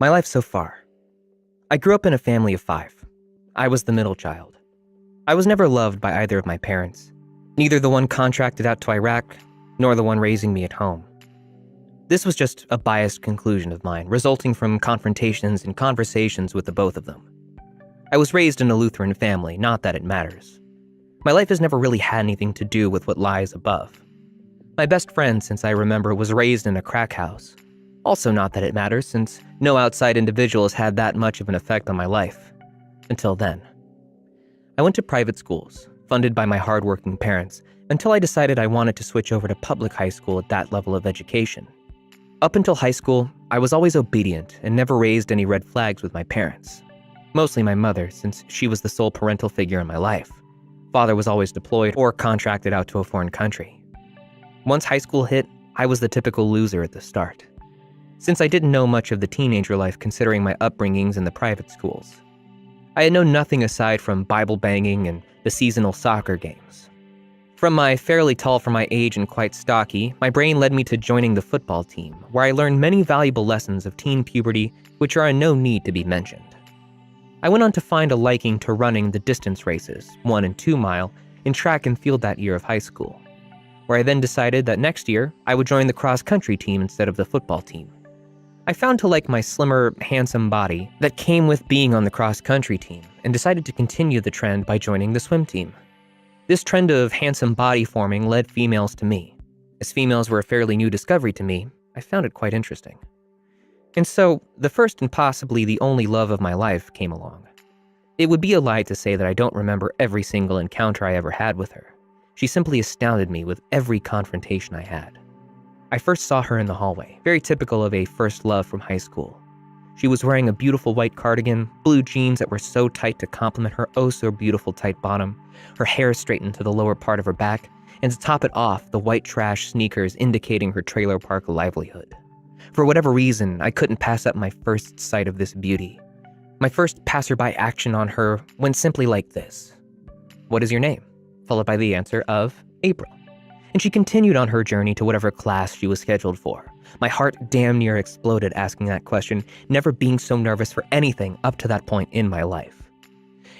My life so far. I grew up in a family of 5. I was the middle child. I was never loved by either of my parents, neither the one contracted out to Iraq, nor the one raising me at home. This was just a biased conclusion of mine, resulting from confrontations and conversations with the both of them. I was raised in a Lutheran family, not that it matters. My life has never really had anything to do with what lies above. My best friend since I remember was raised in a crack house. Also not that it matters, since no outside individual has had that much of an effect on my life. Until then. I went to private schools, funded by my hardworking parents, until I decided I wanted to switch over to public high school at that level of education. Up until high school, I was always obedient and never raised any red flags with my parents. Mostly my mother, since she was the sole parental figure in my life. Father was always deployed or contracted out to a foreign country. Once high school hit, I was the typical loser at the start. Since I didn't know much of the teenager life considering my upbringings in the private schools. I had known nothing aside from Bible banging and the seasonal soccer games. From my fairly tall for my age and quite stocky, my brain led me to joining the football team, where I learned many valuable lessons of teen puberty, which are in no need to be mentioned. I went on to find a liking to running the distance races, 1 and 2 mile, in track and field that year of high school, where I then decided that next year I would join the cross-country team instead of the football team. I found to like my slimmer, handsome body that came with being on the cross-country team and decided to continue the trend by joining the swim team. This trend of handsome body forming led females to me. As females were a fairly new discovery to me, I found it quite interesting. And so, the first and possibly the only love of my life came along. It would be a lie to say that I don't remember every single encounter I ever had with her. She simply astounded me with every confrontation I had. I first saw her in the hallway, very typical of a first love from high school. She was wearing a beautiful white cardigan, blue jeans that were so tight to complement her oh-so-beautiful tight bottom, her hair straightened to the lower part of her back, and to top it off, the white trash sneakers indicating her trailer park livelihood. For whatever reason, I couldn't pass up my first sight of this beauty. My first passerby action on her went simply like this. "What is your name?" Followed by the answer of April. And she continued on her journey to whatever class she was scheduled for. My heart damn near exploded asking that question, never being so nervous for anything up to that point in my life.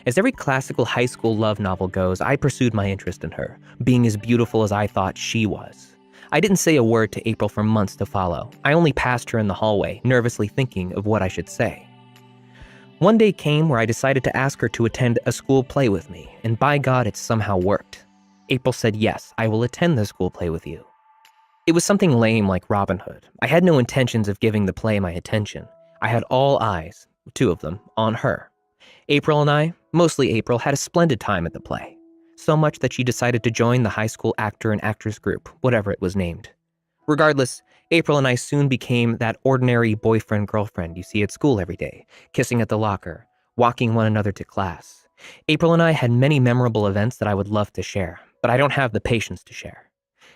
As every classical high school love novel goes, I pursued my interest in her, being as beautiful as I thought she was. I didn't say a word to April for months to follow. I only passed her in the hallway, nervously thinking of what I should say. One day came where I decided to ask her to attend a school play with me, and by God, it somehow worked. April said, "Yes, I will attend the school play with you." It was something lame like Robin Hood. I had no intentions of giving the play my attention. I had all eyes, 2 of them, on her. April and I, mostly April, had a splendid time at the play. So much that she decided to join the high school actor and actress group, whatever it was named. Regardless, April and I soon became that ordinary boyfriend-girlfriend you see at school every day, kissing at the locker, walking one another to class. April and I had many memorable events that I would love to share, but I don't have the patience to share.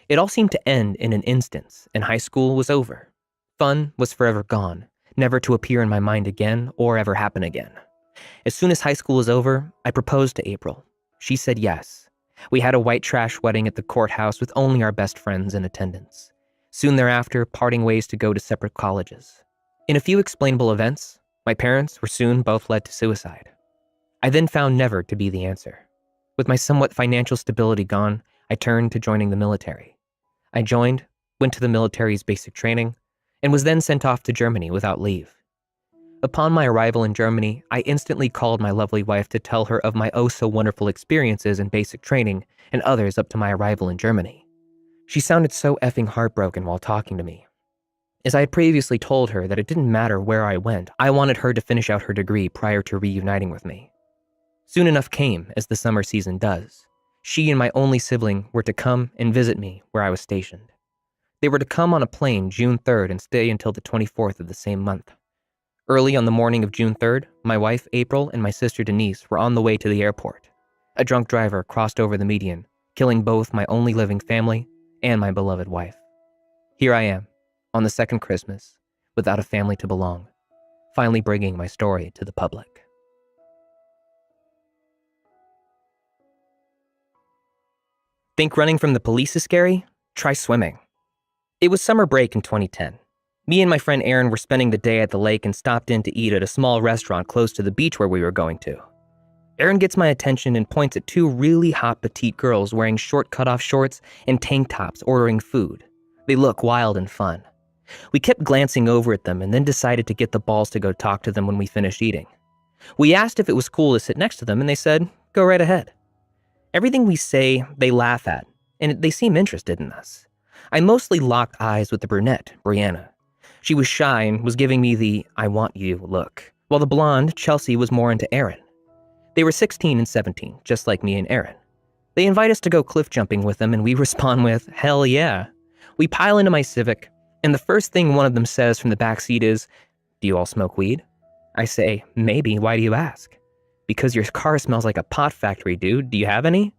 It all seemed to end in an instant, and high school was over. Fun was forever gone, never to appear in my mind again or ever happen again. As soon as high school was over, I proposed to April. She said yes. We had a white trash wedding at the courthouse with only our best friends in attendance. Soon thereafter, parting ways to go to separate colleges. In a few explainable events, my parents were soon both led to suicide. I then found never to be the answer. With my somewhat financial stability gone, I turned to joining the military. I joined, went to the military's basic training, and was then sent off to Germany without leave. Upon my arrival in Germany, I instantly called my lovely wife to tell her of my oh-so-wonderful experiences in basic training and others up to my arrival in Germany. She sounded so effing heartbroken while talking to me. As I had previously told her that it didn't matter where I went, I wanted her to finish out her degree prior to reuniting with me. Soon enough came, as the summer season does. She and my only sibling were to come and visit me where I was stationed. They were to come on a plane June 3rd and stay until the 24th of the same month. Early on the morning of June 3rd, my wife April and my sister Denise were on the way to the airport. A drunk driver crossed over the median, killing both my only living family and my beloved wife. Here I am, on the second Christmas, without a family to belong, finally bringing my story to the public. Think running from the police is scary? Try swimming. It was summer break in 2010. Me and my friend Aaron were spending the day at the lake and stopped in to eat at a small restaurant close to the beach where we were going to. Aaron gets my attention and points at two really hot petite girls wearing short cutoff shorts and tank tops ordering food. They look wild and fun. We kept glancing over at them and then decided to get the balls to go talk to them when we finished eating. We asked if it was cool to sit next to them and they said, "Go right ahead." Everything we say, they laugh at, and they seem interested in us. I mostly locked eyes with the brunette, Brianna. She was shy and was giving me the "I want you" look, while the blonde, Chelsea, was more into Aaron. They were 16 and 17, just like me and Aaron. They invite us to go cliff jumping with them and we respond with, "Hell yeah." We pile into my Civic, and the first thing one of them says from the back seat is, "Do you all smoke weed?" I say, "Maybe, why do you ask?" "Because your car smells like a pot factory, dude. Do you have any?"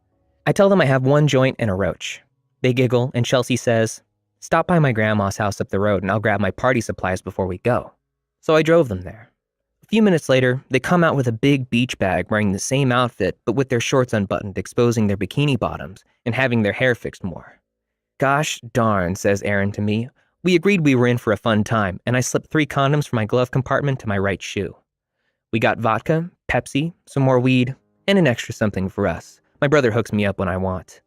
I tell them I have one joint and a roach. They giggle, and Chelsea says, "Stop by my grandma's house up the road and I'll grab my party supplies before we go." So I drove them there. A few minutes later, they come out with a big beach bag wearing the same outfit but with their shorts unbuttoned, exposing their bikini bottoms and having their hair fixed more. "Gosh darn," says Aaron to me. We agreed we were in for a fun time, and I slipped 3 condoms from my glove compartment to my right shoe. We got vodka, Pepsi, some more weed, and an extra something for us. My brother hooks me up when I want.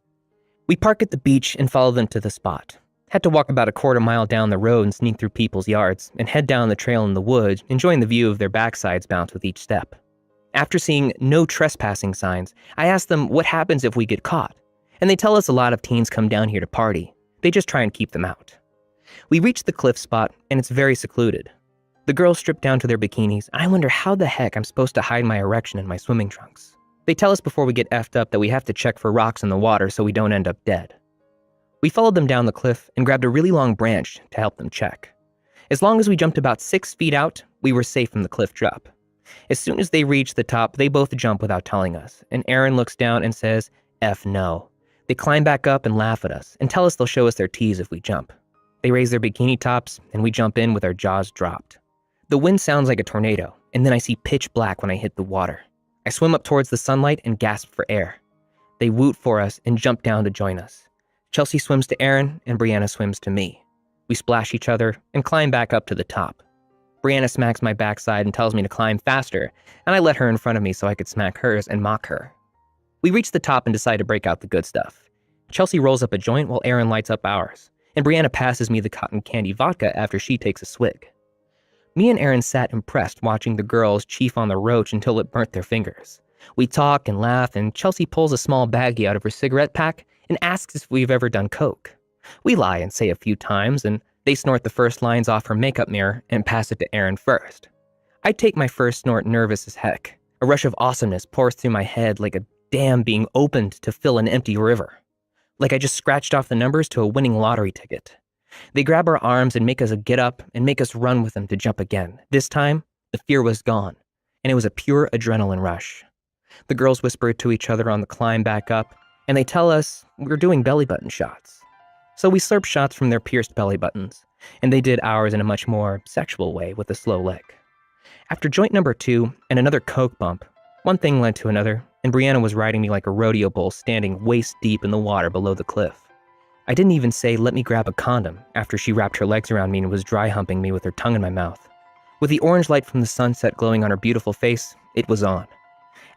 We park at the beach and follow them to the spot. Had to walk about a quarter mile down the road and sneak through people's yards and head down the trail in the woods, enjoying the view of their backsides bounce with each step. After seeing no trespassing signs, I ask them what happens if we get caught, and they tell us a lot of teens come down here to party. They just try and keep them out. We reach the cliff spot, and it's very secluded. The girls strip down to their bikinis, and I wonder how the heck I'm supposed to hide my erection in my swimming trunks. They tell us before we get effed up that we have to check for rocks in the water so we don't end up dead. We followed them down the cliff and grabbed a really long branch to help them check. As long as we jumped about 6 feet out, we were safe from the cliff drop. As soon as they reach the top, they both jump without telling us, and Aaron looks down and says, "F no." They climb back up and laugh at us and tell us they'll show us their tees if we jump. They raise their bikini tops, and we jump in with our jaws dropped. The wind sounds like a tornado, and then I see pitch black when I hit the water. I swim up towards the sunlight and gasp for air. They woot for us and jump down to join us. Chelsea swims to Aaron, and Brianna swims to me. We splash each other and climb back up to the top. Brianna smacks my backside and tells me to climb faster, and I let her in front of me so I could smack hers and mock her. We reach the top and decide to break out the good stuff. Chelsea rolls up a joint while Aaron lights up ours, and Brianna passes me the cotton candy vodka after she takes a swig. Me and Aaron sat impressed watching the girls chief on the roach until it burnt their fingers. We talk and laugh, and Chelsea pulls a small baggie out of her cigarette pack and asks if we've ever done coke. We lie and say a few times, and they snort the first lines off her makeup mirror and pass it to Aaron first. I take my first snort nervous as heck. A rush of awesomeness pours through my head like a dam being opened to fill an empty river. Like I just scratched off the numbers to a winning lottery ticket. They grab our arms and make us get up and make us run with them to jump again. This time, the fear was gone, and it was a pure adrenaline rush. The girls whisper to each other on the climb back up, and they tell us we're doing belly button shots. So we slurp shots from their pierced belly buttons, and they did ours in a much more sexual way with a slow lick. After joint number 2 and another coke bump, one thing led to another, and Brianna was riding me like a rodeo bull standing waist deep in the water below the cliff. I didn't even say, "Let me grab a condom," after she wrapped her legs around me and was dry humping me with her tongue in my mouth. With the orange light from the sunset glowing on her beautiful face, it was on.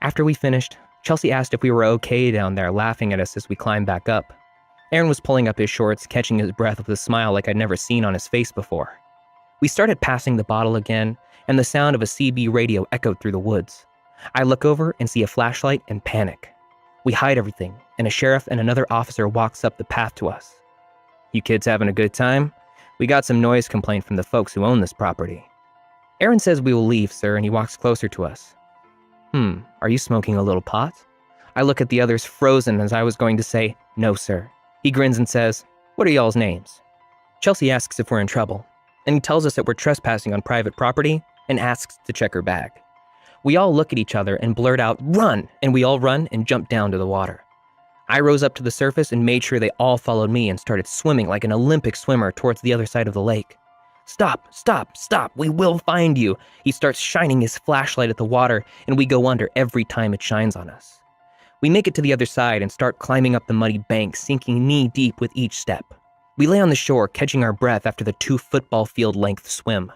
After we finished, Chelsea asked if we were okay down there, laughing at us as we climbed back up. Aaron was pulling up his shorts, catching his breath with a smile like I'd never seen on his face before. We started passing the bottle again, and the sound of a CB radio echoed through the woods. I look over and see a flashlight and panic. We hide everything, and a sheriff and another officer walks up the path to us. "You kids having a good time? We got some noise complaint from the folks who own this property." Aaron says we will leave, sir, and he walks closer to us. Are you smoking a little pot?" I look at the others frozen as I was going to say, "No, sir." He grins and says, "What are y'all's names?" Chelsea asks if we're in trouble, and he tells us that we're trespassing on private property and asks to check her bag. We all look at each other and blurt out, "Run!" and we all run and jump down to the water. I rose up to the surface and made sure they all followed me and started swimming like an Olympic swimmer towards the other side of the lake. "Stop, stop, stop, we will find you." He starts shining his flashlight at the water, and we go under every time it shines on us. We make it to the other side and start climbing up the muddy bank, sinking knee deep with each step. We lay on the shore, catching our breath after the 2 football field length swim.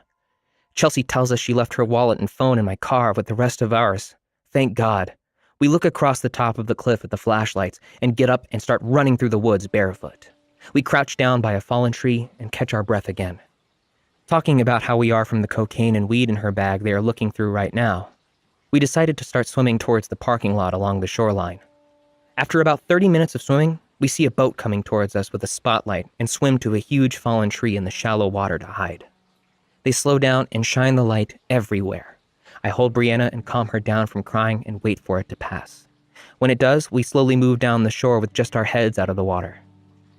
Chelsea tells us she left her wallet and phone in my car with the rest of ours. Thank God. We look across the top of the cliff at the flashlights and get up and start running through the woods barefoot. We crouch down by a fallen tree and catch our breath again. Talking about how we are from the cocaine and weed in her bag they are looking through right now, we decided to start swimming towards the parking lot along the shoreline. After about 30 minutes of swimming, we see a boat coming towards us with a spotlight and swim to a huge fallen tree in the shallow water to hide. They slow down and shine the light everywhere. I hold Brianna and calm her down from crying and wait for it to pass. When it does, we slowly move down the shore with just our heads out of the water.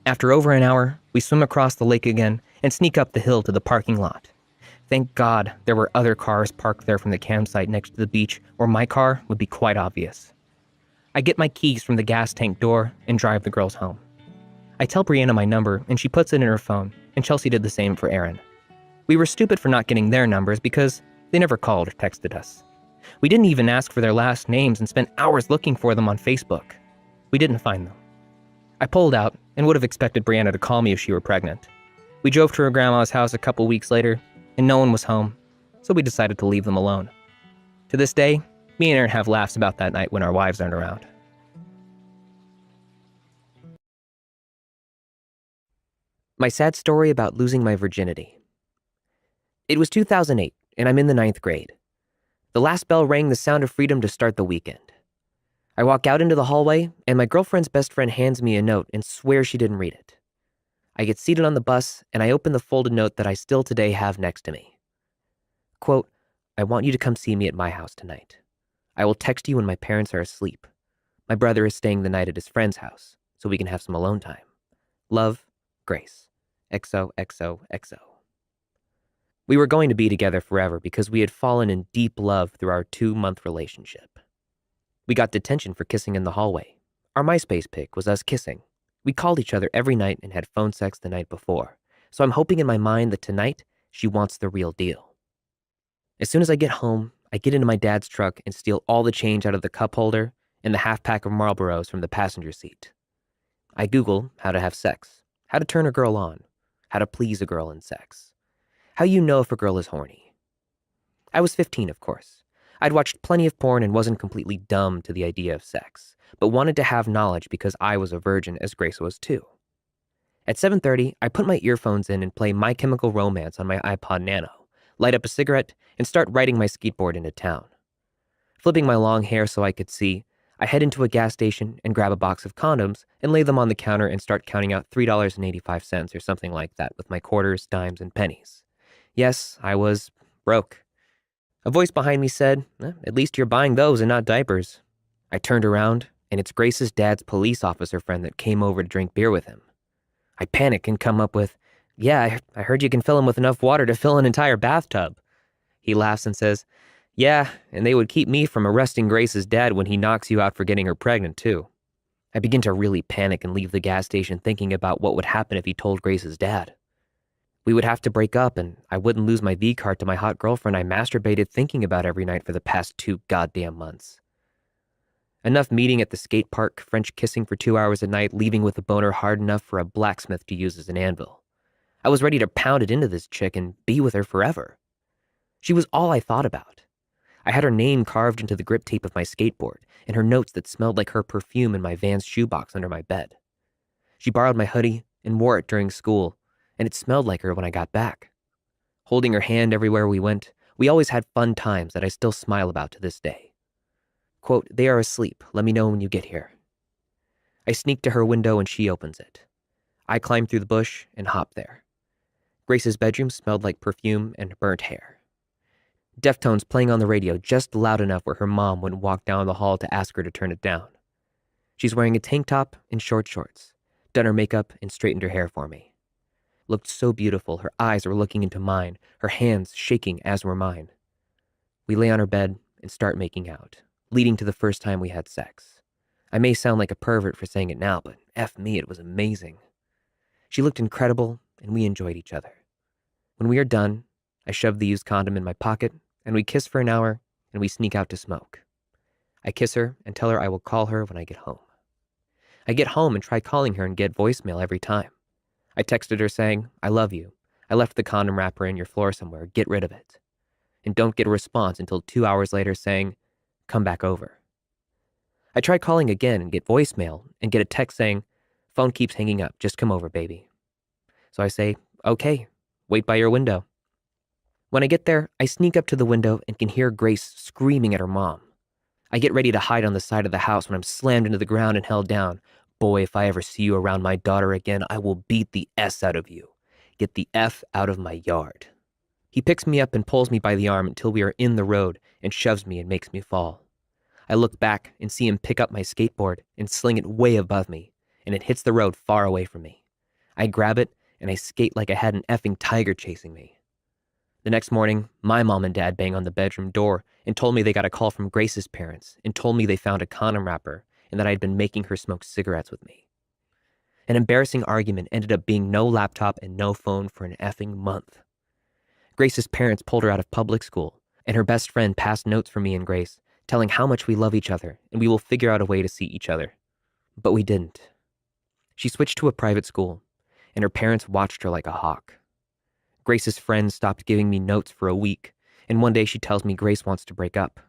After over an hour, we swim across the lake again and sneak up the hill to the parking lot. Thank God there were other cars parked there from the campsite next to the beach, or my car would be quite obvious. I get my keys from the gas tank door and drive the girls home. I tell Brianna my number and she puts it in her phone, and Chelsea did the same for Aaron. We were stupid for not getting their numbers because they never called or texted us. We didn't even ask for their last names and spent hours looking for them on Facebook. We didn't find them. I pulled out and would have expected Brianna to call me if she were pregnant. We drove to her grandma's house a couple weeks later, and no one was home, so we decided to leave them alone. To this day, me and Aaron have laughs about that night when our wives aren't around. My sad story about losing my virginity. It was 2008, and I'm in the 9th grade. The last bell rang the sound of freedom to start the weekend. I walk out into the hallway, and my girlfriend's best friend hands me a note and swears she didn't read it. I get seated on the bus, and I open the folded note that I still today have next to me. Quote, I want you to come see me at my house tonight. I will text you when my parents are asleep. My brother is staying the night at his friend's house, so we can have some alone time. Love, Grace. XOXOXO. We were going to be together forever because we had fallen in deep love through our 2-month relationship. We got detention for kissing in the hallway. Our MySpace pic was us kissing. We called each other every night and had phone sex the night before, so I'm hoping in my mind that tonight she wants the real deal. As soon as I get home, I get into my dad's truck and steal all the change out of the cup holder and the half-pack of Marlboros from the passenger seat. I Google how to have sex, how to turn a girl on, how to please a girl in sex, how you know if a girl is horny. I was 15, of course. I'd watched plenty of porn and wasn't completely dumb to the idea of sex, but wanted to have knowledge because I was a virgin as Grace was too. At 7:30, I put my earphones in and play My Chemical Romance on my iPod Nano, light up a cigarette, and start riding my skateboard into town. Flipping my long hair so I could see, I head into a gas station and grab a box of condoms and lay them on the counter and start counting out $3.85 or something like that with my quarters, dimes, and pennies. Yes, I was broke. A voice behind me said, at least you're buying those and not diapers. I turned around, and it's Grace's dad's police officer friend that came over to drink beer with him. I panic and come up with, yeah, I heard you can fill him with enough water to fill an entire bathtub. He laughs and says, yeah, and they would keep me from arresting Grace's dad when he knocks you out for getting her pregnant, too. I begin to really panic and leave the gas station thinking about what would happen if he told Grace's dad. We would have to break up, and I wouldn't lose my V-card to my hot girlfriend I masturbated thinking about every night for the past 2 goddamn months. Enough meeting at the skate park, French kissing for 2 hours a night, leaving with a boner hard enough for a blacksmith to use as an anvil. I was ready to pound it into this chick and be with her forever. She was all I thought about. I had her name carved into the grip tape of my skateboard, and her notes that smelled like her perfume in my Vans shoebox under my bed. She borrowed my hoodie and wore it during school, and it smelled like her when I got back. Holding her hand everywhere we went, we always had fun times that I still smile about to this day. Quote, they are asleep. Let me know when you get here. I sneak to her window and she opens it. I climb through the bush and hop there. Grace's bedroom smelled like perfume and burnt hair. Deftones playing on the radio just loud enough where her mom wouldn't walk down the hall to ask her to turn it down. She's wearing a tank top and short shorts, done her makeup and straightened her hair for me. Looked so beautiful, her eyes were looking into mine, her hands shaking as were mine. We lay on her bed and start making out, leading to the first time we had sex. I may sound like a pervert for saying it now, but F me, it was amazing. She looked incredible, and we enjoyed each other. When we are done, I shove the used condom in my pocket, and we kiss for an hour, and we sneak out to smoke. I kiss her and tell her I will call her when I get home. I get home and try calling her and get voicemail every time. I texted her saying, I love you. I left the condom wrapper in your floor somewhere. Get rid of it. And don't get a response until 2 hours later saying, come back over. I try calling again and get voicemail and get a text saying, phone keeps hanging up. Just come over, baby. So I say, okay, wait by your window. When I get there, I sneak up to the window and can hear Grace screaming at her mom. I get ready to hide on the side of the house when I'm slammed into the ground and held down. Boy, if I ever see you around my daughter again, I will beat the S out of you. Get the F out of my yard. He picks me up and pulls me by the arm until we are in the road and shoves me and makes me fall. I look back and see him pick up my skateboard and sling it way above me, and it hits the road far away from me. I grab it and I skate like I had an effing tiger chasing me. The next morning, my mom and dad bang on the bedroom door and told me they got a call from Grace's parents and told me they found a condom wrapper and that I'd been making her smoke cigarettes with me. An embarrassing argument ended up being no laptop and no phone for an effing month. Grace's parents pulled her out of public school, and her best friend passed notes for me and Grace, telling how much we love each other and we will figure out a way to see each other. But we didn't. She switched to a private school, and her parents watched her like a hawk. Grace's friends stopped giving me notes for a week, and one day she tells me Grace wants to break up.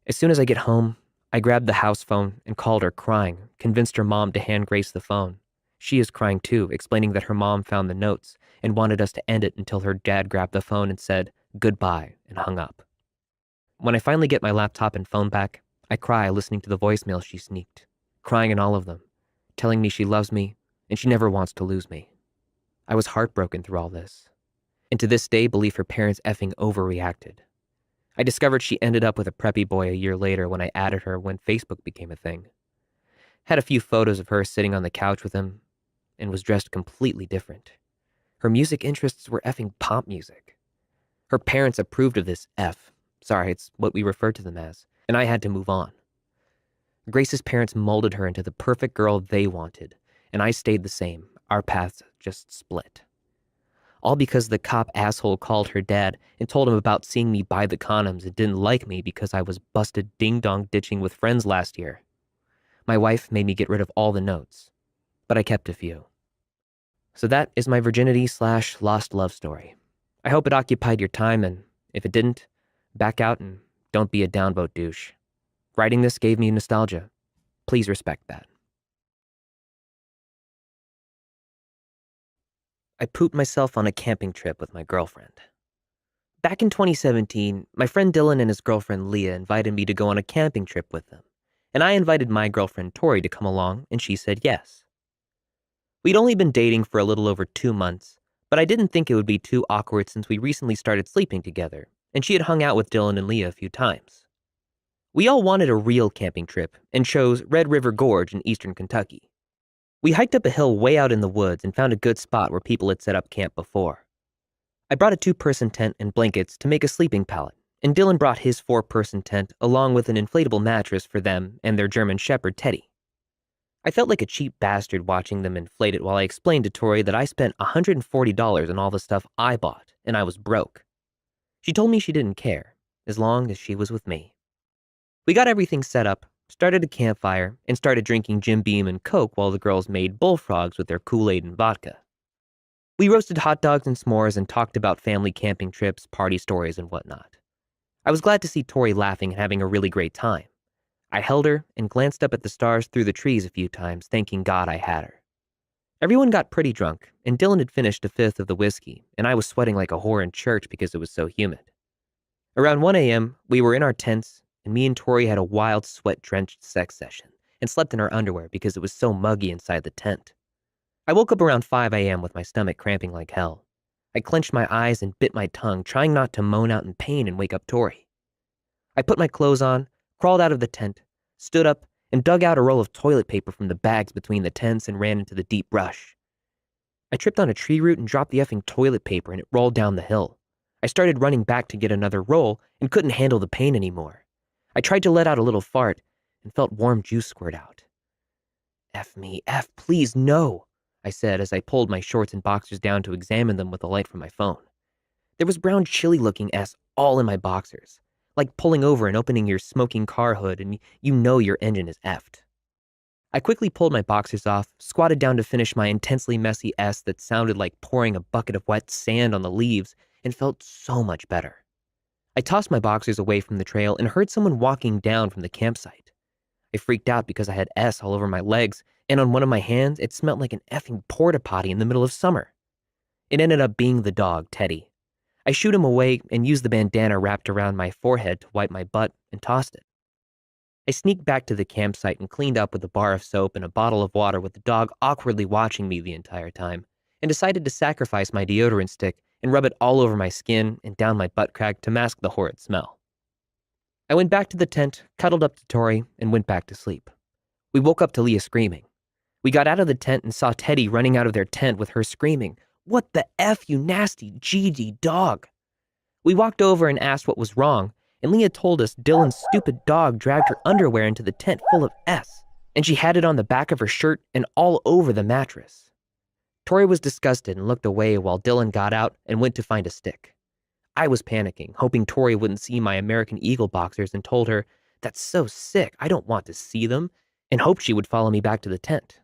As soon as I get home, I grabbed the house phone and called her crying, convinced her mom to hand Grace the phone. She is crying too, explaining that her mom found the notes and wanted us to end it until her dad grabbed the phone and said, goodbye, and hung up. When I finally get my laptop and phone back, I cry listening to the voicemail she sneaked, crying in all of them, telling me she loves me and she never wants to lose me. I was heartbroken through all this, and to this day believe her parents effing overreacted. I discovered she ended up with a preppy boy a year later when I added her when Facebook became a thing. Had a few photos of her sitting on the couch with him and was dressed completely different. Her music interests were effing pop music. Her parents approved of this Sorry, it's what we referred to them as, and I had to move on. Grace's parents molded her into the perfect girl they wanted, and I stayed the same. Our paths just split. All because the cop asshole called her dad and told him about seeing me buy the condoms and didn't like me because I was busted ding-dong ditching with friends last year. My wife made me get rid of all the notes, but I kept a few. So that is my virginity/lost love story. I hope it occupied your time, and if it didn't, back out and don't be a downvote douche. Writing this gave me nostalgia. Please respect that. I pooped myself on a camping trip with my girlfriend. Back in 2017, my friend Dylan and his girlfriend Leah invited me to go on a camping trip with them, and I invited my girlfriend Tori to come along, and she said yes. We'd only been dating for a little over 2 months, but I didn't think it would be too awkward since we recently started sleeping together, and she had hung out with Dylan and Leah a few times. We all wanted a real camping trip and chose Red River Gorge in eastern Kentucky. We hiked up a hill way out in the woods and found a good spot where people had set up camp before. I brought a 2-person tent and blankets to make a sleeping pallet, and Dylan brought his 4-person tent along with an inflatable mattress for them and their German Shepherd, Teddy. I felt like a cheap bastard watching them inflate it while I explained to Tori that I spent $140 on all the stuff I bought, and I was broke. She told me she didn't care, as long as she was with me. We got everything set up, started a campfire, and started drinking Jim Beam and Coke while the girls made bullfrogs with their Kool-Aid and vodka. We roasted hot dogs and s'mores and talked about family camping trips, party stories, and whatnot. I was glad to see Tori laughing and having a really great time. I held her and glanced up at the stars through the trees a few times, thanking God I had her. Everyone got pretty drunk, and Dylan had finished a 5th of the whiskey, and I was sweating like a whore in church because it was so humid. Around 1 a.m., we were in our tents, and me and Tori had a wild, sweat-drenched sex session and slept in our underwear because it was so muggy inside the tent. I woke up around 5 a.m. with my stomach cramping like hell. I clenched my eyes and bit my tongue, trying not to moan out in pain and wake up Tori. I put my clothes on, crawled out of the tent, stood up, and dug out a roll of toilet paper from the bags between the tents and ran into the deep brush. I tripped on a tree root and dropped the effing toilet paper and it rolled down the hill. I started running back to get another roll and couldn't handle the pain anymore. I tried to let out a little fart and felt warm juice squirt out. F me, F, please, no, I said as I pulled my shorts and boxers down to examine them with the light from my phone. There was brown chili-looking S all in my boxers, like pulling over and opening your smoking car hood and you know your engine is effed. I quickly pulled my boxers off, squatted down to finish my intensely messy S that sounded like pouring a bucket of wet sand on the leaves, and felt so much better. I tossed my boxers away from the trail and heard someone walking down from the campsite. I freaked out because I had S all over my legs, and on one of my hands, it smelled like an effing porta potty in the middle of summer. It ended up being the dog, Teddy. I shooed him away and used the bandana wrapped around my forehead to wipe my butt and tossed it. I sneaked back to the campsite and cleaned up with a bar of soap and a bottle of water with the dog awkwardly watching me the entire time, and decided to sacrifice my deodorant stick and rub it all over my skin and down my butt crack to mask the horrid smell. I went back to the tent, cuddled up to Tori, and went back to sleep. We woke up to Leah screaming. We got out of the tent and saw Teddy running out of their tent with her screaming, "What the F, you nasty GD dog?" We walked over and asked what was wrong, and Leah told us Dylan's stupid dog dragged her underwear into the tent full of S, and she had it on the back of her shirt and all over the mattress. Tori was disgusted and looked away while Dylan got out and went to find a stick. I was panicking, hoping Tori wouldn't see my American Eagle boxers, and told her, "That's so sick, I don't want to see them," and hoped she would follow me back to the tent.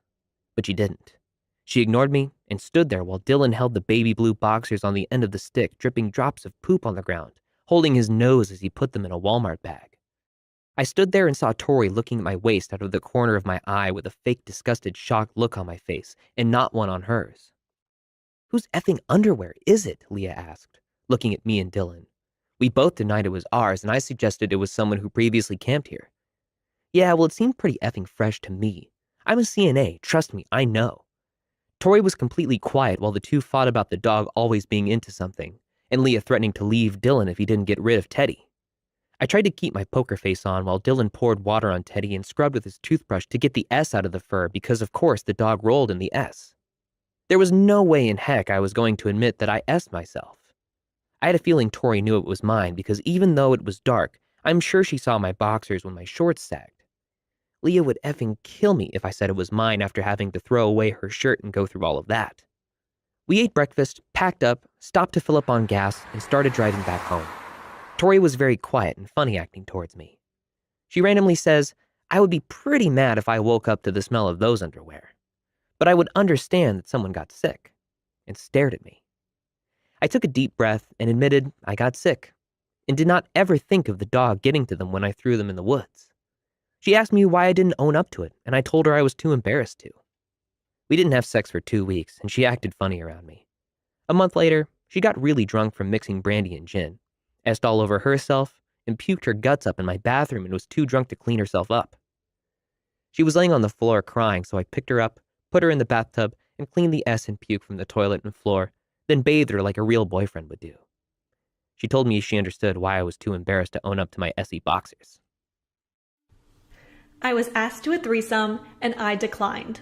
But she didn't. She ignored me and stood there while Dylan held the baby blue boxers on the end of the stick, dripping drops of poop on the ground, holding his nose as he put them in a Walmart bag. I stood there and saw Tori looking at my waist out of the corner of my eye with a fake disgusted shocked look on my face and not one on hers. "Whose effing underwear is it?" Leah asked, looking at me and Dylan. We both denied it was ours, and I suggested it was someone who previously camped here. "Yeah, well, it seemed pretty effing fresh to me. I'm a CNA, trust me, I know." Tori was completely quiet while the two fought about the dog always being into something, and Leah threatening to leave Dylan if he didn't get rid of Teddy. I tried to keep my poker face on while Dylan poured water on Teddy and scrubbed with his toothbrush to get the S out of the fur because, of course, the dog rolled in the S. There was no way in heck I was going to admit that I S'd myself. I had a feeling Tori knew it was mine because even though it was dark, I'm sure she saw my boxers when my shorts sagged. Leah would effing kill me if I said it was mine after having to throw away her shirt and go through all of that. We ate breakfast, packed up, stopped to fill up on gas, and started driving back home. Tori was very quiet and funny acting towards me. She randomly says, "I would be pretty mad if I woke up to the smell of those underwear. But I would understand that someone got sick," and stared at me. I took a deep breath and admitted I got sick, and did not ever think of the dog getting to them when I threw them in the woods. She asked me why I didn't own up to it, and I told her I was too embarrassed to. We didn't have sex for 2 weeks, and she acted funny around me. A month later, she got really drunk from mixing brandy and gin, S'd all over herself, and puked her guts up in my bathroom and was too drunk to clean herself up. She was laying on the floor crying, so I picked her up, put her in the bathtub, and cleaned the S and puke from the toilet and floor, then bathed her like a real boyfriend would do. She told me she understood why I was too embarrassed to own up to my SE boxers. I was asked to a threesome, and I declined.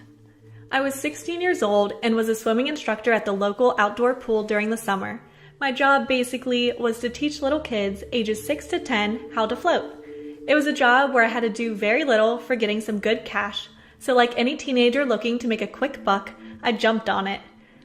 I was 16 years old and was a swimming instructor at the local outdoor pool during the summer. My job basically was to teach little kids ages 6 to 10 how to float. It was a job where I had to do very little for getting some good cash, so like any teenager looking to make a quick buck, I jumped on it.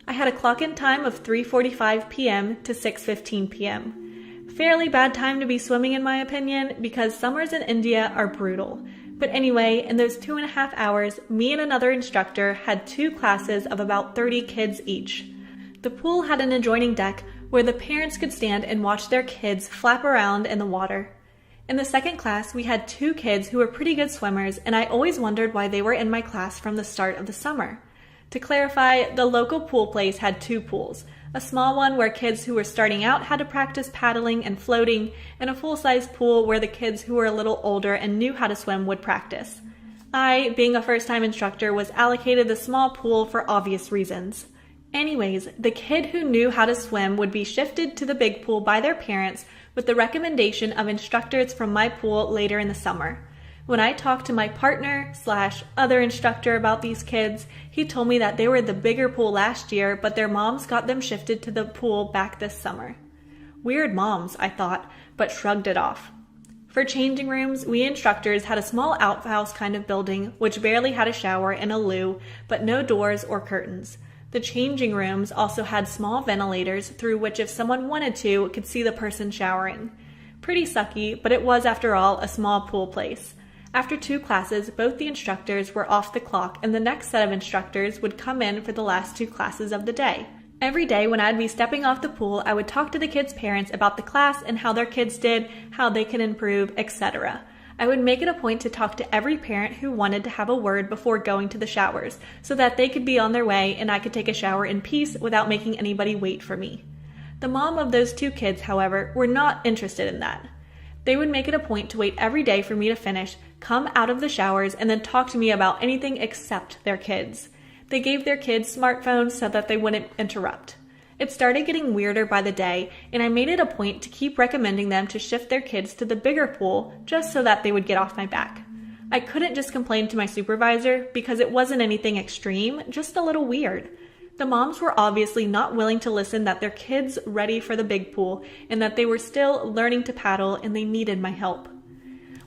I had a clock-in time of 3:45 p.m. to 6:15 p.m. Fairly bad time to be swimming in my opinion, because summers in India are brutal. But anyway, in those 2.5 hours, me and another instructor had 2 classes of about 30 kids each. The pool had an adjoining deck where the parents could stand and watch their kids flap around in the water. In the second class, we had 2 kids who were pretty good swimmers, and I always wondered why they were in my class from the start of the summer. To clarify, the local pool place had 2 pools, a small one where kids who were starting out had to practice paddling and floating, and a full-size pool where the kids who were a little older and knew how to swim would practice. I, being a first-time instructor, was allocated the small pool for obvious reasons. Anyways, the kid who knew how to swim would be shifted to the big pool by their parents with the recommendation of instructors from my pool later in the summer. When I talked to my partner/other instructor about these kids, he told me that they were the bigger pool last year, but their moms got them shifted to the pool back this summer. Weird moms, I thought, but shrugged it off. For changing rooms, we instructors had a small outhouse kind of building, which barely had a shower and a loo, but no doors or curtains. The changing rooms also had small ventilators through which if someone wanted to, could see the person showering. Pretty sucky, but it was, after all, a small pool place. After 2 classes, both the instructors were off the clock and the next set of instructors would come in for the last 2 classes of the day. Every day when I'd be stepping off the pool, I would talk to the kids' parents about the class and how their kids did, how they could improve, etc. I would make it a point to talk to every parent who wanted to have a word before going to the showers, so that they could be on their way and I could take a shower in peace without making anybody wait for me. The mom of those 2 kids, however, were not interested in that. They would make it a point to wait every day for me to finish, come out of the showers, and then talk to me about anything except their kids. They gave their kids smartphones so that they wouldn't interrupt. It started getting weirder by the day, and I made it a point to keep recommending them to shift their kids to the bigger pool just so that they would get off my back. I couldn't just complain to my supervisor because it wasn't anything extreme, just a little weird. The moms were obviously not willing to listen that their kids ready for the big pool and that they were still learning to paddle and they needed my help.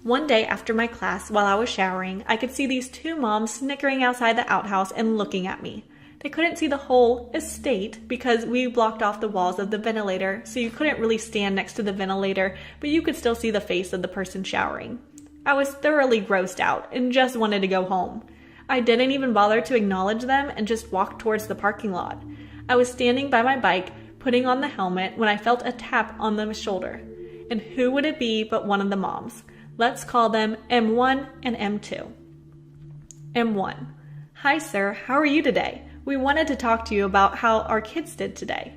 One day after my class, while I was showering, I could see these 2 moms snickering outside the outhouse and looking at me. They couldn't see the whole estate because we blocked off the walls of the ventilator, so you couldn't really stand next to the ventilator, but you could still see the face of the person showering. I was thoroughly grossed out and just wanted to go home. I didn't even bother to acknowledge them and just walked towards the parking lot. I was standing by my bike, putting on the helmet, when I felt a tap on the shoulder. And who would it be but one of the moms? Let's call them M1 and M2. M1. Hi sir, how are you today? We wanted to talk to you about how our kids did today.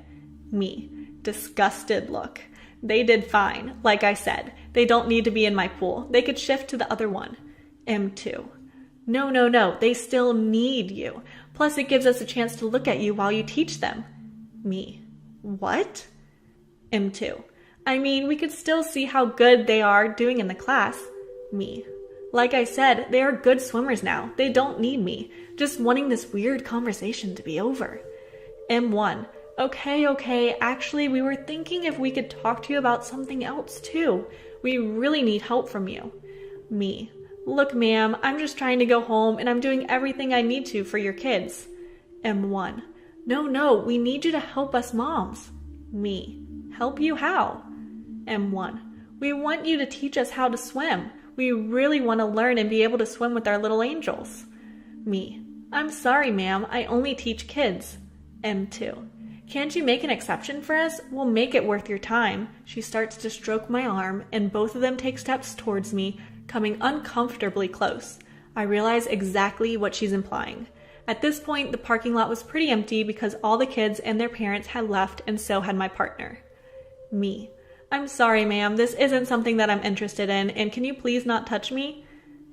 Me. Disgusted look. They did fine. Like I said, they don't need to be in my pool. They could shift to the other one. M2. No. They still need you. Plus it gives us a chance to look at you while you teach them. Me. What? M2. I mean, we could still see how good they are doing in the class. Me. Like I said, they are good swimmers now. They don't need me. Just wanting this weird conversation to be over. M1. Okay. Actually, we were thinking if we could talk to you about something else too. We really need help from you. Me. Look, ma'am, I'm just trying to go home and I'm doing everything I need to for your kids. M1. No, we need you to help us moms. Me. Help you how? M1. We want you to teach us how to swim. We really want to learn and be able to swim with our little angels. Me. I'm sorry, ma'am. I only teach kids. M2. Can't you make an exception for us? We'll make it worth your time. She starts to stroke my arm, and both of them take steps towards me, coming uncomfortably close. I realize exactly what she's implying. At this point, the parking lot was pretty empty because all the kids and their parents had left, and so had my partner. Me. I'm sorry, ma'am. This isn't something that I'm interested in, and can you please not touch me?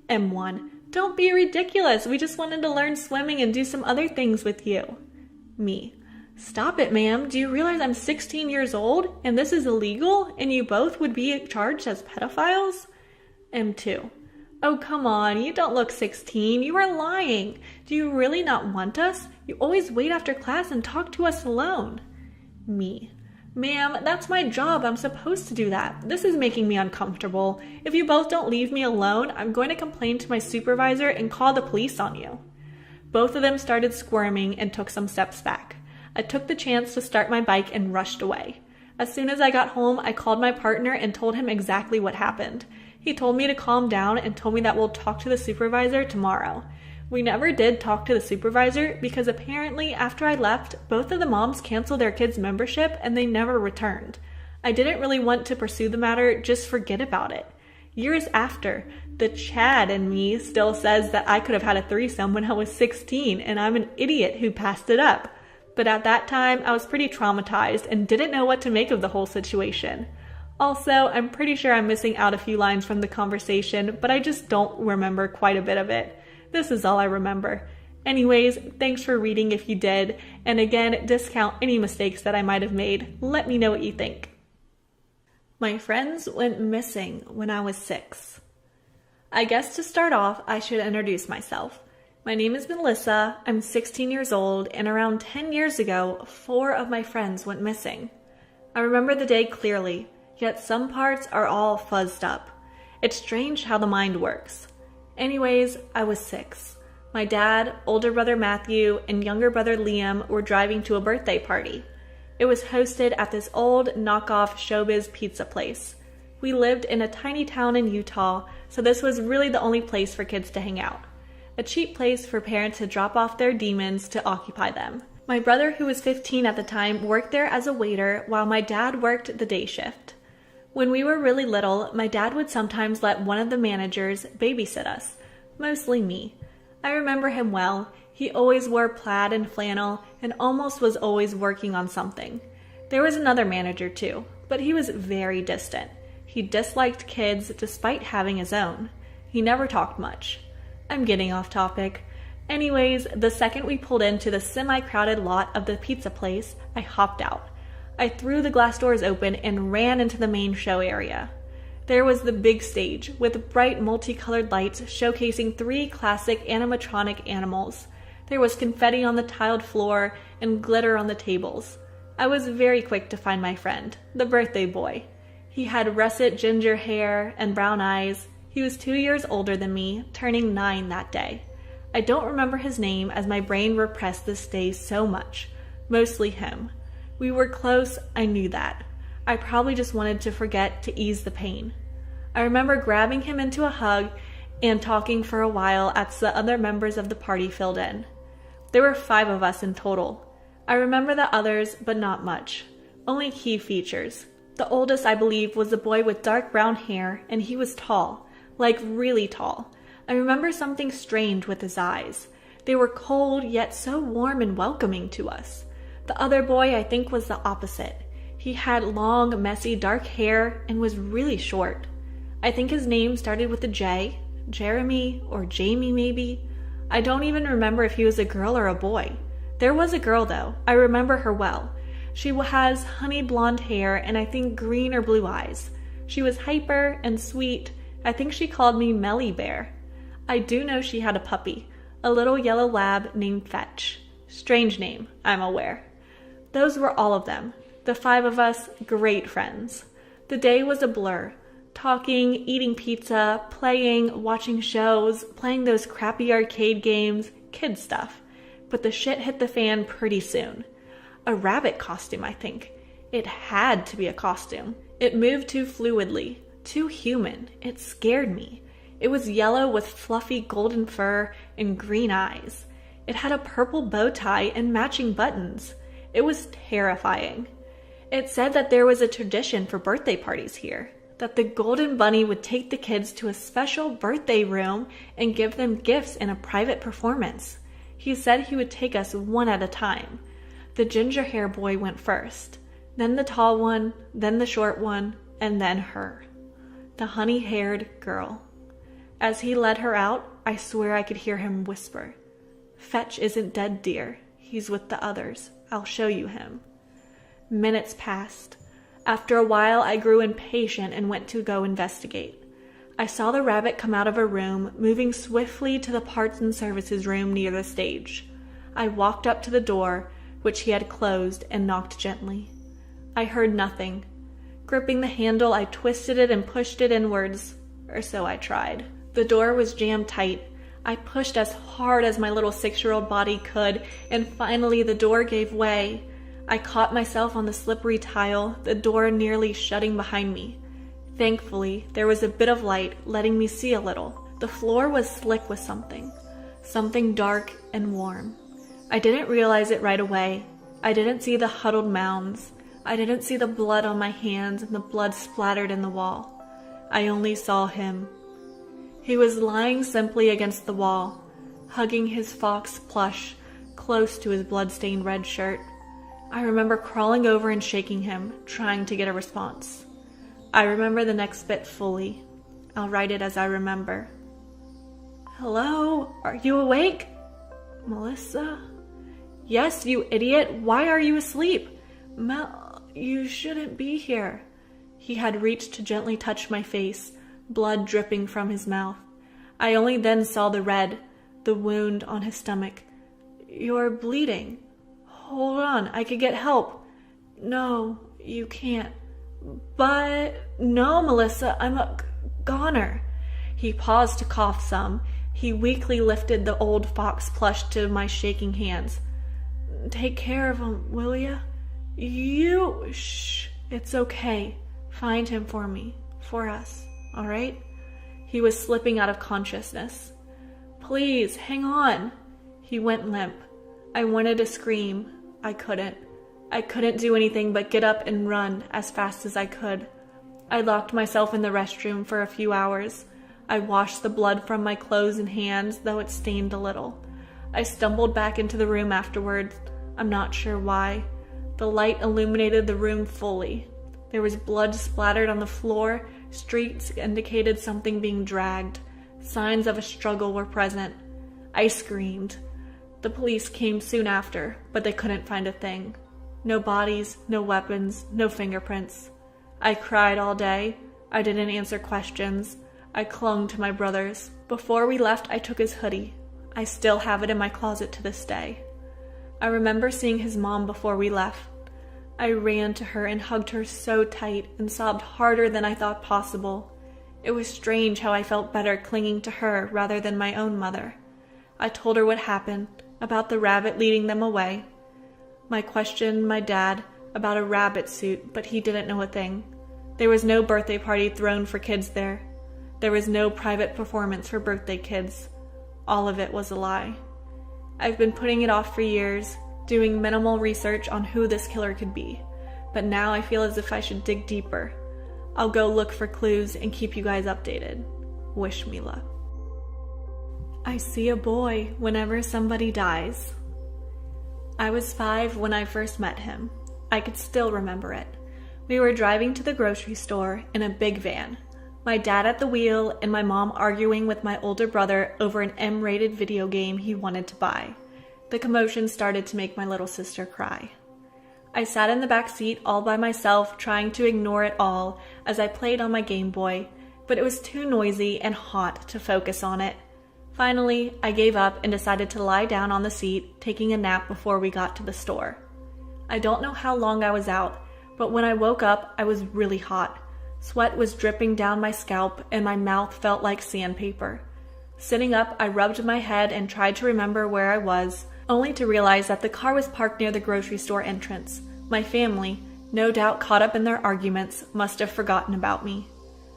M1. Don't be ridiculous. We just wanted to learn swimming and do some other things with you. Me. Stop it, ma'am. Do you realize I'm 16 years old and this is illegal and you both would be charged as pedophiles? M2. Oh, come on. You don't look 16. You are lying. Do you really not want us? You always wait after class and talk to us alone. Me. Ma'am, that's my job. I'm supposed to do that. This is making me uncomfortable. If you both don't leave me alone, I'm going to complain to my supervisor and call the police on you. Both of them started squirming and took some steps back. I took the chance to start my bike and rushed away. As soon as I got home, I called my partner and told him exactly what happened. He told me to calm down and told me that we'll talk to the supervisor tomorrow. We never did talk to the supervisor because apparently after I left, both of the moms canceled their kids' membership and they never returned. I didn't really want to pursue the matter, just forget about it. Years after, the Chad in me still says that I could have had a threesome when I was 16 and I'm an idiot who passed it up. But at that time, I was pretty traumatized and didn't know what to make of the whole situation. Also, I'm pretty sure I'm missing out a few lines from the conversation, but I just don't remember quite a bit of it. This is all I remember. Anyways, thanks for reading if you did, and again, discount any mistakes that I might have made. Let me know what you think. My friends went missing when I was 6. I guess to start off, I should introduce myself. My name is Melissa, I'm 16 years old, and around 10 years ago, 4 of my friends went missing. I remember the day clearly, yet some parts are all fuzzed up. It's strange how the mind works. Anyways, I was 6. My dad, older brother Matthew, and younger brother Liam were driving to a birthday party. It was hosted at this old knockoff showbiz pizza place. We lived in a tiny town in Utah, so this was really the only place for kids to hang out. A cheap place for parents to drop off their demons to occupy them. My brother, who was 15 at the time, worked there as a waiter while my dad worked the day shift. When we were really little, my dad would sometimes let one of the managers babysit us, mostly me. I remember him well. He always wore plaid and flannel and almost was always working on something. There was another manager too, but he was very distant. He disliked kids despite having his own. He never talked much. I'm getting off topic. Anyways, the second we pulled into the semi-crowded lot of the pizza place, I hopped out. I threw the glass doors open and ran into the main show area. There was the big stage with bright multicolored lights showcasing 3 classic animatronic animals. There was confetti on the tiled floor and glitter on the tables. I was very quick to find my friend, the birthday boy. He had russet ginger hair and brown eyes. He was 2 years older than me, turning 9 that day. I don't remember his name as my brain repressed this day so much. Mostly him. We were close, I knew that. I probably just wanted to forget to ease the pain. I remember grabbing him into a hug and talking for a while as the other members of the party filled in. There were 5 of us in total. I remember the others, but not much. Only key features. The oldest, I believe, was a boy with dark brown hair, and he was tall, like really tall. I remember something strange with his eyes. They were cold, yet so warm and welcoming to us. The other boy, I think, was the opposite. He had long, messy, dark hair and was really short. I think his name started with a J, Jeremy or Jamie maybe. I don't even remember if he was a girl or a boy. There was a girl though. I remember her well. She has honey blonde hair and I think green or blue eyes. She was hyper and sweet. I think she called me Melly Bear. I do know she had a puppy, a little yellow lab named Fetch. Strange name, I'm aware. Those were all of them. The 5 of us, great friends. The day was a blur. Talking, eating pizza, playing, watching shows, playing those crappy arcade games, kid stuff. But the shit hit the fan pretty soon. A rabbit costume, I think. It had to be a costume. It moved too fluidly, too human. It scared me. It was yellow with fluffy golden fur and green eyes. It had a purple bow tie and matching buttons. It was terrifying. It said that there was a tradition for birthday parties here, that the Golden Bunny would take the kids to a special birthday room and give them gifts in a private performance. He said he would take us one at a time. The ginger hair boy went first, then the tall one, then the short one, and then her, the honey-haired girl. As he led her out, I swear I could hear him whisper, "Fetch isn't dead, dear. He's with the others. I'll show you him." Minutes passed. After a while, I grew impatient and went to go investigate. I saw the rabbit come out of a room, moving swiftly to the parts and services room near the stage. I walked up to the door, which he had closed, and knocked gently. I heard nothing. Gripping the handle, I twisted it and pushed it inwards, or so I tried. The door was jammed tight. I pushed as hard as my little 6-year-old body could, and finally the door gave way. I caught myself on the slippery tile, the door nearly shutting behind me. Thankfully, there was a bit of light, letting me see a little. The floor was slick with something dark and warm. I didn't realize it right away. I didn't see the huddled mounds. I didn't see the blood on my hands and the blood splattered in the wall. I only saw him. He was lying simply against the wall, hugging his fox plush close to his blood-stained red shirt. I remember crawling over and shaking him, trying to get a response. I remember the next bit fully. I'll write it as I remember. "Hello? Are you awake? Melissa?" "Yes, you idiot. Why are you asleep?" "Mel, you shouldn't be here." He had reached to gently touch my face, blood dripping from his mouth. I only then saw the red, the wound on his stomach. "You're bleeding. Hold on, I could get help." "No, you can't." "But..." "No, Melissa, I'm a goner." He paused to cough some. He weakly lifted the old fox plush to my shaking hands. "Take care of him, will ya?" "You..." "Shh, it's okay. Find him for me. for us, all right? He was slipping out of consciousness. Please, hang on. He went limp. I wanted to scream. I couldn't. I couldn't do anything but get up and run as fast as I could. I locked myself in the restroom for a few hours. I washed the blood from my clothes and hands, though it stained a little. I stumbled back into the room afterwards. I'm not sure why. The light illuminated the room fully. There was blood splattered on the floor. Streaks indicated something being dragged. Signs of a struggle were present. I screamed. The police came soon after, but they couldn't find a thing. No bodies, no weapons, no fingerprints. I cried all day. I didn't answer questions. I clung to my brothers. Before we left, I took his hoodie. I still have it in my closet to this day. I remember seeing his mom before we left. I ran to her and hugged her so tight and sobbed harder than I thought possible. It was strange how I felt better clinging to her rather than my own mother. I told her what happened, about the rabbit leading them away. I questioned my dad about a rabbit suit, but he didn't know a thing. There was no birthday party thrown for kids there. There was no private performance for birthday kids. All of it was a lie. I've been putting it off for years, doing minimal research on who this killer could be, but now I feel as if I should dig deeper. I'll go look for clues and keep you guys updated. Wish me luck. I see a boy whenever somebody dies. I was 5 when I first met him. I could still remember it. We were driving to the grocery store in a big van. My dad at the wheel and my mom arguing with my older brother over an M-rated video game he wanted to buy. The commotion started to make my little sister cry. I sat in the back seat all by myself, trying to ignore it all as I played on my Game Boy, but it was too noisy and hot to focus on it. Finally, I gave up and decided to lie down on the seat, taking a nap before we got to the store. I don't know how long I was out, but when I woke up, I was really hot. Sweat was dripping down my scalp and my mouth felt like sandpaper. Sitting up, I rubbed my head and tried to remember where I was, only to realize that the car was parked near the grocery store entrance. My family, no doubt caught up in their arguments, must have forgotten about me.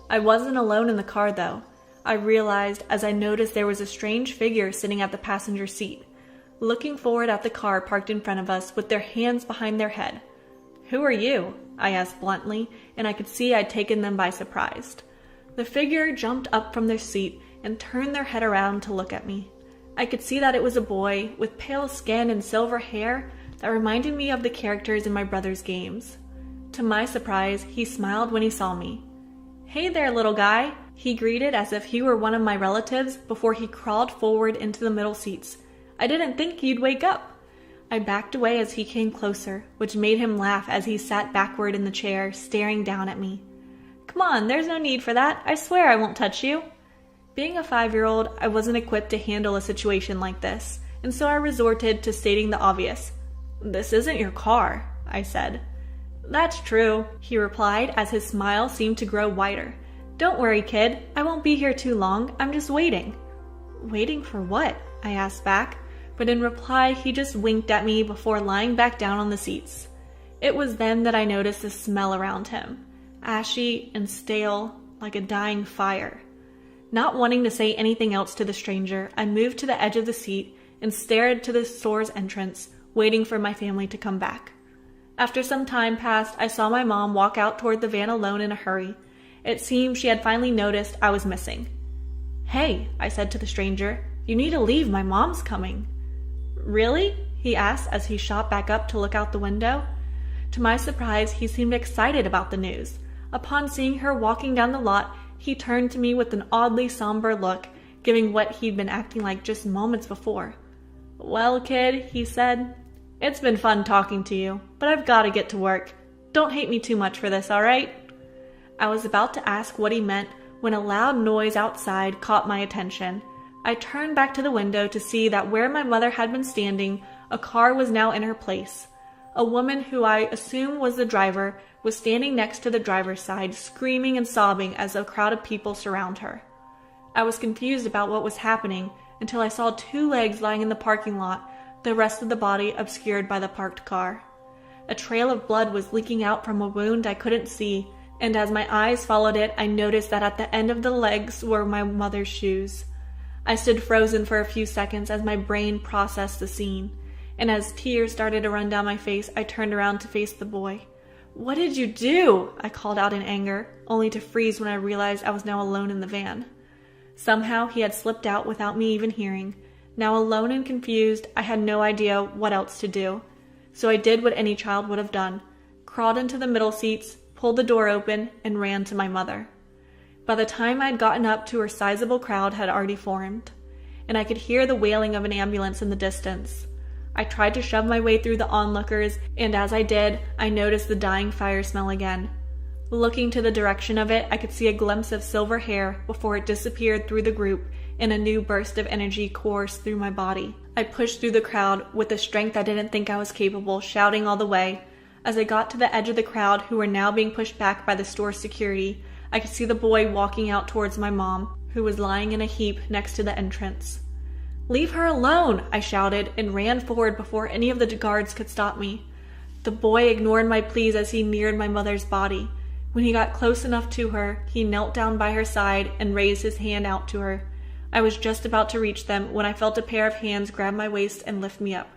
I wasn't alone in the car though. I realized as I noticed there was a strange figure sitting at the passenger seat, looking forward at the car parked in front of us with their hands behind their head. "Who are you?" I asked bluntly, and I could see I'd taken them by surprise. The figure jumped up from their seat and turned their head around to look at me. I could see that it was a boy with pale skin and silver hair that reminded me of the characters in my brother's games. To my surprise, he smiled when he saw me. "Hey there, little guy," he greeted as if he were one of my relatives before he crawled forward into the middle seats. "I didn't think you'd wake up." I backed away as he came closer, which made him laugh as he sat backward in the chair, staring down at me. "Come on, there's no need for that. I swear I won't touch you." Being a 5-year-old, I wasn't equipped to handle a situation like this, and so I resorted to stating the obvious. "This isn't your car," I said. "That's true," he replied as his smile seemed to grow wider. "Don't worry, kid. I won't be here too long. I'm just waiting." "Waiting for what?" I asked back, but in reply he just winked at me before lying back down on the seats. It was then that I noticed the smell around him, ashy and stale, like a dying fire. Not wanting to say anything else to the stranger, I moved to the edge of the seat and stared to the store's entrance, waiting for my family to come back. After some time passed, I saw my mom walk out toward the van alone in a hurry. It seemed she had finally noticed I was missing. "Hey," I said to the stranger, "you need to leave, my mom's coming." "Really?" he asked as he shot back up to look out the window. To my surprise, he seemed excited about the news. Upon seeing her walking down the lot, he turned to me with an oddly somber look, giving what he'd been acting like just moments before. "Well, kid," he said, "it's been fun talking to you, but I've got to get to work. Don't hate me too much for this, all right?" I was about to ask what he meant when a loud noise outside caught my attention. I turned back to the window to see that where my mother had been standing, a car was now in her place. A woman who I assumed was the driver was standing next to the driver's side, screaming and sobbing as a crowd of people surround her. I was confused about what was happening until I saw 2 legs lying in the parking lot, the rest of the body obscured by the parked car. A trail of blood was leaking out from a wound I couldn't see, and as my eyes followed it, I noticed that at the end of the legs were my mother's shoes. I stood frozen for a few seconds as my brain processed the scene, and as tears started to run down my face, I turned around to face the boy. "What did you do?" I called out in anger, only to freeze when I realized I was now alone in the van. Somehow he had slipped out without me even hearing. Now alone and confused, I had no idea what else to do. So I did what any child would have done, crawled into the middle seats, pulled the door open, and ran to my mother. By the time I had gotten up to her, sizable crowd had already formed, and I could hear the wailing of an ambulance in the distance. I tried to shove my way through the onlookers, and as I did, I noticed the dying fire smell again. Looking to the direction of it, I could see a glimpse of silver hair before it disappeared through the group, and a new burst of energy coursed through my body. I pushed through the crowd with a strength I didn't think I was capable, shouting all the way. As I got to the edge of the crowd, who were now being pushed back by the store security, I could see the boy walking out towards my mom, who was lying in a heap next to the entrance. "Leave her alone!" I shouted, and ran forward before any of the guards could stop me. The boy ignored my pleas as he neared my mother's body. When he got close enough to her, he knelt down by her side and raised his hand out to her. I was just about to reach them when I felt a pair of hands grab my waist and lift me up.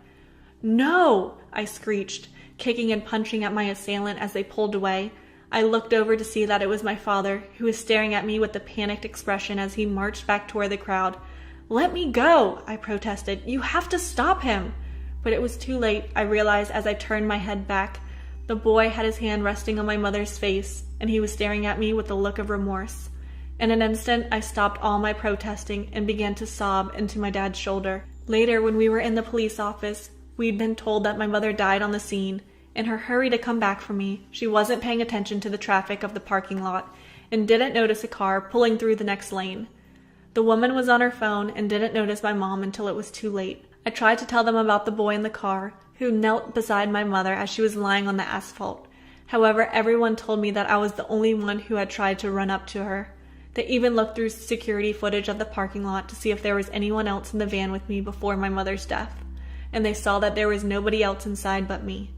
"No!" I screeched, kicking and punching at my assailant as they pulled away. I looked over to see that it was my father, who was staring at me with a panicked expression as he marched back toward the crowd. "Let me go!" I protested. "You have to stop him!" But it was too late, I realized as I turned my head back. The boy had his hand resting on my mother's face, and he was staring at me with a look of remorse. In an instant, I stopped all my protesting and began to sob into my dad's shoulder. Later, when we were in the police office, we'd been told that my mother died on the scene. In her hurry to come back for me, she wasn't paying attention to the traffic of the parking lot and didn't notice a car pulling through the next lane. The woman was on her phone and didn't notice my mom until it was too late. I tried to tell them about the boy in the car, who knelt beside my mother as she was lying on the asphalt. However, everyone told me that I was the only one who had tried to run up to her. They even looked through security footage of the parking lot to see if there was anyone else in the van with me before my mother's death, and they saw that there was nobody else inside but me.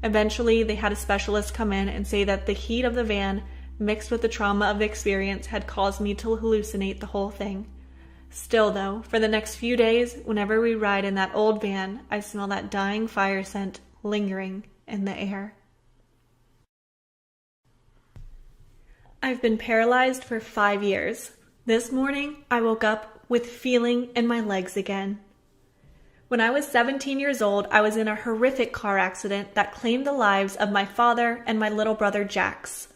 Eventually, they had a specialist come in and say that the heat of the van, mixed with the trauma of the experience, had caused me to hallucinate the whole thing. Still, though, for the next few days, whenever we ride in that old van, I smell that dying fire scent lingering in the air. I've been paralyzed for 5 years. This morning, I woke up with feeling in my legs again. When I was 17 years old, I was in a horrific car accident that claimed the lives of my father and my little brother Jax.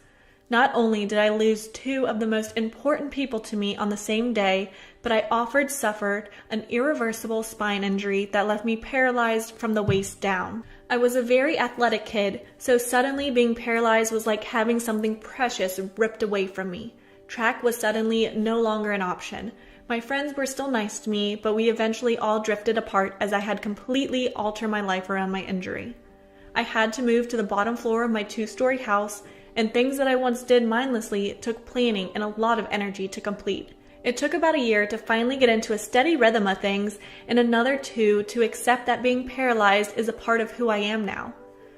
Not only did I lose two of the most important people to me on the same day, but I suffered an irreversible spine injury that left me paralyzed from the waist down. I was a very athletic kid, so suddenly being paralyzed was like having something precious ripped away from me. Track was suddenly no longer an option. My friends were still nice to me, but we eventually all drifted apart as I had completely altered my life around my injury. I had to move to the bottom floor of my 2-story house, and things that I once did mindlessly took planning and a lot of energy to complete. It took about a year to finally get into a steady rhythm of things, and another 2 to accept that being paralyzed is a part of who I am now.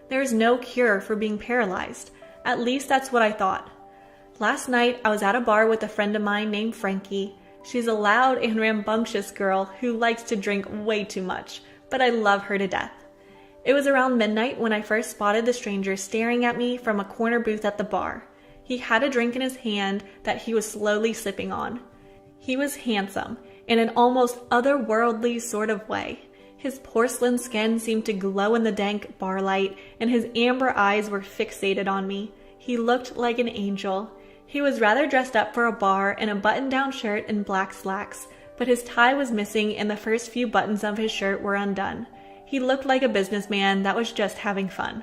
There is no cure for being paralyzed. At least that's what I thought. Last night, I was at a bar with a friend of mine named Frankie. She's a loud and rambunctious girl who likes to drink way too much, but I love her to death. It was around midnight when I first spotted the stranger staring at me from a corner booth at the bar. He had a drink in his hand that he was slowly sipping on. He was handsome, in an almost otherworldly sort of way. His porcelain skin seemed to glow in the dank bar light, and his amber eyes were fixated on me. He looked like an angel. He was rather dressed up for a bar in a button-down shirt and black slacks, but his tie was missing and the first few buttons of his shirt were undone. He looked like a businessman that was just having fun.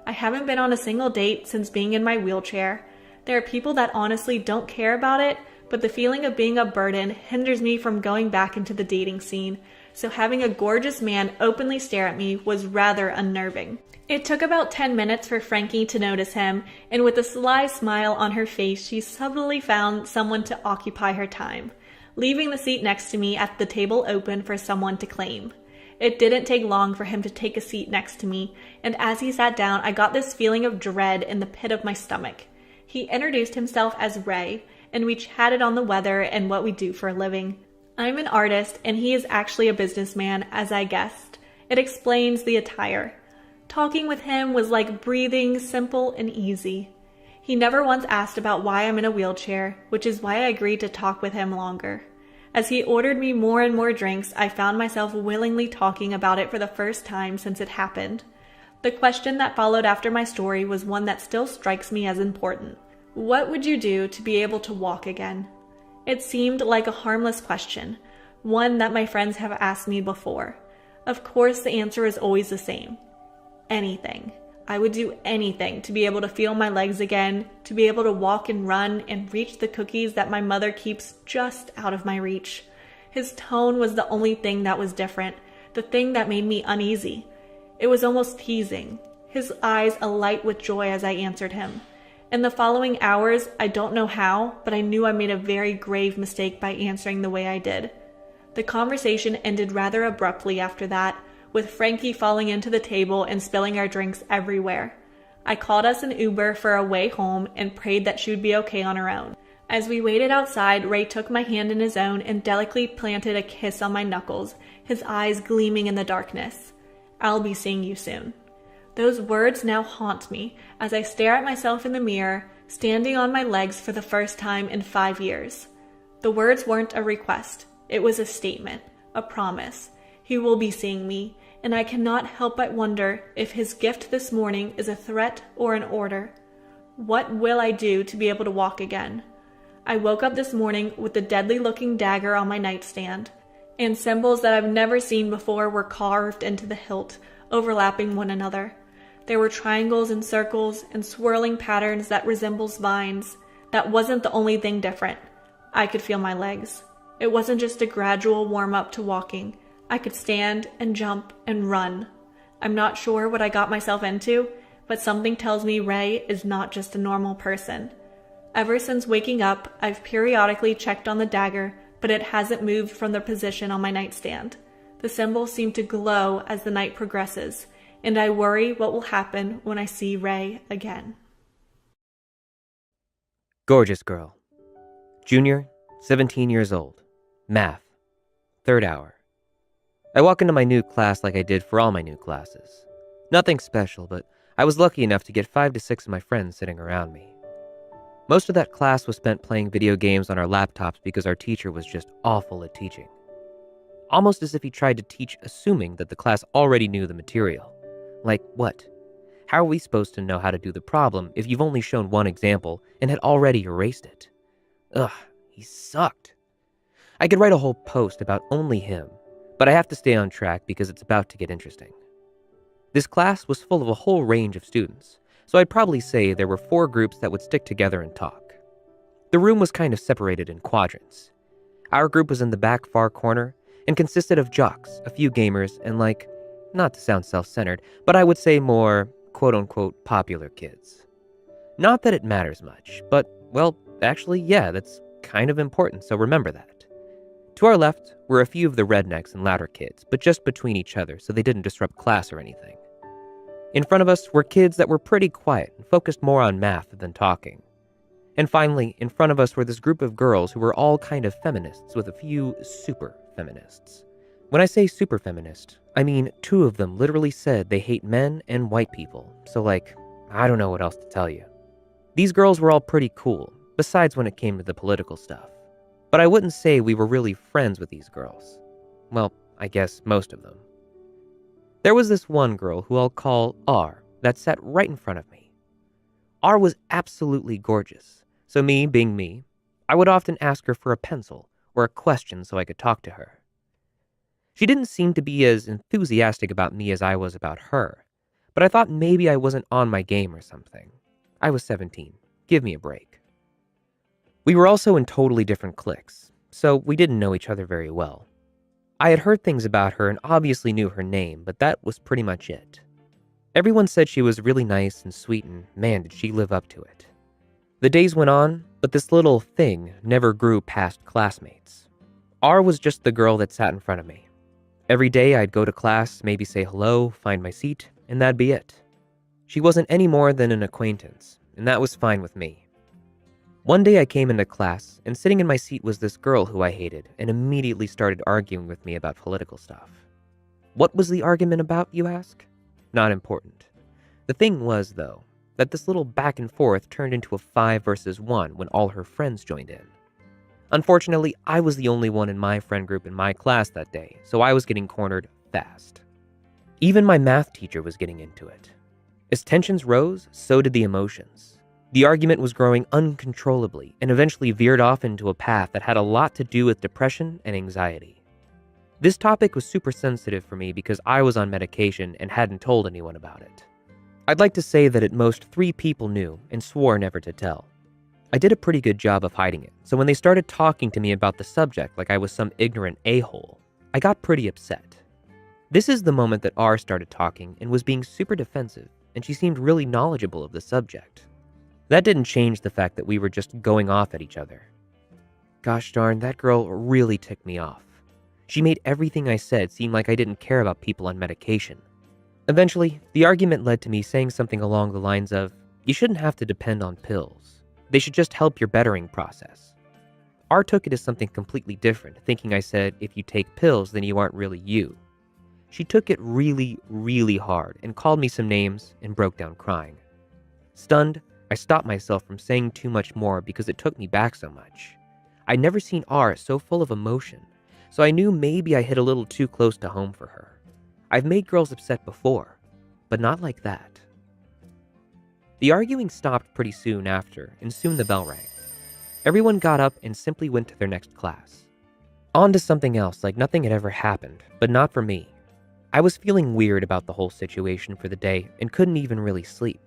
I haven't been on a single date since being in my wheelchair. There are people that honestly don't care about it, but the feeling of being a burden hinders me from going back into the dating scene, so having a gorgeous man openly stare at me was rather unnerving. It took about 10 minutes for Frankie to notice him, and with a sly smile on her face, she subtly found someone to occupy her time, leaving the seat next to me at the table open for someone to claim. It didn't take long for him to take a seat next to me, and as he sat down, I got this feeling of dread in the pit of my stomach. He introduced himself as Ray, and we chatted on the weather and what we do for a living. I'm an artist, and he is actually a businessman, as I guessed. It explains the attire. Talking with him was like breathing, simple and easy. He never once asked about why I'm in a wheelchair, which is why I agreed to talk with him longer. As he ordered me more and more drinks, I found myself willingly talking about it for the first time since it happened. The question that followed after my story was one that still strikes me as important. What would you do to be able to walk again? It seemed like a harmless question, one that my friends have asked me before. Of course, the answer is always the same. Anything. I would do anything to be able to feel my legs again, to be able to walk and run and reach the cookies that my mother keeps just out of my reach. His tone was the only thing that was different, the thing that made me uneasy. It was almost teasing, his eyes alight with joy as I answered him. In the following hours, I don't know how, but I knew I made a very grave mistake by answering the way I did. The conversation ended rather abruptly after that, with Frankie falling into the table and spilling our drinks everywhere. I called us an Uber for a way home and prayed that she would be okay on her own. As we waited outside, Ray took my hand in his own and delicately planted a kiss on my knuckles, his eyes gleaming in the darkness. I'll be seeing you soon. Those words now haunt me as I stare at myself in the mirror, standing on my legs for the first time in 5 years. The words weren't a request. It was a statement, a promise. He will be seeing me, and I cannot help but wonder if his gift this morning is a threat or an order. What will I do to be able to walk again? I woke up this morning with the deadly-looking dagger on my nightstand, and symbols that I've never seen before were carved into the hilt, overlapping one another. There were triangles and circles and swirling patterns that resembles vines. That wasn't the only thing different. I could feel my legs. It wasn't just a gradual warm-up to walking. I could stand and jump and run. I'm not sure what I got myself into, but something tells me Ray is not just a normal person. Ever since waking up, I've periodically checked on the dagger, but it hasn't moved from the position on my nightstand. The symbols seem to glow as the night progresses, and I worry what will happen when I see Ray again. Gorgeous girl. Junior, 17 years old. Math. 3rd hour. I walk into my new class like I did for all my new classes. Nothing special, but I was lucky enough to get 5 to 6 of my friends sitting around me. Most of that class was spent playing video games on our laptops because our teacher was just awful at teaching. Almost as if he tried to teach assuming that the class already knew the material. Like what? How are we supposed to know how to do the problem if you've only shown one example and had already erased it? Ugh, he sucked. I could write a whole post about only him, but I have to stay on track because it's about to get interesting. This class was full of a whole range of students, so I'd probably say there were 4 groups that would stick together and talk. The room was kind of separated in quadrants. Our group was in the back far corner and consisted of jocks, a few gamers, and not to sound self-centered, but I would say more quote-unquote popular kids. Not that it matters much, but, well, actually, yeah, that's kind of important, so remember that. To our left were a few of the rednecks and louder kids, but just between each other so they didn't disrupt class or anything. In front of us were kids that were pretty quiet and focused more on math than talking. And finally, in front of us were this group of girls who were all kind of feminists with a few super feminists. When I say super feminist, I mean 2 of them literally said they hate men and white people, so I don't know what else to tell you. These girls were all pretty cool, besides when it came to the political stuff. But I wouldn't say we were really friends with these girls. Well, I guess most of them. There was this one girl who I'll call R that sat right in front of me. R was absolutely gorgeous, so me being me, I would often ask her for a pencil or a question so I could talk to her. She didn't seem to be as enthusiastic about me as I was about her, but I thought maybe I wasn't on my game or something. I was 17. Give me a break. We were also in totally different cliques, so we didn't know each other very well. I had heard things about her and obviously knew her name, but that was pretty much it. Everyone said she was really nice and sweet, and man, did she live up to it. The days went on, but this little thing never grew past classmates. R was just the girl that sat in front of me. Every day I'd go to class, maybe say hello, find my seat, and that'd be it. She wasn't any more than an acquaintance, and that was fine with me. One day I came into class, and sitting in my seat was this girl who I hated and immediately started arguing with me about political stuff. What was the argument about, you ask? Not important. The thing was, though, that this little back and forth turned into a 5 versus 1 when all her friends joined in. Unfortunately, I was the only one in my friend group in my class that day, so I was getting cornered fast. Even my math teacher was getting into it. As tensions rose, so did the emotions. The argument was growing uncontrollably and eventually veered off into a path that had a lot to do with depression and anxiety. This topic was super sensitive for me because I was on medication and hadn't told anyone about it. I'd like to say that at most 3 people knew and swore never to tell. I did a pretty good job of hiding it, so when they started talking to me about the subject like I was some ignorant a-hole, I got pretty upset. This is the moment that R started talking and was being super defensive, and she seemed really knowledgeable of the subject. That didn't change the fact that we were just going off at each other. Gosh darn, that girl really ticked me off. She made everything I said seem like I didn't care about people on medication. Eventually, the argument led to me saying something along the lines of, "You shouldn't have to depend on pills. They should just help your bettering process." R took it as something completely different, thinking I said, "If you take pills, then you aren't really you." She took it really, really hard and called me some names and broke down crying. Stunned, I stopped myself from saying too much more because it took me back so much. I'd never seen R so full of emotion, so I knew maybe I hit a little too close to home for her. I've made girls upset before, but not like that. The arguing stopped pretty soon after, and soon the bell rang. Everyone got up and simply went to their next class. On to something else like nothing had ever happened, but not for me. I was feeling weird about the whole situation for the day and couldn't even really sleep.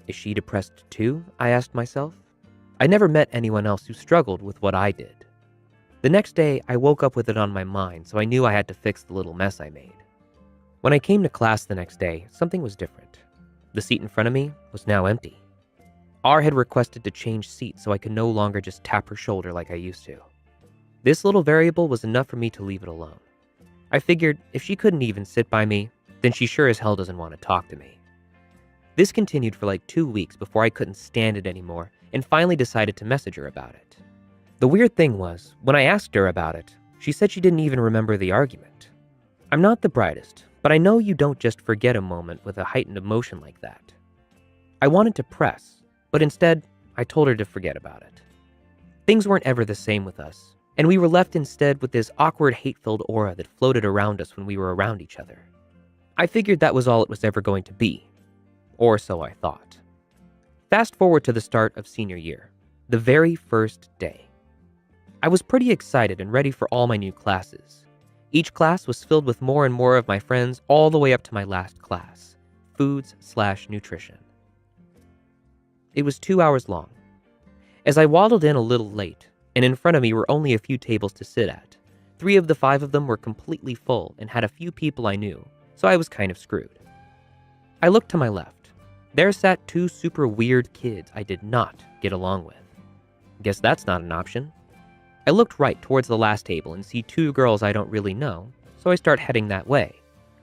Is she depressed too? I asked myself. I never met anyone else who struggled with what I did. The next day, I woke up with it on my mind, so I knew I had to fix the little mess I made. When I came to class the next day, something was different. The seat in front of me was now empty. R had requested to change seats so I could no longer just tap her shoulder like I used to. This little variable was enough for me to leave it alone. I figured if she couldn't even sit by me, then she sure as hell doesn't want to talk to me. This continued for like 2 weeks before I couldn't stand it anymore and finally decided to message her about it. The weird thing was, when I asked her about it, she said she didn't even remember the argument. I'm not the brightest, but I know you don't just forget a moment with a heightened emotion like that. I wanted to press, but instead, I told her to forget about it. Things weren't ever the same with us, and we were left instead with this awkward, hate-filled aura that floated around us when we were around each other. I figured that was all it was ever going to be. Or so I thought. Fast forward to the start of senior year, the very first day. I was pretty excited and ready for all my new classes. Each class was filled with more and more of my friends all the way up to my last class, foods/nutrition. It was 2 hours long. As I waddled in a little late, and in front of me were only a few tables to sit at, 3 of the 5 of them were completely full and had a few people I knew, so I was kind of screwed. I looked to my left. There sat 2 super weird kids I did not get along with. Guess that's not an option. I looked right towards the last table and see 2 girls I don't really know, so I start heading that way.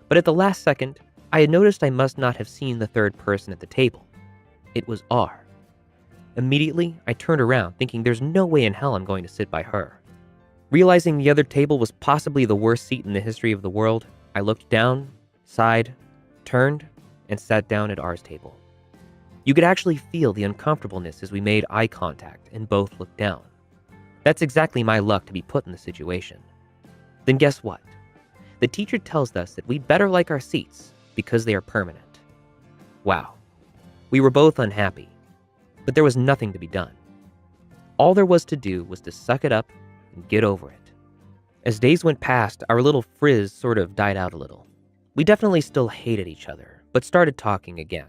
But at the last second, I had noticed I must not have seen the third person at the table. It was R. Immediately, I turned around thinking there's no way in hell I'm going to sit by her. Realizing the other table was possibly the worst seat in the history of the world, I looked down, sighed, turned, and sat down at R's table. You could actually feel the uncomfortableness as we made eye contact and both looked down. That's exactly my luck to be put in the situation. Then guess what? The teacher tells us that we'd better like our seats because they are permanent. Wow. We were both unhappy, but there was nothing to be done. All there was to do was to suck it up and get over it. As days went past, our little frizz sort of died out a little. We definitely still hated each other, but started talking again.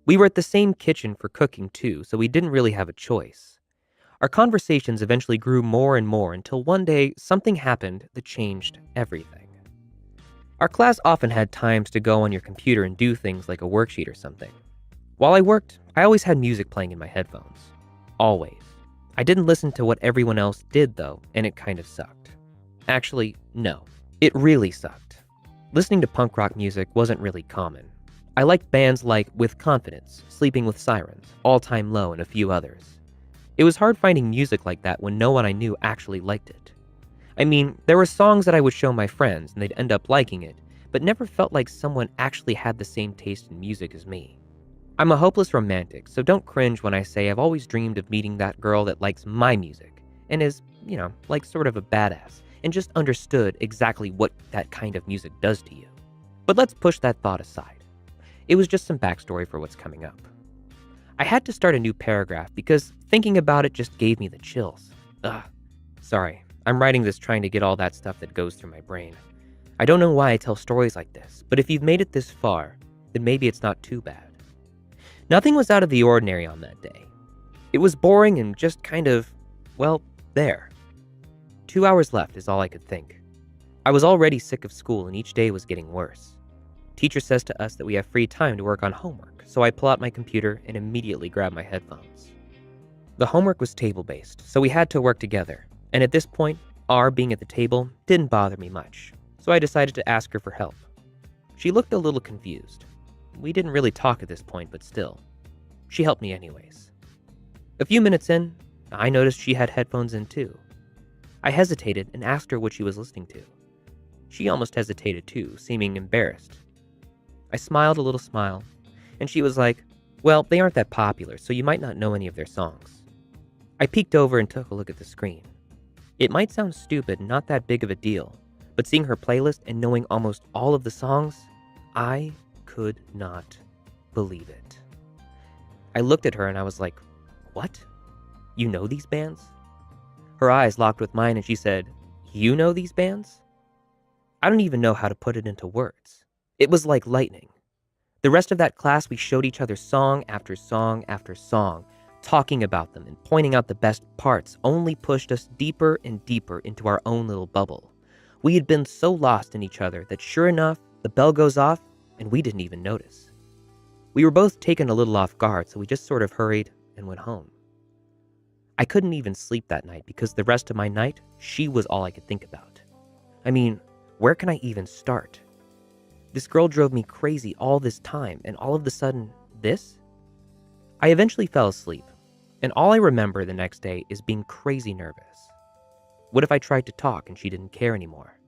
We were at the same kitchen for cooking too, so we didn't really have a choice. Our conversations eventually grew more and more until one day something happened that changed everything. Our class often had times to go on your computer and do things like a worksheet or something. While I worked, I always had music playing in my headphones. Always. I didn't listen to what everyone else did though, and it kind of sucked. Actually, no. It really sucked. Listening to punk rock music wasn't really common. I liked bands like With Confidence, Sleeping with Sirens, All Time Low, and a few others. It was hard finding music like that when no one I knew actually liked it. I mean, there were songs that I would show my friends and they'd end up liking it, but never felt like someone actually had the same taste in music as me. I'm a hopeless romantic, so don't cringe when I say I've always dreamed of meeting that girl that likes my music and is, like sort of a badass and just understood exactly what that kind of music does to you. But let's push that thought aside. It was just some backstory for what's coming up. I had to start a new paragraph because thinking about it just gave me the chills. Ugh. Sorry, I'm writing this trying to get all that stuff that goes through my brain. I don't know why I tell stories like this, but if you've made it this far, then maybe it's not too bad. Nothing was out of the ordinary on that day. It was boring and just kind of, there. 2 hours left is all I could think. I was already sick of school and each day was getting worse. Teacher says to us that we have free time to work on homework, so I pull out my computer and immediately grab my headphones. The homework was table-based, so we had to work together, and at this point, R being at the table didn't bother me much, so I decided to ask her for help. She looked a little confused. We didn't really talk at this point, but still. She helped me anyways. A few minutes in, I noticed she had headphones in too. I hesitated and asked her what she was listening to. She almost hesitated too, seeming embarrassed. I smiled a little smile, and she was like, "Well, they aren't that popular, so you might not know any of their songs." I peeked over and took a look at the screen. It might sound stupid and not that big of a deal, but seeing her playlist and knowing almost all of the songs, I could not believe it. I looked at her and I was like, "What? You know these bands?" Her eyes locked with mine and she said, "You know these bands?" I don't even know how to put it into words. It was like lightning. The rest of that class, we showed each other song after song after song, talking about them and pointing out the best parts only pushed us deeper and deeper into our own little bubble. We had been so lost in each other that sure enough, the bell goes off and we didn't even notice. We were both taken a little off guard, so we just sort of hurried and went home. I couldn't even sleep that night because the rest of my night, she was all I could think about. I mean, where can I even start? This girl drove me crazy all this time, and all of a sudden, this? I eventually fell asleep, and all I remember the next day is being crazy nervous. What if I tried to talk and she didn't care anymore?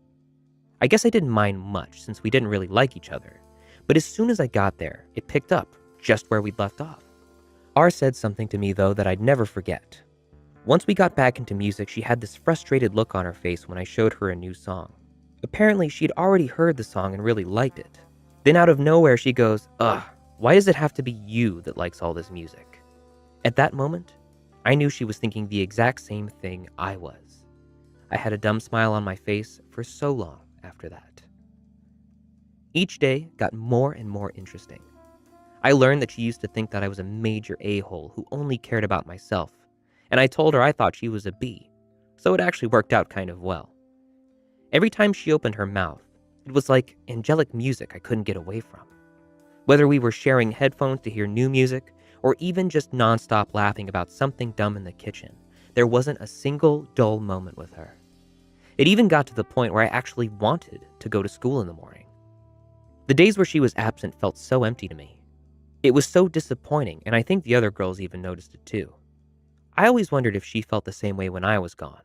I guess I didn't mind much since we didn't really like each other, but as soon as I got there, it picked up just where we'd left off. R said something to me though that I'd never forget. Once we got back into music, she had this frustrated look on her face when I showed her a new song. Apparently, she'd already heard the song and really liked it. Then out of nowhere, she goes, "Ugh, why does it have to be you that likes all this music?" At that moment, I knew she was thinking the exact same thing I was. I had a dumb smile on my face for so long after that. Each day got more and more interesting. I learned that she used to think that I was a major a-hole who only cared about myself, and I told her I thought she was a B, so it actually worked out kind of well. Every time she opened her mouth, it was like angelic music I couldn't get away from. Whether we were sharing headphones to hear new music, or even just nonstop laughing about something dumb in the kitchen, there wasn't a single dull moment with her. It even got to the point where I actually wanted to go to school in the morning. The days where she was absent felt so empty to me. It was so disappointing, and I think the other girls even noticed it too. I always wondered if she felt the same way when I was gone.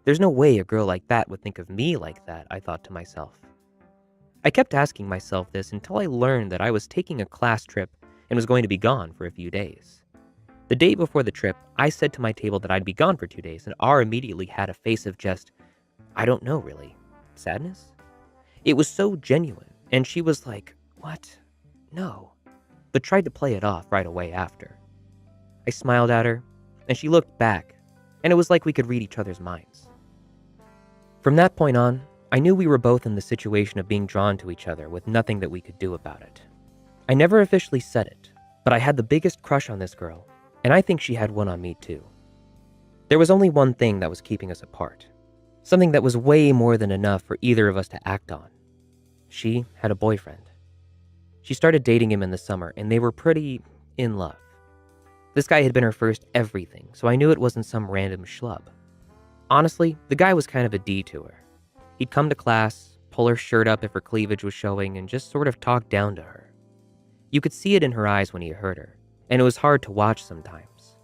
There's no way a girl like that would think of me like that, I thought to myself. I kept asking myself this until I learned that I was taking a class trip and was going to be gone for a few days. The day before the trip, I said to my table that I'd be gone for 2 days, and R immediately had a face of just, I don't know really, sadness? It was so genuine, and she was like, "What? No," but tried to play it off right away after. I smiled at her, and she looked back, and it was like we could read each other's minds. From that point on, I knew we were both in the situation of being drawn to each other with nothing that we could do about it. I never officially said it, but I had the biggest crush on this girl, and I think she had one on me too. There was only one thing that was keeping us apart, something that was way more than enough for either of us to act on. She had a boyfriend. She started dating him in the summer, and they were pretty in love. This guy had been her first everything, so I knew it wasn't some random schlub. Honestly, the guy was kind of a D to her. He'd come to class, pull her shirt up if her cleavage was showing, and just sort of talk down to her. You could see it in her eyes when he hurt her, and it was hard to watch sometimes.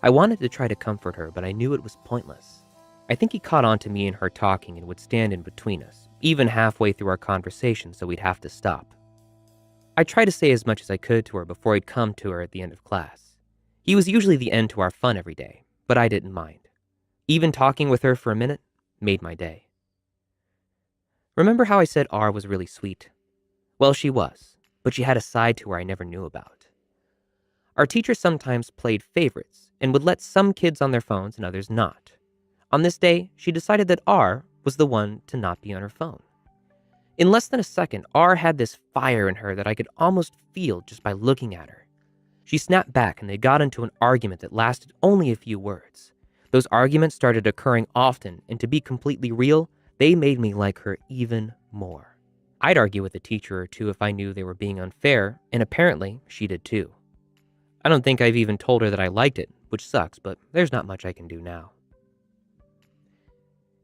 I wanted to try to comfort her, but I knew it was pointless. I think he caught on to me and her talking and would stand in between us, even halfway through our conversation, so we'd have to stop. I tried to say as much as I could to her before he'd come to her at the end of class. He was usually the end to our fun every day, but I didn't mind. Even talking with her for a minute made my day. Remember how I said R was really sweet? Well, she was, but she had a side to her I never knew about. Our teacher sometimes played favorites and would let some kids on their phones and others not. On this day, she decided that R was the one to not be on her phone. In less than a second, R had this fire in her that I could almost feel just by looking at her. She snapped back and they got into an argument that lasted only a few words. Those arguments started occurring often, and to be completely real, they made me like her even more. I'd argue with a teacher or two if I knew they were being unfair, and apparently she did too. I don't think I've even told her that I liked it, which sucks, but there's not much I can do now.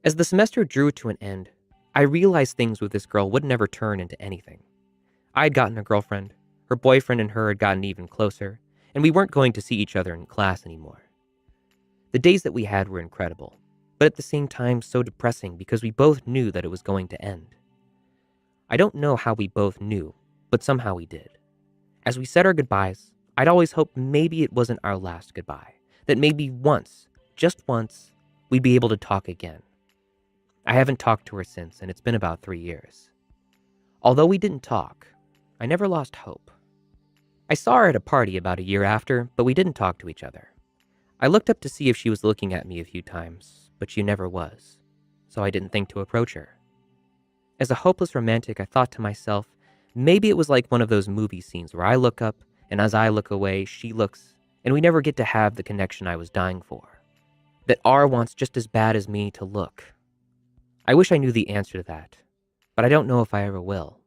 As the semester drew to an end, I realized things with this girl would never turn into anything. I'd gotten a girlfriend, her boyfriend and her had gotten even closer, and we weren't going to see each other in class anymore. The days that we had were incredible, but at the same time so depressing because we both knew that it was going to end. I don't know how we both knew, but somehow we did. As we said our goodbyes, I'd always hoped maybe it wasn't our last goodbye, that maybe once, just once, we'd be able to talk again. I haven't talked to her since, and it's been about 3 years. Although we didn't talk, I never lost hope. I saw her at a party about a year after, but we didn't talk to each other. I looked up to see if she was looking at me a few times, but she never was, so I didn't think to approach her. As a hopeless romantic, I thought to myself, maybe it was like one of those movie scenes where I look up, and as I look away, she looks, and we never get to have the connection I was dying for. That R wants just as bad as me to look. I wish I knew the answer to that, but I don't know if I ever will.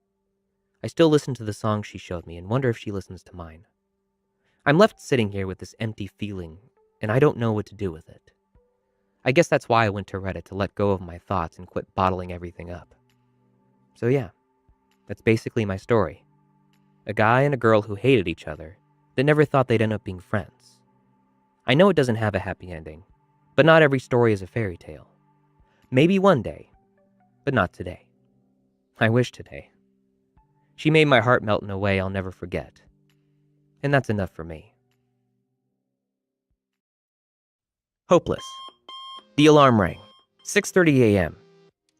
I still listen to the songs she showed me and wonder if she listens to mine. I'm left sitting here with this empty feeling, and I don't know what to do with it. I guess that's why I went to Reddit to let go of my thoughts and quit bottling everything up. So yeah, that's basically my story. A guy and a girl who hated each other that never thought they'd end up being friends. I know it doesn't have a happy ending, but not every story is a fairy tale. Maybe one day, but not today. I wish today. She made my heart melt in a way I'll never forget. And that's enough for me. Hopeless. The alarm rang. 6:30 a.m.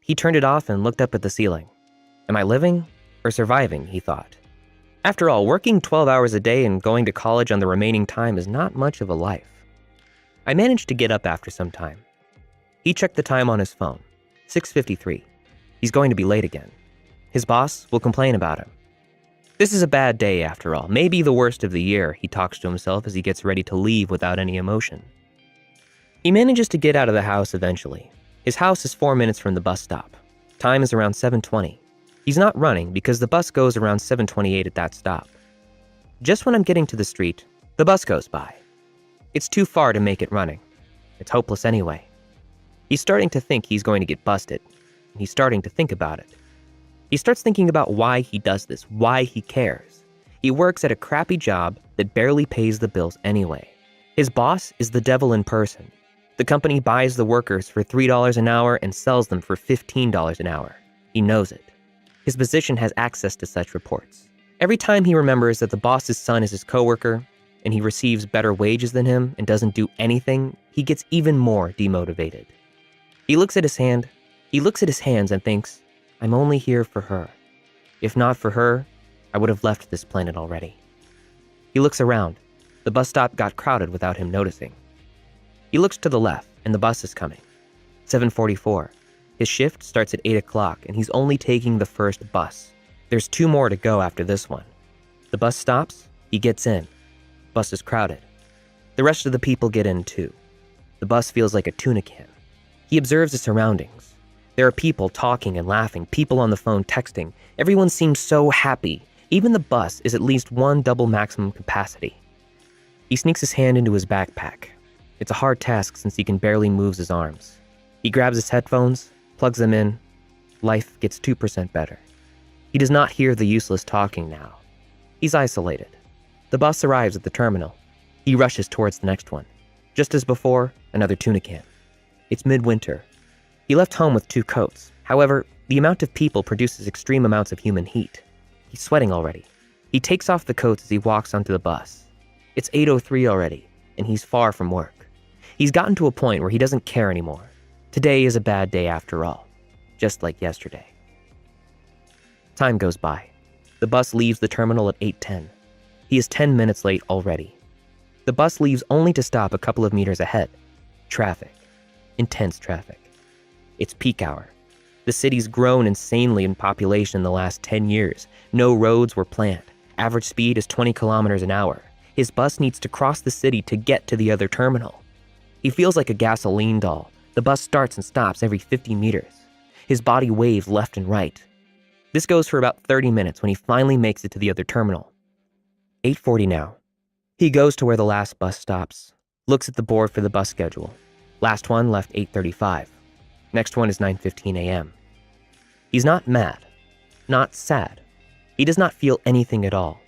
He turned it off and looked up at the ceiling. Am I living or surviving, he thought. After all, working 12 hours a day and going to college on the remaining time is not much of a life. I managed to get up after some time. He checked the time on his phone. 6:53. He's going to be late again. His boss will complain about him. This is a bad day after all, maybe the worst of the year, he talks to himself as he gets ready to leave without any emotion. He manages to get out of the house eventually. His house is 4 minutes from the bus stop. Time is around 7:20. He's not running because the bus goes around 7:28 at that stop. Just when I'm getting to the street, the bus goes by. It's too far to make it running. It's hopeless anyway. He's starting to think he's going to get busted. He's starting to think about it. He starts thinking about why he does this, why he cares. He works at a crappy job that barely pays the bills anyway. His boss is the devil in person. The company buys the workers for $3 an hour and sells them for $15 an hour. He knows it. His position has access to such reports. Every time he remembers that the boss's son is his coworker and he receives better wages than him and doesn't do anything, he gets even more demotivated. He looks at his hands and thinks, I'm only here for her. If not for her, I would have left this planet already. He looks around. The bus stop got crowded without him noticing. He looks to the left, and the bus is coming. 7:44. His shift starts at 8 o'clock, and he's only taking the first bus. There's 2 more to go after this one. The bus stops, he gets in. Bus is crowded. The rest of the people get in too. The bus feels like a tuna can. He observes his surroundings. There are people talking and laughing, people on the phone texting. Everyone seems so happy. Even the bus is at least 1 double maximum capacity. He sneaks his hand into his backpack. It's a hard task since he can barely move his arms. He grabs his headphones, plugs them in. Life gets 2% better. He does not hear the useless talking now. He's isolated. The bus arrives at the terminal. He rushes towards the next one. Just as before, another tuna can. It's midwinter. He left home with 2 coats. However, the amount of people produces extreme amounts of human heat. He's sweating already. He takes off the coats as he walks onto the bus. It's 8:03 already, and he's far from work. He's gotten to a point where he doesn't care anymore. Today is a bad day after all, just like yesterday. Time goes by. The bus leaves the terminal at 8:10. He is 10 minutes late already. The bus leaves only to stop a couple of meters ahead. Traffic. Intense traffic. It's peak hour. The city's grown insanely in population in the last 10 years. No roads were planned. Average speed is 20 kilometers an hour. His bus needs to cross the city to get to the other terminal. He feels like a gasoline doll. The bus starts and stops every 50 meters. His body waves left and right. This goes for about 30 minutes when he finally makes it to the other terminal. 8:40 now. He goes to where the last bus stops, looks at the board for the bus schedule. Last one left 8:35. Next one is 9:15 a.m. He's not mad, not sad. He does not feel anything at all.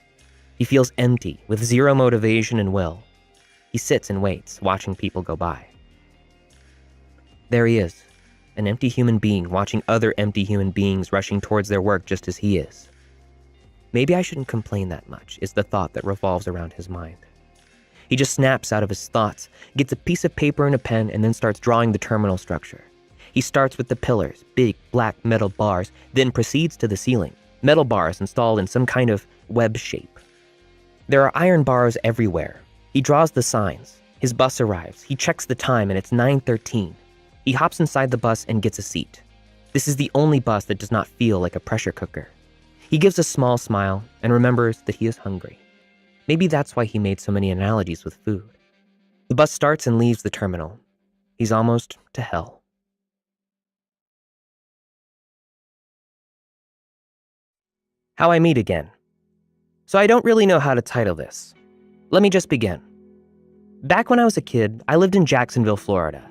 He feels empty, with zero motivation and will. He sits and waits, watching people go by. There he is, an empty human being watching other empty human beings rushing towards their work just as he is. Maybe I shouldn't complain that much, is the thought that revolves around his mind. He just snaps out of his thoughts, gets a piece of paper and a pen, and then starts drawing the terminal structure. He starts with the pillars, big black metal bars, then proceeds to the ceiling, metal bars installed in some kind of web shape. There are iron bars everywhere. He draws the signs. His bus arrives. He checks the time and it's 9:13. He hops inside the bus and gets a seat. This is the only bus that does not feel like a pressure cooker. He gives a small smile and remembers that he is hungry. Maybe that's why he made so many analogies with food. The bus starts and leaves the terminal. He's almost to hell. How I meet again. So I don't really know how to title this. Let me just begin. Back when I was a kid, I lived in Jacksonville, Florida.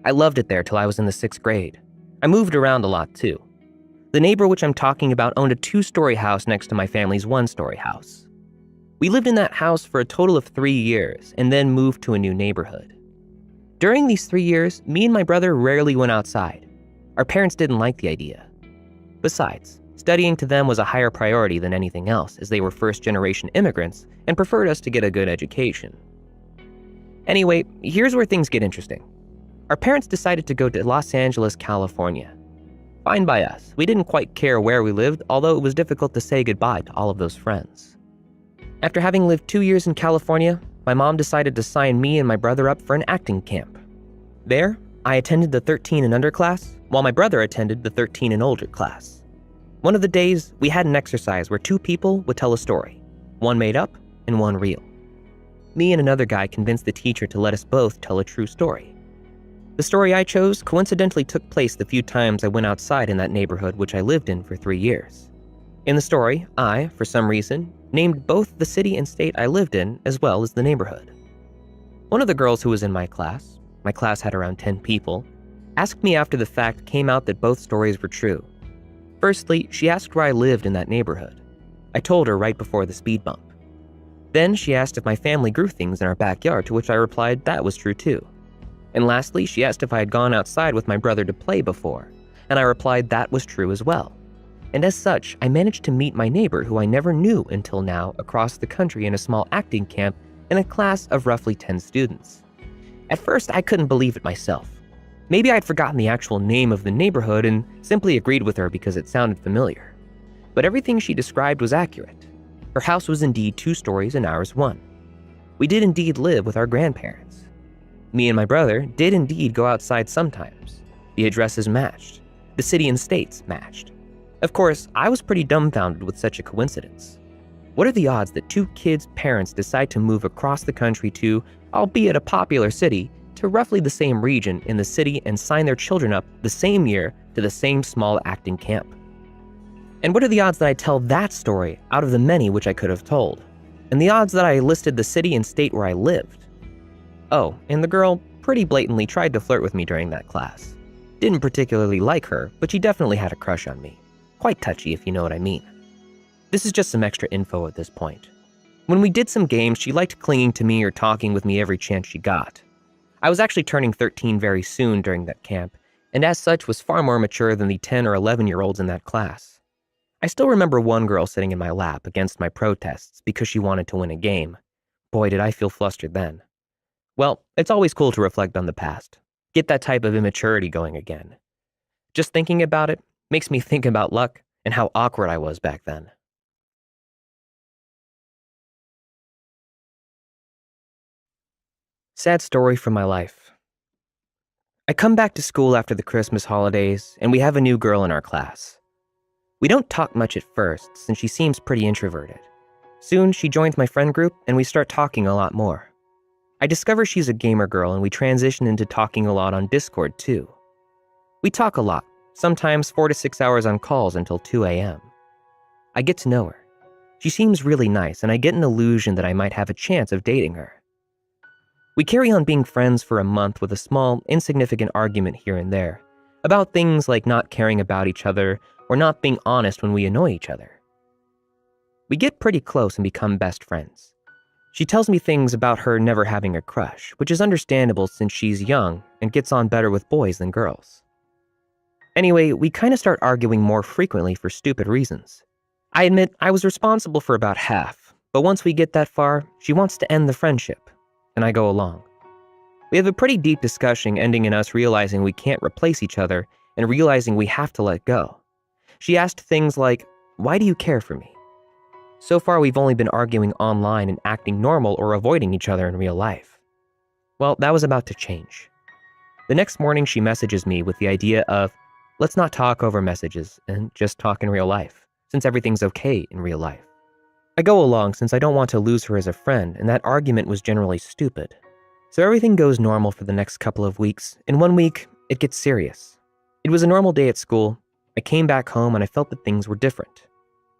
I loved it there till I was in the 6th grade. I moved around a lot too. The neighbor which I'm talking about owned a 2-story house next to my family's 1-story house. We lived in that house for a total of 3 years and then moved to a new neighborhood. During these 3 years, me and my brother rarely went outside. Our parents didn't like the idea. Besides, studying to them was a higher priority than anything else, as they were first-generation immigrants and preferred us to get a good education. Anyway, here's where things get interesting. Our parents decided to go to Los Angeles, California. Fine by us. We didn't quite care where we lived, although it was difficult to say goodbye to all of those friends. After having lived 2 years in California, my mom decided to sign me and my brother up for an acting camp. There, I attended the 13 and under class, while my brother attended the 13 and older class. One of the days, we had an exercise where 2 people would tell a story, one made up and one real. Me and another guy convinced the teacher to let us both tell a true story. The story I chose coincidentally took place the few times I went outside in that neighborhood which I lived in for 3 years. In the story, I, for some reason, named both the city and state I lived in as well as the neighborhood. One of the girls who was in my class had around 10 people, asked me after the fact came out that both stories were true. Firstly, she asked where I lived in that neighborhood. I told her right before the speed bump. Then she asked if my family grew things in our backyard, to which I replied that was true too. And lastly, she asked if I had gone outside with my brother to play before, and I replied that was true as well. And as such, I managed to meet my neighbor who I never knew until now across the country in a small acting camp in a class of roughly 10 students. At first, I couldn't believe it myself. Maybe I'd forgotten the actual name of the neighborhood and simply agreed with her because it sounded familiar. But everything she described was accurate. Her house was indeed 2 stories and ours 1. We did indeed live with our grandparents. Me and my brother did indeed go outside sometimes. The addresses matched. The city and states matched. Of course, I was pretty dumbfounded with such a coincidence. What are the odds that 2 kids' parents decide to move across the country to, albeit a popular city, to roughly the same region in the city and sign their children up the same year to the same small acting camp? And what are the odds that I tell that story out of the many which I could have told? And the odds that I listed the city and state where I lived? Oh, and the girl pretty blatantly tried to flirt with me during that class. Didn't particularly like her, but she definitely had a crush on me. Quite touchy, if you know what I mean. This is just some extra info at this point. When we did some games, she liked clinging to me or talking with me every chance she got. I was actually turning 13 very soon during that camp, and as such was far more mature than the 10 or 11-year-olds in that class. I still remember one girl sitting in my lap against my protests because she wanted to win a game. Boy, did I feel flustered then. Well, it's always cool to reflect on the past. Get that type of immaturity going again. Just thinking about it makes me think about luck and how awkward I was back then. Sad story from my life. I come back to school after the Christmas holidays, and we have a new girl in our class. We don't talk much at first, since she seems pretty introverted. Soon, she joins my friend group, and we start talking a lot more. I discover she's a gamer girl, and we transition into talking a lot on Discord, too. We talk a lot, sometimes 4 to 6 hours on calls until 2 a.m. I get to know her. She seems really nice, and I get an illusion that I might have a chance of dating her. We carry on being friends for a month with a small, insignificant argument here and there, about things like not caring about each other or not being honest when we annoy each other. We get pretty close and become best friends. She tells me things about her never having a crush, which is understandable since she's young and gets on better with boys than girls. Anyway, we kind of start arguing more frequently for stupid reasons. I admit I was responsible for about half, but once we get that far, she wants to end the friendship, and I go along. We have a pretty deep discussion ending in us realizing we can't replace each other and realizing we have to let go. She asked things like, "Why do you care for me?" So far, we've only been arguing online and acting normal or avoiding each other in real life. Well, that was about to change. The next morning, she messages me with the idea of, let's not talk over messages and just talk in real life, since everything's okay in real life. I go along since I don't want to lose her as a friend, and that argument was generally stupid. So everything goes normal for the next couple of weeks, and 1 week, it gets serious. It was a normal day at school. I came back home and I felt that things were different.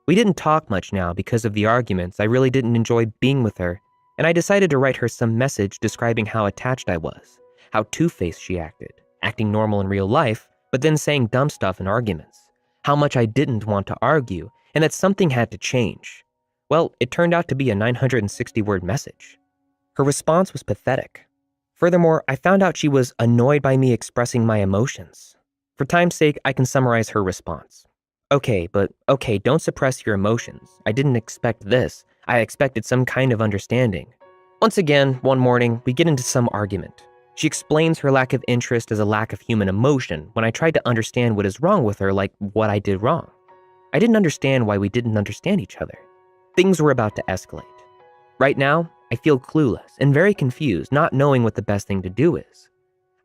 We didn't talk much now because of the arguments. I really didn't enjoy being with her, and I decided to write her some message describing how attached I was, how two-faced she acted, acting normal in real life, but then saying dumb stuff in arguments, how much I didn't want to argue, and that something had to change. Well, it turned out to be a 960-word message. Her response was pathetic. Furthermore, I found out she was annoyed by me expressing my emotions. For time's sake, I can summarize her response. Okay, don't suppress your emotions. I didn't expect this. I expected some kind of understanding. Once again, one morning, we get into some argument. She explains her lack of interest as a lack of human emotion when I tried to understand what is wrong with her, like what I did wrong. I didn't understand why we didn't understand each other. Things were about to escalate. Right now, I feel clueless and very confused, not knowing what the best thing to do is.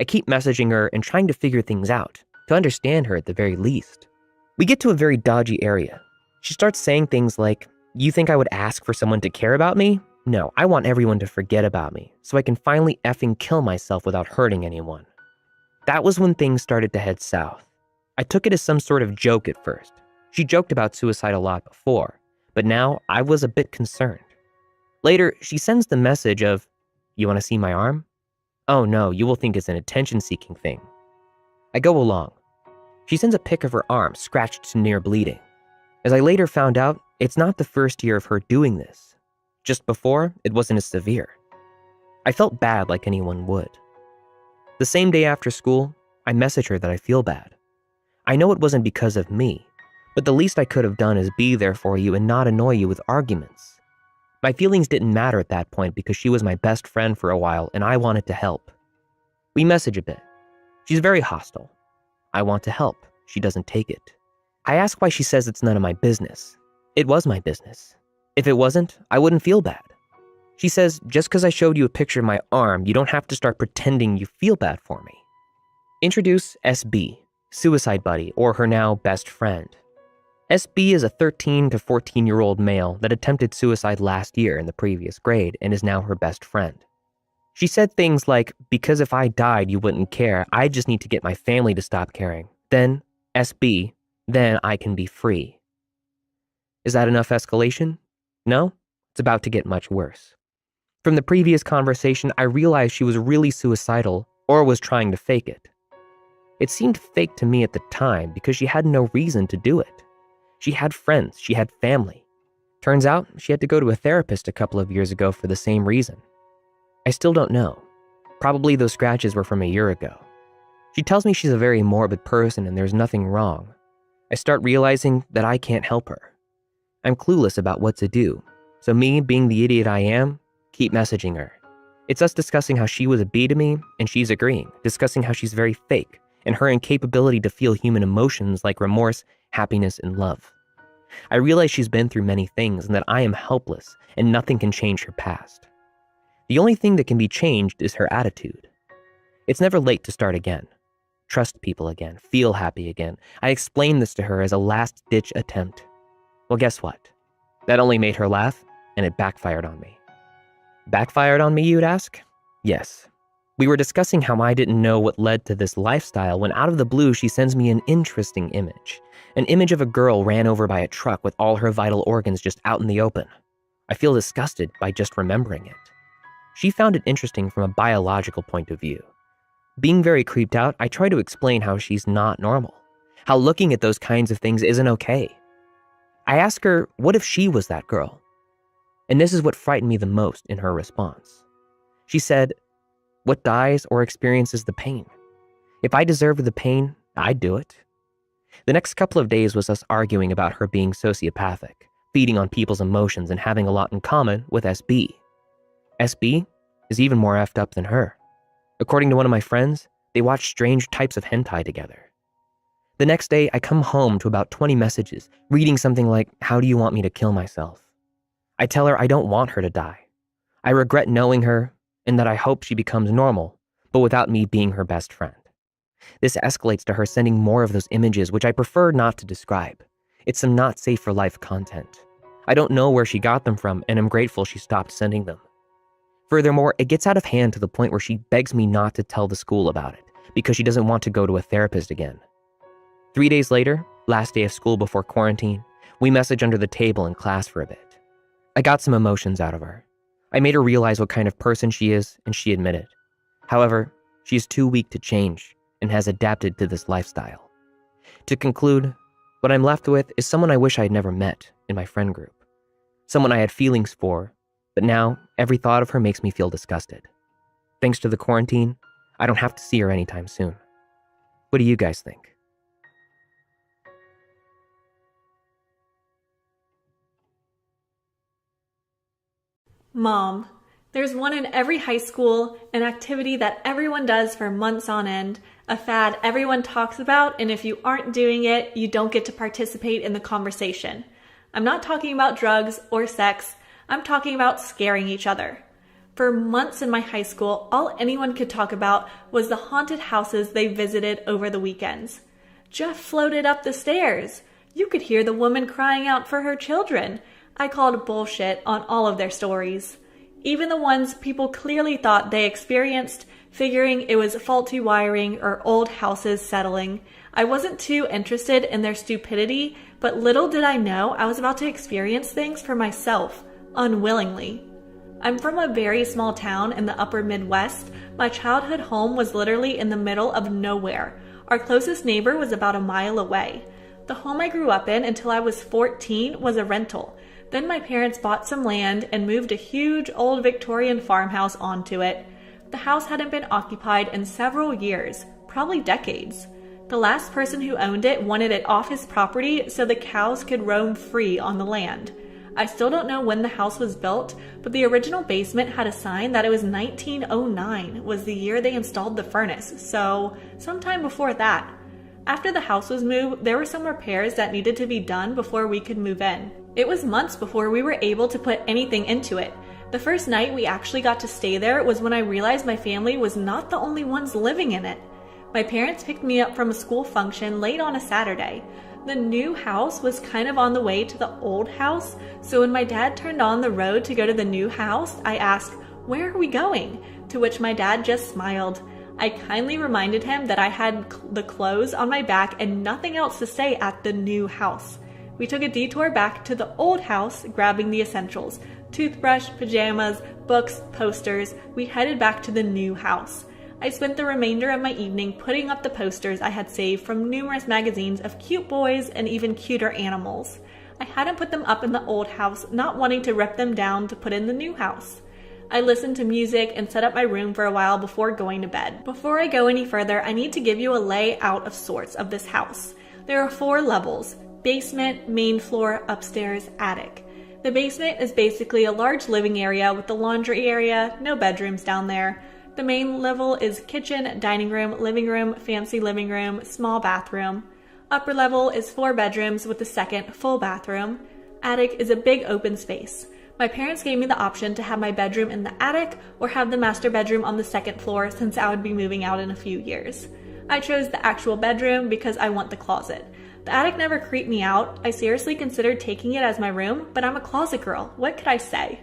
I keep messaging her and trying to figure things out, to understand her at the very least. We get to a very dodgy area. She starts saying things like, "You think I would ask for someone to care about me? No, I want everyone to forget about me, so I can finally effing kill myself without hurting anyone." That was when things started to head south. I took it as some sort of joke at first. She joked about suicide a lot before, but now I was a bit concerned. Later, she sends the message of, "You want to see my arm? Oh no, you will think it's an attention-seeking thing." I go along. She sends a pic of her arm scratched to near bleeding. As I later found out, it's not the first year of her doing this. Just before, it wasn't as severe. I felt bad like anyone would. The same day after school, I message her that I feel bad. I know it wasn't because of me, but the least I could have done is be there for you and not annoy you with arguments. My feelings didn't matter at that point because she was my best friend for a while and I wanted to help. We message a bit. She's very hostile. I want to help. She doesn't take it. I ask why she says it's none of my business. It was my business. If it wasn't, I wouldn't feel bad. She says, just because I showed you a picture of my arm, you don't have to start pretending you feel bad for me. Introduce SB, suicide buddy, or her now best friend. SB is a 13 to 14-year-old male that attempted suicide last year in the previous grade and is now her best friend. She said things like, because if I died, you wouldn't care. I just need to get my family to stop caring. Then, SB, then I can be free. Is that enough escalation? No? It's about to get much worse. From the previous conversation, I realized she was really suicidal or was trying to fake it. It seemed fake to me at the time because she had no reason to do it. She had friends, she had family. Turns out she had to go to a therapist a couple of years ago for the same reason. I still don't know. Probably those scratches were from a year ago. She tells me she's a very morbid person and there's nothing wrong. I start realizing that I can't help her. I'm clueless about what to do, so me, being the idiot I am, keep messaging her. It's us discussing how she was a B to me, and she's agreeing, discussing how she's very fake, and her incapability to feel human emotions like remorse, happiness, and love. I realize she's been through many things and that I am helpless and nothing can change her past. The only thing that can be changed is her attitude. It's never late to start again. Trust people again, feel happy again. I explained this to her as a last-ditch attempt. Well, guess what? That only made her laugh, and it backfired on me. Backfired on me, you'd ask? Yes. We were discussing how I didn't know what led to this lifestyle when out of the blue she sends me an interesting image. An image of a girl ran over by a truck with all her vital organs just out in the open. I feel disgusted by just remembering it. She found it interesting from a biological point of view. Being very creeped out, I try to explain how she's not normal, how looking at those kinds of things isn't okay. I ask her, what if she was that girl? And this is what frightened me the most in her response. She said, what dies or experiences the pain? If I deserved the pain, I'd do it. The next couple of days was us arguing about her being sociopathic, feeding on people's emotions and having a lot in common with SB. SB is even more effed up than her. According to one of my friends, they watch strange types of hentai together. The next day, I come home to about 20 messages, reading something like, how do you want me to kill myself? I tell her I don't want her to die. I regret knowing her and that I hope she becomes normal, but without me being her best friend. This escalates to her sending more of those images, which I prefer not to describe. It's some not safe for life content. I don't know where she got them from, and I'm grateful she stopped sending them. Furthermore, it gets out of hand to the point where she begs me not to tell the school about it because she doesn't want to go to a therapist again. 3 days later, last day of school before quarantine, we message under the table in class for a bit. I got some emotions out of her. I made her realize what kind of person she is, and she admitted. However, she is too weak to change and has adapted to this lifestyle. To conclude, what I'm left with is someone I wish I had never met in my friend group. Someone I had feelings for, but now every thought of her makes me feel disgusted. Thanks to the quarantine, I don't have to see her anytime soon. What do you guys think? Mom. There's one in every high school, an activity that everyone does for months on end, a fad everyone talks about, and if you aren't doing it, you don't get to participate in the conversation. I'm not talking about drugs or sex, I'm talking about scaring each other. For months in my high school, all anyone could talk about was the haunted houses they visited over the weekends. Jeff floated up the stairs. You could hear the woman crying out for her children. I called bullshit on all of their stories. Even the ones people clearly thought they experienced, figuring it was faulty wiring or old houses settling. I wasn't too interested in their stupidity, but little did I know I was about to experience things for myself, unwillingly. I'm from a very small town in the upper Midwest. My childhood home was literally in the middle of nowhere. Our closest neighbor was about a mile away. The home I grew up in until I was 14 was a rental. Then my parents bought some land and moved a huge old Victorian farmhouse onto it. The house hadn't been occupied in several years, probably decades. The last person who owned it wanted it off his property so the cows could roam free on the land. I still don't know when the house was built, but the original basement had a sign that it was 1909 was the year they installed the furnace, so sometime before that. After the house was moved, there were some repairs that needed to be done before we could move in. It was months before we were able to put anything into it. The first night we actually got to stay there was when I realized my family was not the only ones living in it. My parents picked me up from a school function late on a Saturday. The new house was kind of on the way to the old house, so when my dad turned on the road to go to the new house, I asked, "Where are we going?" To which my dad just smiled. I kindly reminded him that I had the clothes on my back and nothing else to say at the new house. We took a detour back to the old house, grabbing the essentials: toothbrush, pajamas, books, posters. We headed back to the new house. I spent the remainder of my evening putting up the posters I had saved from numerous magazines of cute boys and even cuter animals. I hadn't put them up in the old house, not wanting to rip them down to put in the new house. I listened to music and set up my room for a while before going to bed. Before I go any further, I need to give you a layout of sorts of this house. There are 4 levels: basement, main floor, upstairs, attic. The basement is basically a large living area with the laundry area, no bedrooms down there. The main level is kitchen, dining room, fancy living room, small bathroom. Upper level is 4 bedrooms with the second full bathroom. Attic is a big open space. My parents gave me the option to have my bedroom in the attic or have the master bedroom on the 2nd floor since I would be moving out in a few years. I chose the actual bedroom because I want the closet. The attic never creeped me out. I seriously considered taking it as my room, but I'm a closet girl. What could I say?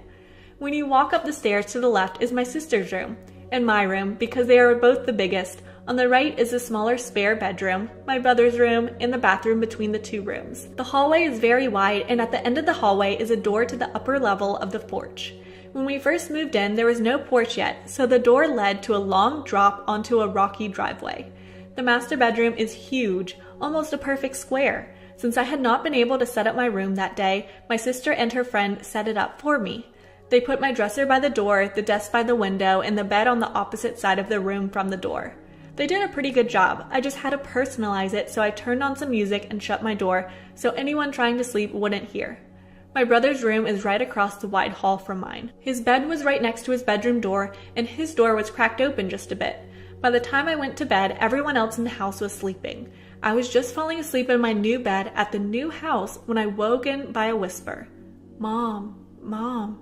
When you walk up the stairs to the left is my sister's room and my room because they are both the biggest. On the right is a smaller spare bedroom, my brother's room, and the bathroom between the 2 rooms. The hallway is very wide, and at the end of the hallway is a door to the upper level of the porch. When we first moved in, there was no porch yet, so the door led to a long drop onto a rocky driveway. The master bedroom is huge, almost a perfect square. Since I had not been able to set up my room that day, my sister and her friend set it up for me. They put my dresser by the door, the desk by the window, and the bed on the opposite side of the room from the door. They did a pretty good job. I just had to personalize it, so I turned on some music and shut my door so anyone trying to sleep wouldn't hear. My brother's room is right across the wide hall from mine. His bed was right next to his bedroom door, and his door was cracked open just a bit. By the time I went to bed, everyone else in the house was sleeping. I was just falling asleep in my new bed at the new house when I woken by a whisper. "Mom, Mom."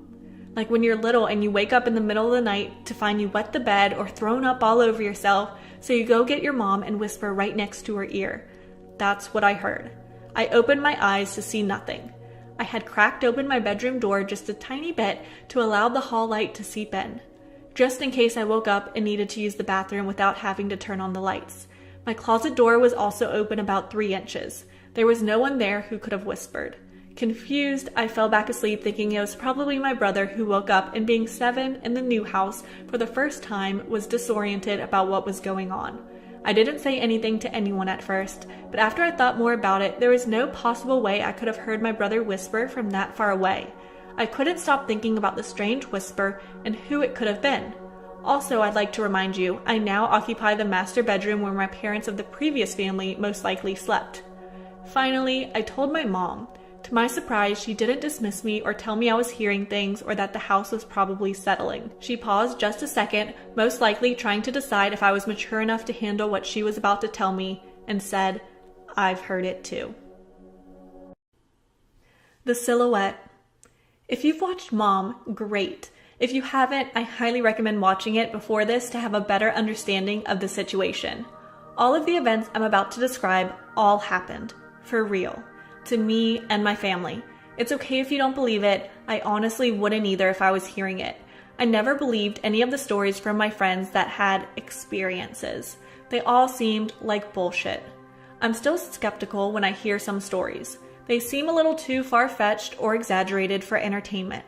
Like when you're little and you wake up in the middle of the night to find you wet the bed or thrown up all over yourself, so you go get your mom and whisper right next to her ear. That's what I heard. I opened my eyes to see nothing. I had cracked open my bedroom door just a tiny bit to allow the hall light to seep in, just in case I woke up and needed to use the bathroom without having to turn on the lights. My closet door was also open about 3 inches. There was no one there who could have whispered. Confused, I fell back asleep thinking it was probably my brother who woke up and being 7 in the new house for the first time was disoriented about what was going on. I didn't say anything to anyone at first, but after I thought more about it, there was no possible way I could have heard my brother whisper from that far away. I couldn't stop thinking about the strange whisper and who it could have been. Also, I'd like to remind you, I now occupy the master bedroom where my parents of the previous family most likely slept. Finally, I told my mom. To my surprise, she didn't dismiss me or tell me I was hearing things or that the house was probably settling. She paused just a second, most likely trying to decide if I was mature enough to handle what she was about to tell me, and said, "I've heard it too." The Silhouette. If you've watched Mom, great. If you haven't, I highly recommend watching it before this to have a better understanding of the situation. All of the events I'm about to describe all happened. For real. To me and my family. It's okay if you don't believe it. I honestly wouldn't either if I was hearing it. I never believed any of the stories from my friends that had experiences. They all seemed like bullshit. I'm still skeptical when I hear some stories. They seem a little too far-fetched or exaggerated for entertainment.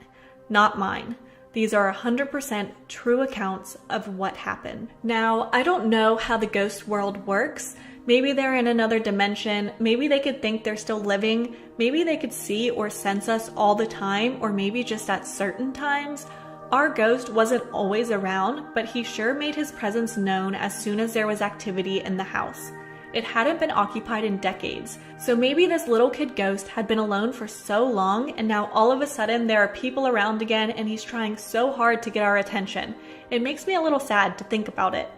Not mine. These are 100% true accounts of what happened. Now, I don't know how the ghost world works. Maybe they're in another dimension, maybe they could think they're still living, maybe they could see or sense us all the time, or maybe just at certain times. Our ghost wasn't always around, but he sure made his presence known as soon as there was activity in the house. It hadn't been occupied in decades, so maybe this little kid ghost had been alone for so long, and now all of a sudden there are people around again and he's trying so hard to get our attention. It makes me a little sad to think about it.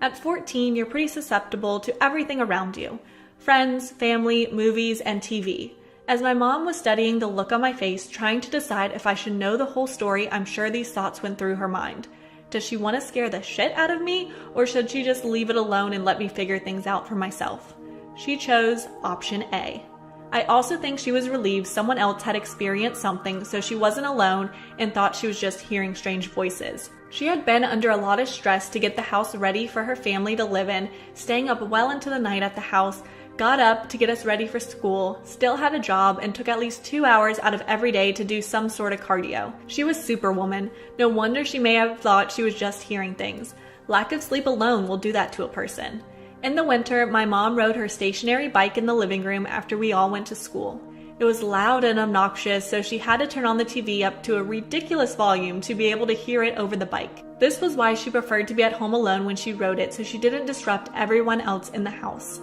At 14, you're pretty susceptible to everything around you. Friends, family, movies, and TV. As my mom was studying the look on my face, trying to decide if I should know the whole story, I'm sure these thoughts went through her mind. Does she want to scare the shit out of me, or should she just leave it alone and let me figure things out for myself? She chose option A. I also think she was relieved someone else had experienced something, so she wasn't alone and thought she was just hearing strange voices. She had been under a lot of stress to get the house ready for her family to live in, staying up well into the night at the house, got up to get us ready for school, still had a job, and took at least 2 hours out of every day to do some sort of cardio. She was superwoman. No wonder she may have thought she was just hearing things. Lack of sleep alone will do that to a person. In the winter, my mom rode her stationary bike in the living room after we all went to school. It was loud and obnoxious, so she had to turn on the TV up to a ridiculous volume to be able to hear it over the bike. This was why she preferred to be at home alone when she rode it, so she didn't disrupt everyone else in the house.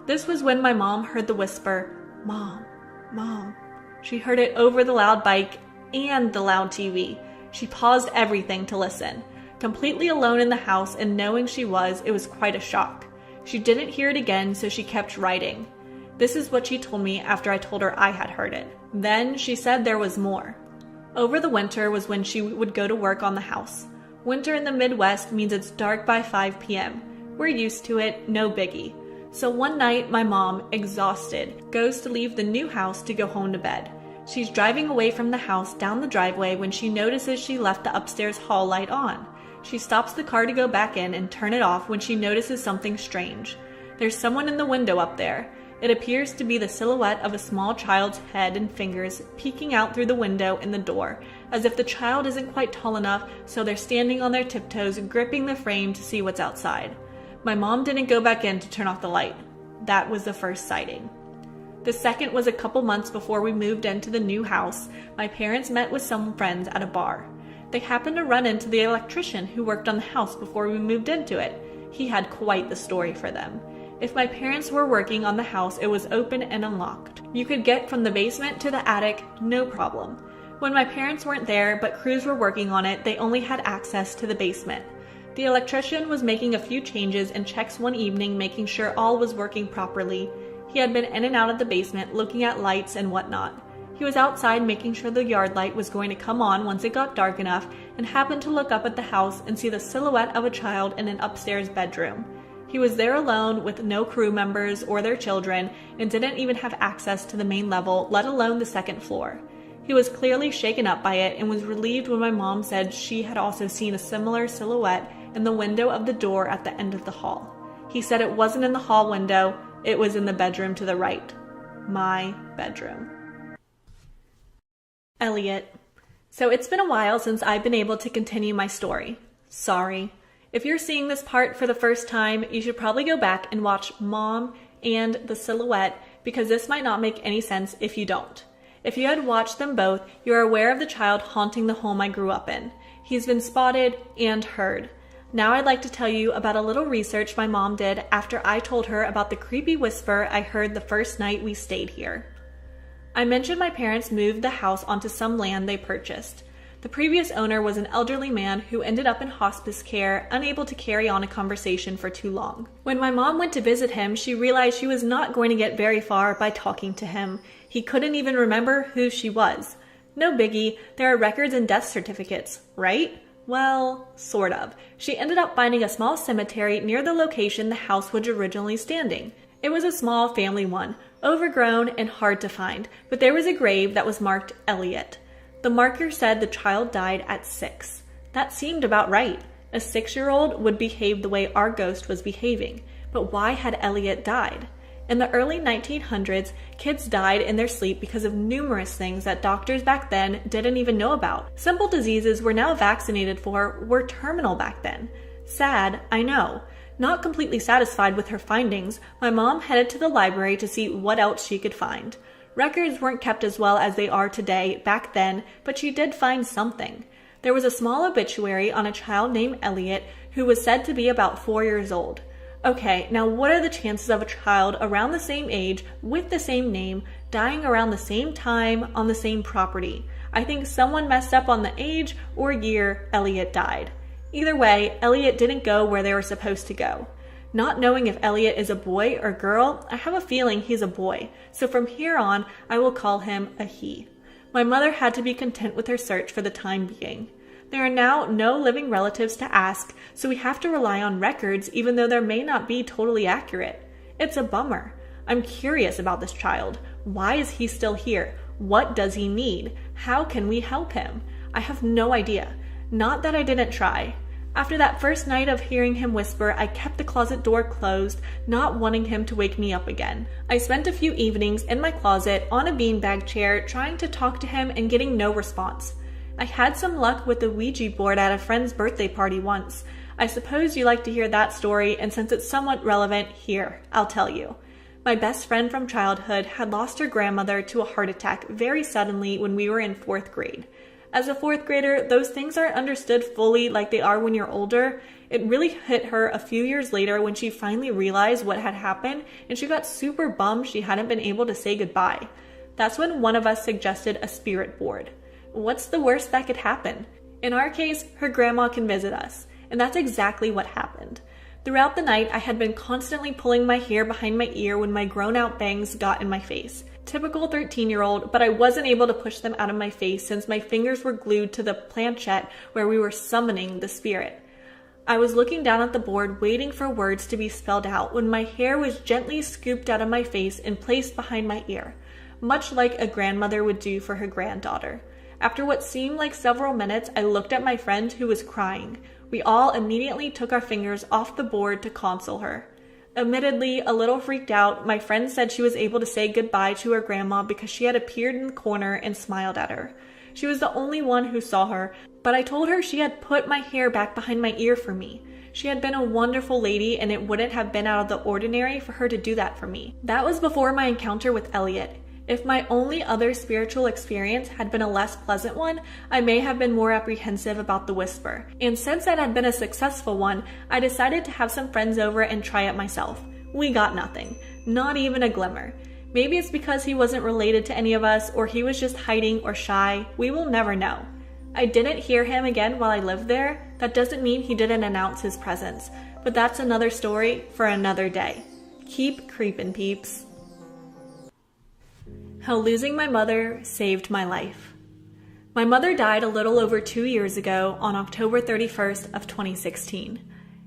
This was when my mom heard the whisper, "Mom, Mom." She heard it over the loud bike and the loud TV. She paused everything to listen. Completely alone in the house and knowing she was, it was quite a shock. She didn't hear it again, so she kept riding. This is what she told me after I told her I had heard it. Then she said there was more. Over the winter was when she would go to work on the house. Winter in the Midwest means it's dark by 5 p.m. We're used to it, no biggie. So one night, my mom, exhausted, goes to leave the new house to go home to bed. She's driving away from the house down the driveway when she notices she left the upstairs hall light on. She stops the car to go back in and turn it off when she notices something strange. There's someone in the window up there. It appears to be the silhouette of a small child's head and fingers peeking out through the window in the door, as if the child isn't quite tall enough, so they're standing on their tiptoes, gripping the frame to see what's outside. My mom didn't go back in to turn off the light. That was the first sighting. The second was a couple months before we moved into the new house. My parents met with some friends at a bar. They happened to run into the electrician who worked on the house before we moved into it. He had quite the story for them. If my parents were working on the house, it was open and unlocked. You could get from the basement to the attic, no problem. When my parents weren't there, but crews were working on it, they only had access to the basement. The electrician was making a few changes and checks one evening, making sure all was working properly. He had been in and out of the basement, looking at lights and whatnot. He was outside making sure the yard light was going to come on once it got dark enough, and happened to look up at the house and see the silhouette of a child in an upstairs bedroom. He was there alone with no crew members or their children and didn't even have access to the main level, let alone the second floor. He was clearly shaken up by it and was relieved when my mom said she had also seen a similar silhouette in the window of the door at the end of the hall. He said it wasn't in the hall window, it was in the bedroom to the right. My bedroom. Elliot. So it's been a while since I've been able to continue my story. Sorry. If you're seeing this part for the first time, you should probably go back and watch Mom and the Silhouette, because this might not make any sense if you don't. If you had watched them both, you are aware of the child haunting the home I grew up in. He's been spotted and heard. Now I'd like to tell you about a little research my mom did after I told her about the creepy whisper I heard the first night we stayed here. I mentioned my parents moved the house onto some land they purchased. The previous owner was an elderly man who ended up in hospice care, unable to carry on a conversation for too long. When my mom went to visit him, she realized she was not going to get very far by talking to him. He couldn't even remember who she was. No biggie, there are records and death certificates, right? Well, sort of. She ended up finding a small cemetery near the location the house was originally standing. It was a small family one, overgrown and hard to find, but there was a grave that was marked Elliot. The marker said the child died at 6. That seemed about right. A 6-year-old would behave the way our ghost was behaving. But why had Elliot died? In the early 1900s, kids died in their sleep because of numerous things that doctors back then didn't even know about. Simple diseases we're now vaccinated for were terminal back then. Sad, I know. Not completely satisfied with her findings, my mom headed to the library to see what else she could find. Records weren't kept as well as they are today back then, but she did find something. There was a small obituary on a child named Elliot who was said to be about 4 years old. Okay, now what are the chances of a child around the same age, with the same name, dying around the same time on the same property? I think someone messed up on the age or year Elliot died. Either way, Elliot didn't go where they were supposed to go. Not knowing if Elliot is a boy or girl, I have a feeling he's a boy, so from here on, I will call him a he. My mother had to be content with her search for the time being. There are now no living relatives to ask, so we have to rely on records even though there may not be totally accurate. It's a bummer. I'm curious about this child. Why is he still here? What does he need? How can we help him? I have no idea. Not that I didn't try. After that first night of hearing him whisper, I kept the closet door closed, not wanting him to wake me up again. I spent a few evenings in my closet on a beanbag chair trying to talk to him and getting no response. I had some luck with the Ouija board at a friend's birthday party once. I suppose you like to hear that story, and since it's somewhat relevant, here, I'll tell you. My best friend from childhood had lost her grandmother to a heart attack very suddenly when we were in 4th grade. As a 4th grader, those things aren't understood fully like they are when you're older. It really hit her a few years later when she finally realized what had happened, and she got super bummed she hadn't been able to say goodbye. That's when one of us suggested a spirit board. What's the worst that could happen? In our case, her grandma can visit us, and that's exactly what happened. Throughout the night, I had been constantly pulling my hair behind my ear when my grown-out bangs got in my face. Typical 13-year-old, but I wasn't able to push them out of my face since my fingers were glued to the planchette where we were summoning the spirit. I was looking down at the board waiting for words to be spelled out when my hair was gently scooped out of my face and placed behind my ear, much like a grandmother would do for her granddaughter. After what seemed like several minutes, I looked at my friend who was crying. We all immediately took our fingers off the board to console her. Admittedly, a little freaked out, my friend said she was able to say goodbye to her grandma because she had appeared in the corner and smiled at her. She was the only one who saw her, but I told her she had put my hair back behind my ear for me. She had been a wonderful lady, and it wouldn't have been out of the ordinary for her to do that for me. That was before my encounter with Elliot. If my only other spiritual experience had been a less pleasant one, I may have been more apprehensive about the whisper. And since that had been a successful one, I decided to have some friends over and try it myself. We got nothing. Not even a glimmer. Maybe it's because he wasn't related to any of us, or he was just hiding or shy. We will never know. I didn't hear him again while I lived there. That doesn't mean he didn't announce his presence. But that's another story for another day. Keep creepin', peeps. How losing my mother saved my life. My mother died a little over 2 years ago on October 31st of 2016.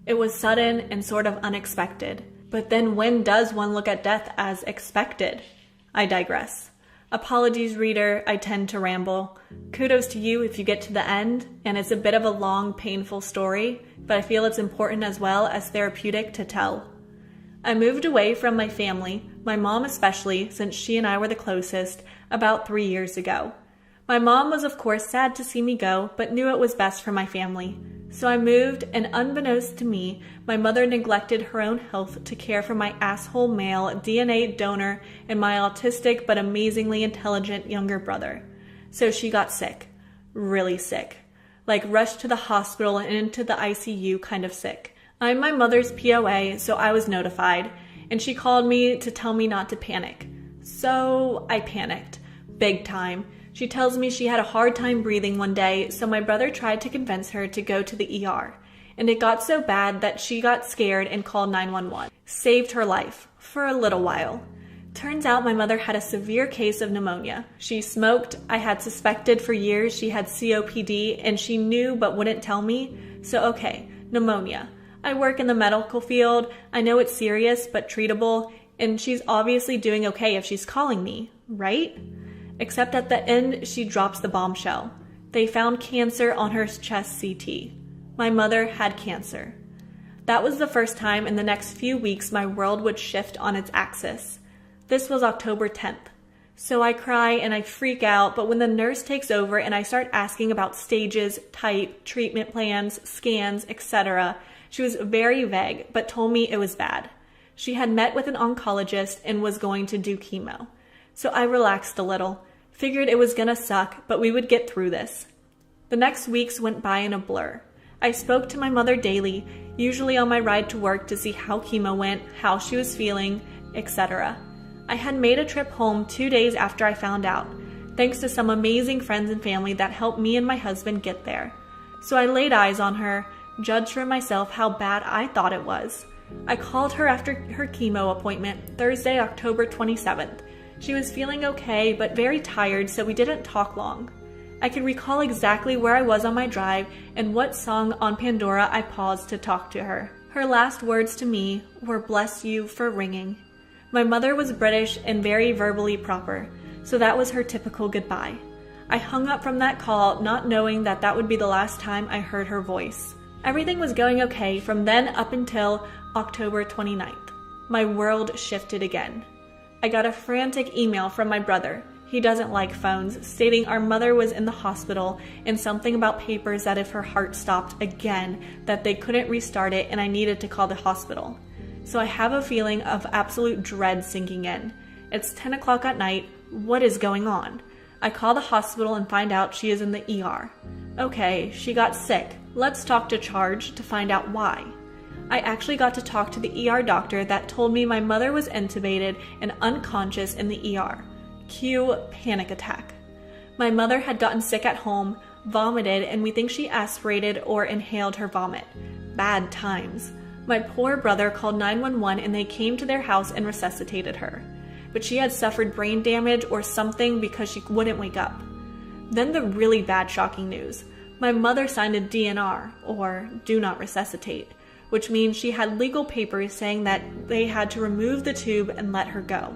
It was sudden and sort of unexpected. But then when does one look at death as expected? I digress. Apologies, reader, I tend to ramble. Kudos to you if you get to the end, and it's a bit of a long, painful story, but I feel it's important as well as therapeutic to tell. I moved away from my family, my mom especially, since she and I were the closest, about 3 years ago. My mom was of course sad to see me go, but knew it was best for my family. So I moved, and unbeknownst to me, my mother neglected her own health to care for my asshole male DNA donor and my autistic but amazingly intelligent younger brother. So she got sick. Really sick. Like rushed to the hospital and into the ICU kind of sick. I'm my mother's POA, so I was notified, and she called me to tell me not to panic. So I panicked. Big time. She tells me she had a hard time breathing one day, so my brother tried to convince her to go to the ER. And it got so bad that she got scared and called 911. Saved her life. For a little while. Turns out my mother had a severe case of pneumonia. She smoked. I had suspected for years she had COPD, and she knew but wouldn't tell me. So okay, pneumonia. I work in the medical field. I know it's serious but treatable, and she's obviously doing okay if she's calling me, right? Except at the end, she drops the bombshell. They found cancer on her chest CT. My mother had cancer. That was the first time in the next few weeks my world would shift on its axis. This was October 10th. So I cry and I freak out, but when the nurse takes over and I start asking about stages, type, treatment plans, scans, etc., she was very vague, but told me it was bad. She had met with an oncologist and was going to do chemo. So I relaxed a little, figured it was gonna suck, but we would get through this. The next weeks went by in a blur. I spoke to my mother daily, usually on my ride to work to see how chemo went, how she was feeling, etc. I had made a trip home 2 days after I found out, thanks to some amazing friends and family that helped me and my husband get there. So I laid eyes on her, judged for myself how bad I thought it was. I called her after her chemo appointment, Thursday, October 27th. She was feeling okay, but very tired, so we didn't talk long. I could recall exactly where I was on my drive and what song on Pandora I paused to talk to her. Her last words to me were "bless you for ringing." My mother was British and very verbally proper, so that was her typical goodbye. I hung up from that call not knowing that that would be the last time I heard her voice. Everything was going okay from then up until October 29th. My world shifted again. I got a frantic email from my brother. He doesn't like phones, stating our mother was in the hospital and something about papers that if her heart stopped again, that they couldn't restart it and I needed to call the hospital. so I have a feeling of absolute dread sinking in. It's 10 o'clock at night. What is going on? I call the hospital and find out she is in the ER. Okay, she got sick. Let's talk to charge to find out why. I actually got to talk to the ER doctor that told me my mother was intubated and unconscious in the ER. Cue panic attack. My mother had gotten sick at home, vomited, and we think she aspirated or inhaled her vomit. Bad times. My poor brother called 911 and they came to their house and resuscitated her. But she had suffered brain damage or something because she wouldn't wake up. Then the really bad shocking news. My mother signed a DNR, or do not resuscitate, which means she had legal papers saying that they had to remove the tube and let her go.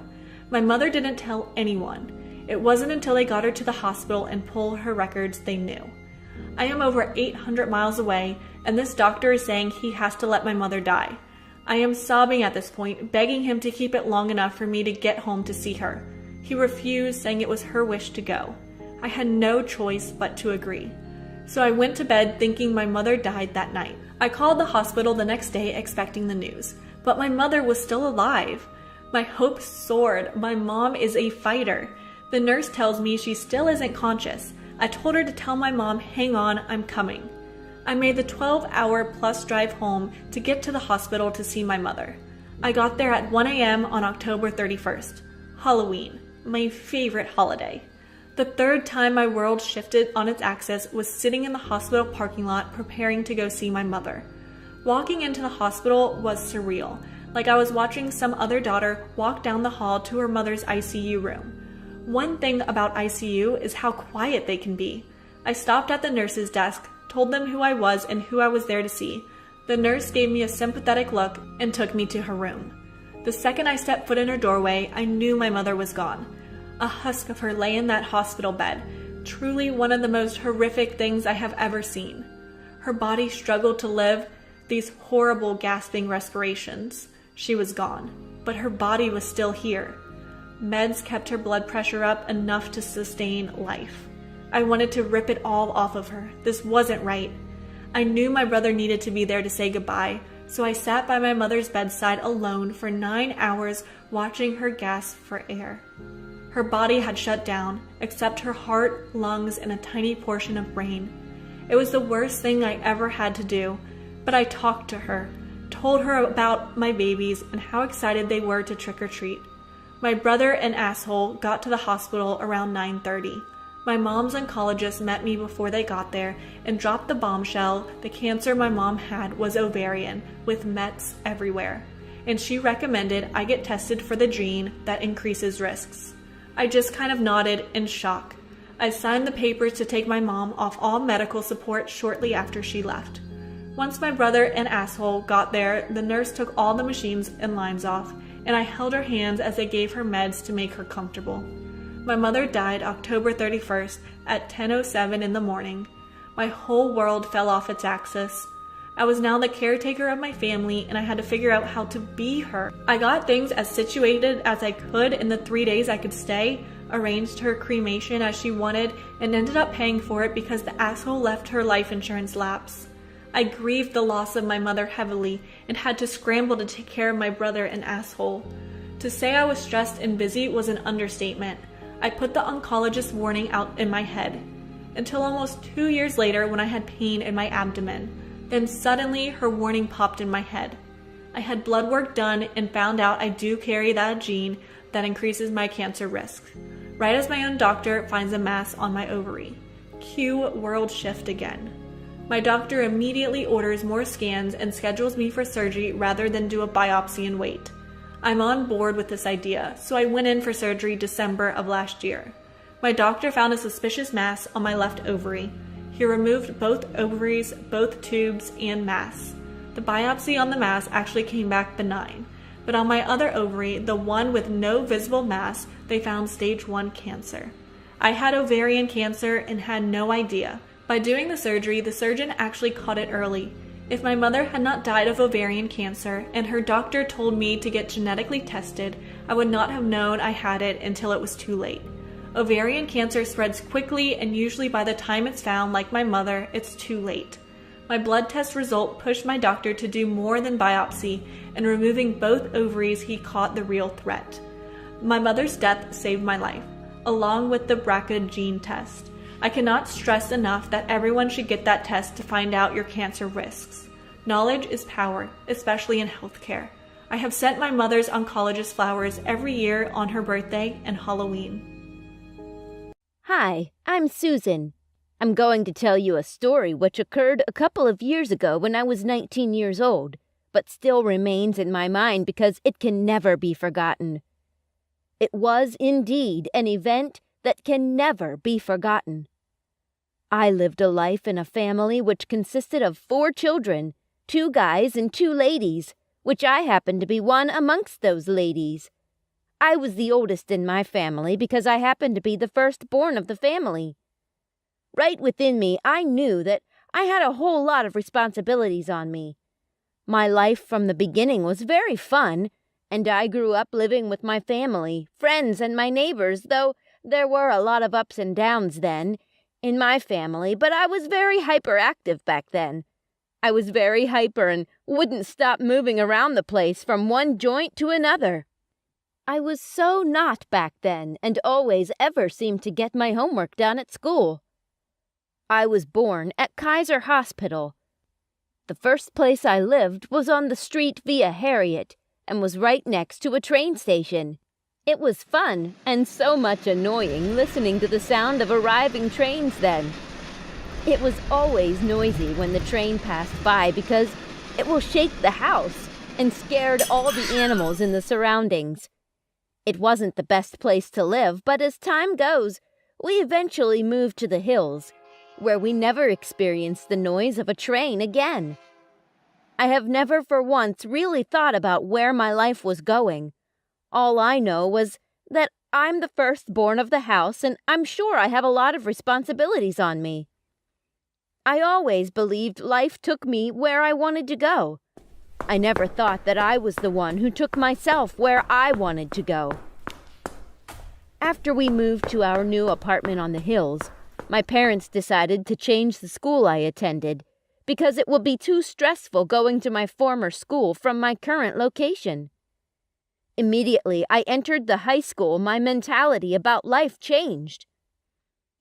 My mother didn't tell anyone. It wasn't until they got her to the hospital and pulled her records they knew. I am over 800 miles away, and this doctor is saying he has to let my mother die. I am sobbing at this point, begging him to keep it long enough for me to get home to see her. He refused, saying it was her wish to go. I had no choice but to agree. So I went to bed thinking my mother died that night. I called the hospital the next day expecting the news, but my mother was still alive. My hopes soared. My mom is a fighter. The nurse tells me she still isn't conscious. I told her to tell my mom, hang on, I'm coming. I made the 12-hour plus drive home to get to the hospital to see my mother. I got there at 1 a.m. on October 31st. Halloween, my favorite holiday. The third time my world shifted on its axis was sitting in the hospital parking lot preparing to go see my mother. Walking into the hospital was surreal, like I was watching some other daughter walk down the hall to her mother's ICU room. One thing about ICU is how quiet they can be. I stopped at the nurse's desk, told them who I was and who I was there to see. The nurse gave me a sympathetic look and took me to her room. The second I stepped foot in her doorway, I knew my mother was gone. A husk of her lay in that hospital bed, truly one of the most horrific things I have ever seen. Her body struggled to live, these horrible gasping respirations. She was gone, but her body was still here. Meds kept her blood pressure up enough to sustain life. I wanted to rip it all off of her. This wasn't right. I knew my brother needed to be there to say goodbye, so I sat by my mother's bedside alone for 9 hours watching her gasp for air. Her body had shut down, except her heart, lungs, and a tiny portion of brain. It was the worst thing I ever had to do, but I talked to her, told her about my babies and how excited they were to trick-or-treat. My brother and asshole got to the hospital around 9:30. My mom's oncologist met me before they got there and dropped the bombshell the cancer my mom had was ovarian, with mets everywhere, and she recommended I get tested for the gene that increases risks. I just kind of nodded in shock. I signed the papers to take my mom off all medical support shortly after she left. Once my brother and asshole got there, the nurse took all the machines and lines off, and I held her hands as they gave her meds to make her comfortable. My mother died October 31st at 10:07 in the morning. My whole world fell off its axis. I was now the caretaker of my family, and I had to figure out how to be her. I got things as situated as I could in the 3 days I could stay, arranged her cremation as she wanted, and ended up paying for it because the asshole left her life insurance lapse. I grieved the loss of my mother heavily and had to scramble to take care of my brother and asshole. To say I was stressed and busy was an understatement. I put the oncologist warning out in my head, until almost 2 years later when I had pain in my abdomen. Then suddenly her warning popped in my head. I had blood work done and found out I do carry that gene that increases my cancer risk, right as my own doctor finds a mass on my ovary. Cue world shift again. My doctor immediately orders more scans and schedules me for surgery rather than do a biopsy and wait. I'm on board with this idea, so I went in for surgery December of last year. My doctor found a suspicious mass on my left ovary. He removed both ovaries, both tubes, and mass. The biopsy on the mass actually came back benign, but on my other ovary, the one with no visible mass, they found stage 1 cancer. I had ovarian cancer and had no idea. By doing the surgery, the surgeon actually caught it early. If my mother had not died of ovarian cancer and her doctor told me to get genetically tested, I would not have known I had it until it was too late. Ovarian cancer spreads quickly, and usually by the time it's found, like my mother, it's too late. My blood test result pushed my doctor to do more than biopsy, and removing both ovaries, he caught the real threat. My mother's death saved my life, along with the BRCA gene test. I cannot stress enough that everyone should get that test to find out your cancer risks. Knowledge is power, especially in healthcare. I have sent my mother's oncologist flowers every year on her birthday and Halloween. Hi, I'm Susan. I'm going to tell you a story which occurred a couple of years ago when I was 19 years old, but still remains in my mind because it can never be forgotten. It was indeed an event that can never be forgotten. I lived a life in a family which consisted of 4 children, 2 guys and 2 ladies, which I happened to be one amongst those ladies. I was the oldest in my family because I happened to be the firstborn of the family. Right within me, I knew that I had a whole lot of responsibilities on me. My life from the beginning was very fun, and I grew up living with my family, friends, and my neighbors, though there were a lot of ups and downs then in my family, but I was very hyperactive back then. I was very hyper and wouldn't stop moving around the place from one joint to another. I was so not back then and always ever seemed to get my homework done at school. I was born at Kaiser Hospital. The first place I lived was on the street via Harriet and was right next to a train station. It was fun and so much annoying listening to the sound of arriving trains then. It was always noisy when the train passed by because it will shake the house and scared all the animals in the surroundings. It wasn't the best place to live, but as time goes, we eventually moved to the hills, where we never experienced the noise of a train again. I have never for once really thought about where my life was going. All I know was that I'm the firstborn of the house, and I'm sure I have a lot of responsibilities on me. I always believed life took me where I wanted to go. I never thought that I was the one who took myself where I wanted to go. After we moved to our new apartment on the hills, my parents decided to change the school I attended because it would be too stressful going to my former school from my current location. Immediately I entered the high school, my mentality about life changed.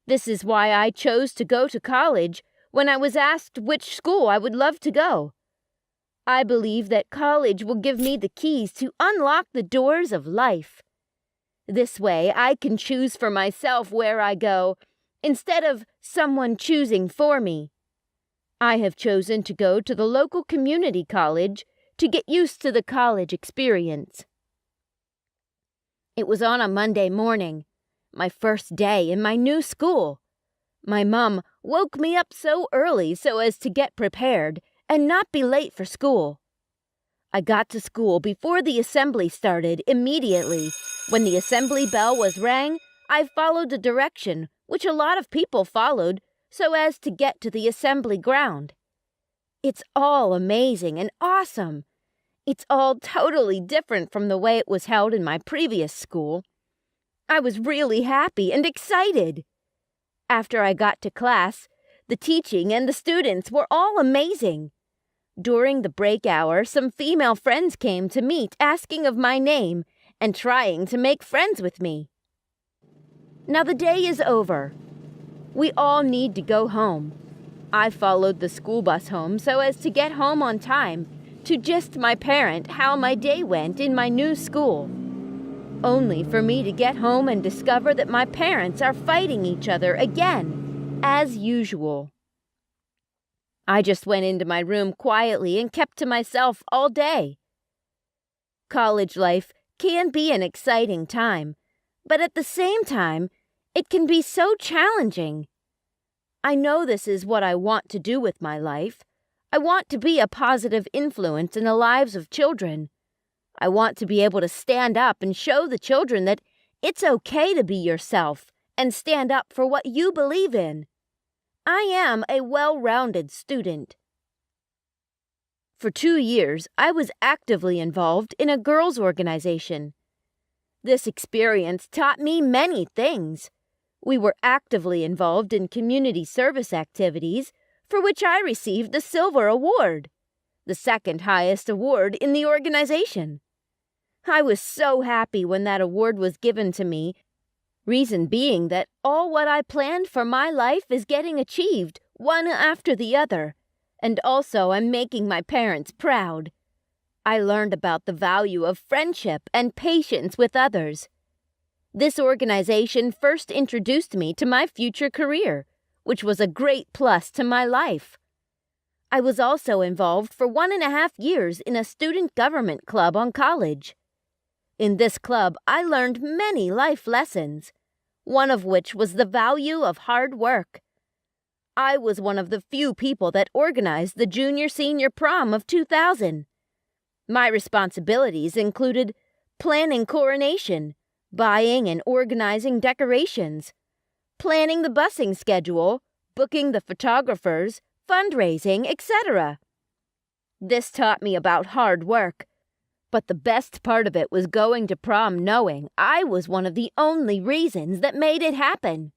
This is why I chose to go to college when I was asked which school I would love to go. I believe that college will give me the keys to unlock the doors of life. This way, I can choose for myself where I go, instead of someone choosing for me. I have chosen to go to the local community college to get used to the college experience. It was on a Monday morning, my first day in my new school. My mom woke me up so early so as to get prepared and not be late for school. I got to school before the assembly started immediately. When the assembly bell was rang, I followed the direction, which a lot of people followed, so as to get to the assembly ground. It's all amazing and awesome. It's all totally different from the way it was held in my previous school. I was really happy and excited. After I got to class, the teaching and the students were all amazing. During the break hour, some female friends came to meet, asking of my name and trying to make friends with me. Now the day is over. We all need to go home. I followed the school bus home so as to get home on time to gist my parent how my day went in my new school. Only for me to get home and discover that my parents are fighting each other again, as usual. I just went into my room quietly and kept to myself all day. College life can be an exciting time, but at the same time, it can be so challenging. I know this is what I want to do with my life. I want to be a positive influence in the lives of children. I want to be able to stand up and show the children that it's okay to be yourself and stand up for what you believe in. I am a well-rounded student. For 2 years, I was actively involved in a girls' organization. This experience taught me many things. We were actively involved in community service activities, for which I received the Silver Award, the second highest award in the organization. I was so happy when that award was given to me, reason being that all what I planned for my life is getting achieved, one after the other, and also I'm making my parents proud. I learned about the value of friendship and patience with others. This organization first introduced me to my future career, which was a great plus to my life. I was also involved for 1.5 years in a student government club on college. In this club, I learned many life lessons, one of which was the value of hard work. I was one of the few people that organized the junior-senior prom of 2000. My responsibilities included planning coronation, buying and organizing decorations, planning the busing schedule, booking the photographers, fundraising, etc. This taught me about hard work, but the best part of it was going to prom knowing I was one of the only reasons that made it happen.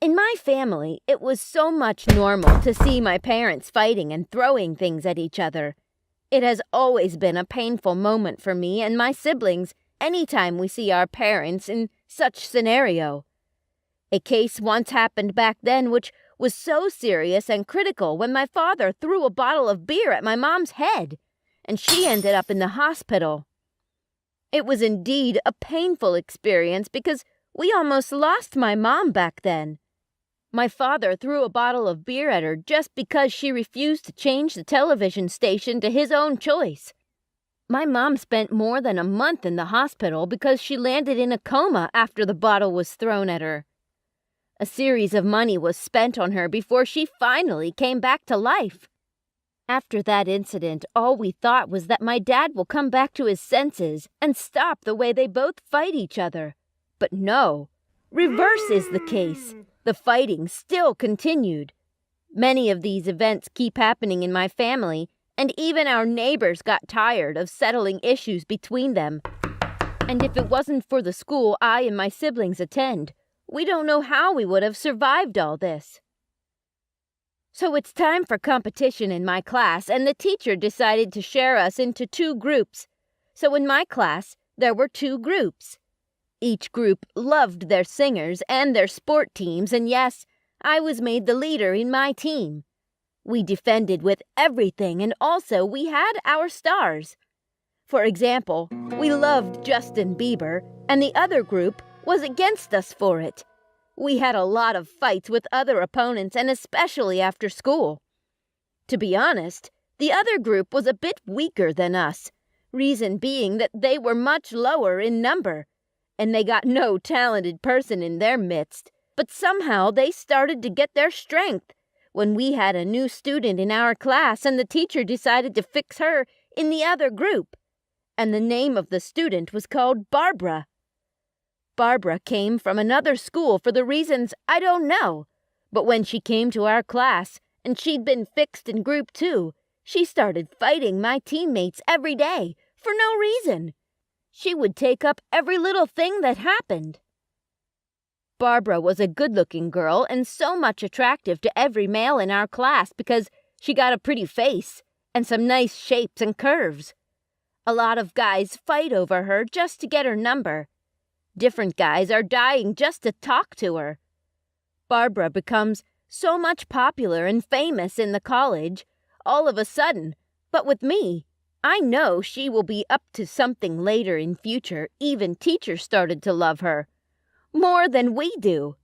In my family, it was so much normal to see my parents fighting and throwing things at each other. It has always been a painful moment for me and my siblings anytime we see our parents in such scenario. A case once happened back then which was so serious and critical when my father threw a bottle of beer at my mom's head, and she ended up in the hospital. It was indeed a painful experience because we almost lost my mom back then. My father threw a bottle of beer at her just because she refused to change the television station to his own choice. My mom spent more than a month in the hospital because she landed in a coma after the bottle was thrown at her. A series of money was spent on her before she finally came back to life. After that incident, all we thought was that my dad will come back to his senses and stop the way they both fight each other. But no, reverse is the case. The fighting still continued. Many of these events keep happening in my family, and even our neighbors got tired of settling issues between them. And if it wasn't for the school I and my siblings attend, we don't know how we would have survived all this. So it's time for competition in my class, and the teacher decided to share us into 2 groups. So in my class, there were 2 groups. Each group loved their singers and their sport teams, and yes, I was made the leader in my team. We defended with everything, and also we had our stars. For example, we loved Justin Bieber, and the other group was against us for it. We had a lot of fights with other opponents, and especially after school. To be honest, the other group was a bit weaker than us, reason being that they were much lower in number, and they got no talented person in their midst, but somehow they started to get their strength when we had a new student in our class and the teacher decided to fix her in the other group, and the name of the student was called Barbara. Barbara came from another school for the reasons I don't know, but when she came to our class and she'd been fixed in group 2, she started fighting my teammates every day for no reason. She would take up every little thing that happened. Barbara was a good-looking girl and so much attractive to every male in our class because she got a pretty face and some nice shapes and curves. A lot of guys fight over her just to get her number. Different guys are dying just to talk to her. Barbara becomes so much popular and famous in the college all of a sudden, but with me, I know she will be up to something later in future. Even teachers started to love her. More than we do.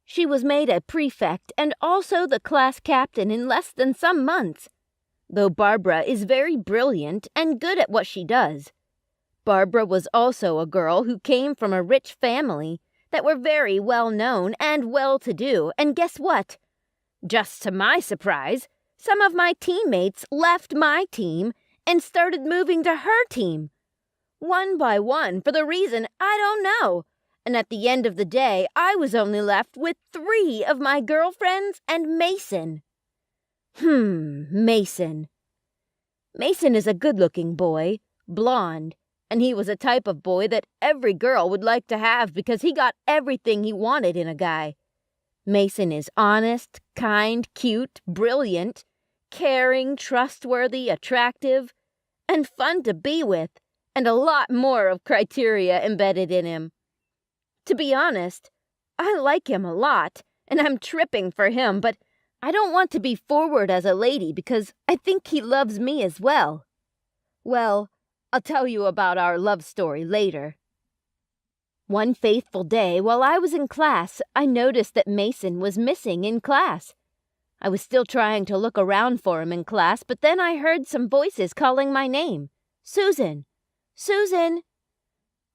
She was made a prefect and also the class captain in less than some months. Though Barbara is very brilliant and good at what she does. Barbara was also a girl who came from a rich family that were very well known and well-to-do, and guess what? Just to my surprise, some of my teammates left my team and started moving to her team. One by one, for the reason I don't know. And at the end of the day, I was only left with 3 of my girlfriends and Mason. Mason. Mason is a good-looking boy, blonde, and he was a type of boy that every girl would like to have because he got everything he wanted in a guy. Mason is honest, kind, cute, brilliant, caring, trustworthy, attractive, and fun to be with, and a lot more of criteria embedded in him. To be honest, I like him a lot, and I'm tripping for him, but I don't want to be forward as a lady because I think he loves me as well. Well, I'll tell you about our love story later. One faithful day, while I was in class, I noticed that Mason was missing in class. I was still trying to look around for him in class, but then I heard some voices calling my name. Susan! Susan!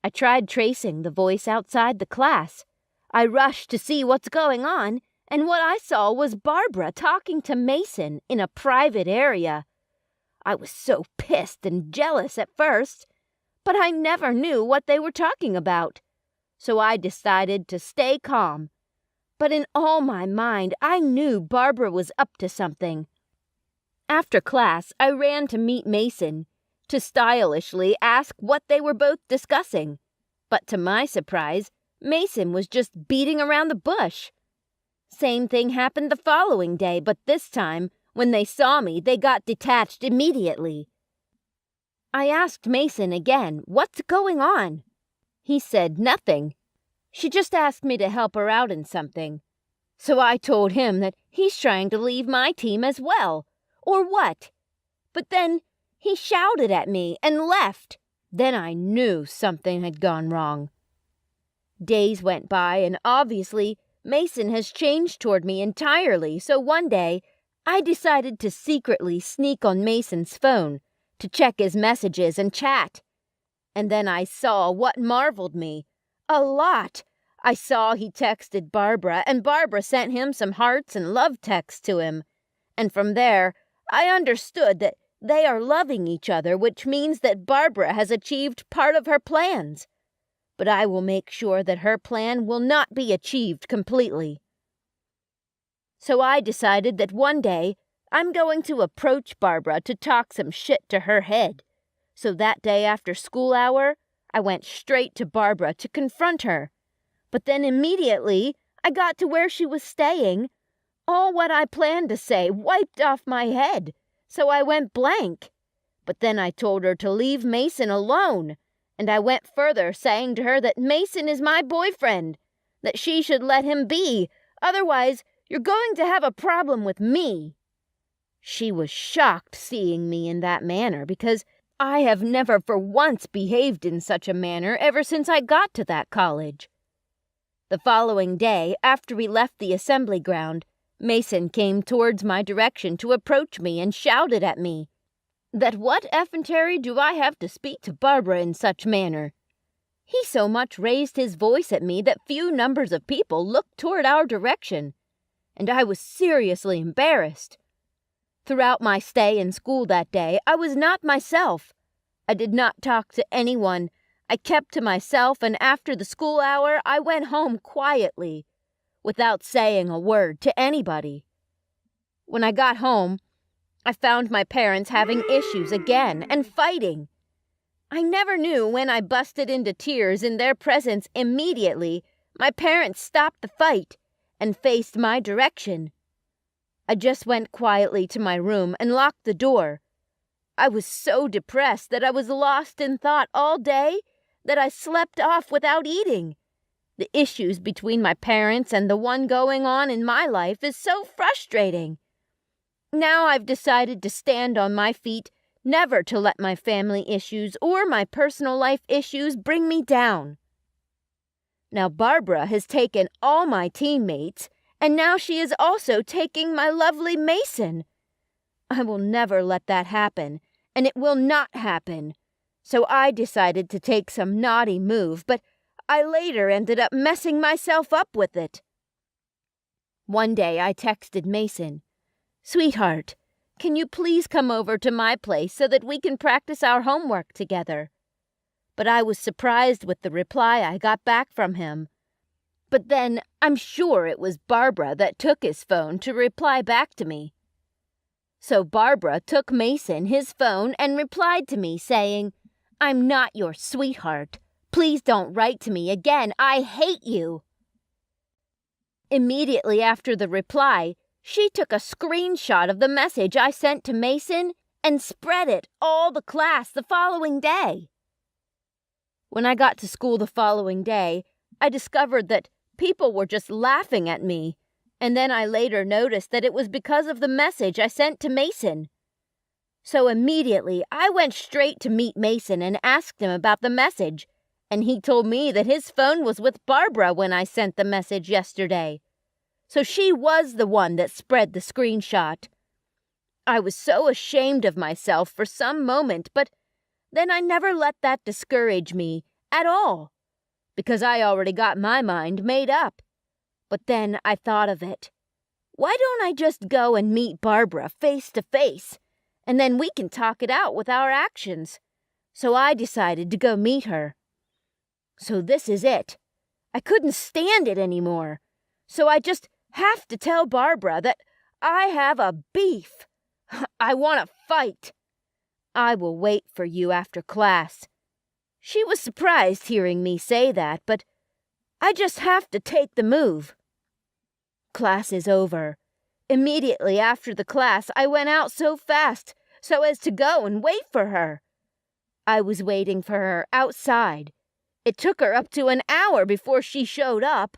I tried tracing the voice outside the class. I rushed to see what's going on, and what I saw was Barbara talking to Mason in a private area. I was so pissed and jealous at first, but I never knew what they were talking about. So I decided to stay calm. But in all my mind, I knew Barbara was up to something. After class, I ran to meet Mason, to stylishly ask what they were both discussing. But to my surprise, Mason was just beating around the bush. Same thing happened the following day, but this time, when they saw me, they got detached immediately. I asked Mason again, "What's going on?" He said nothing. She just asked me to help her out in something. So I told him that he's trying to leave my team as well, or what. But then he shouted at me and left. Then I knew something had gone wrong. Days went by, and obviously Mason has changed toward me entirely, so one day I decided to secretly sneak on Mason's phone to check his messages and chat. And then I saw what marveled me. A lot. I saw he texted Barbara, and Barbara sent him some hearts and love texts to him. And from there, I understood that they are loving each other, which means that Barbara has achieved part of her plans. But I will make sure that her plan will not be achieved completely. So I decided that one day I'm going to approach Barbara to talk some shit to her head. So that day after school hour, I went straight to Barbara to confront her. But then immediately, I got to where she was staying. All what I planned to say wiped off my head, so I went blank. But then I told her to leave Mason alone, and I went further, saying to her that Mason is my boyfriend, that she should let him be, otherwise you're going to have a problem with me. She was shocked seeing me in that manner because I have never for once behaved in such a manner ever since I got to that college. The following day, after we left the assembly ground, Mason came towards my direction to approach me and shouted at me that what effrontery do I have to speak to Barbara in such manner? He so much raised his voice at me that few numbers of people looked toward our direction, and I was seriously embarrassed. Throughout my stay in school that day, I was not myself. I did not talk to anyone. I kept to myself, and after the school hour, I went home quietly, without saying a word to anybody. When I got home, I found my parents having issues again and fighting. I never knew when I busted into tears in their presence immediately. My parents stopped the fight and faced my direction. I just went quietly to my room and locked the door. I was so depressed that I was lost in thought all day that I slept off without eating. The issues between my parents and the one going on in my life is so frustrating. Now I've decided to stand on my feet, never to let my family issues or my personal life issues bring me down. Now Barbara has taken all my teammates, and now she is also taking my lovely Mason. I will never let that happen, and it will not happen. So I decided to take some naughty move, but I later ended up messing myself up with it. One day I texted Mason, "Sweetheart, can you please come over to my place so that we can practice our homework together?" But I was surprised with the reply I got back from him. But then I'm sure it was Barbara that took his phone to reply back to me. So Barbara took Mason his phone and replied to me saying, "I'm not your sweetheart. Please don't write to me again. I hate you." immediately after the reply, she took a screenshot of the message I sent to Mason and spread it all the class the following day. When I got to school the following day, I discovered that people were just laughing at me, and then I later noticed that it was because of the message I sent to Mason. So immediately, I went straight to meet Mason and asked him about the message, and he told me that his phone was with Barbara when I sent the message yesterday. So she was the one that spread the screenshot. I was so ashamed of myself for some moment, but then I never let that discourage me at all, because I already got my mind made up. But then I thought of it. Why don't I just go and meet Barbara face to face, and then we can talk it out with our actions? So I decided to go meet her. So this is it. I couldn't stand it anymore. So I just have to tell Barbara that I have a beef. I want to fight. I will wait for you after class. She was surprised hearing me say that, but I just have to take the move. Class is over. Immediately after the class, I went out so fast so as to go and wait for her. I was waiting for her outside. It took her up to an hour before she showed up.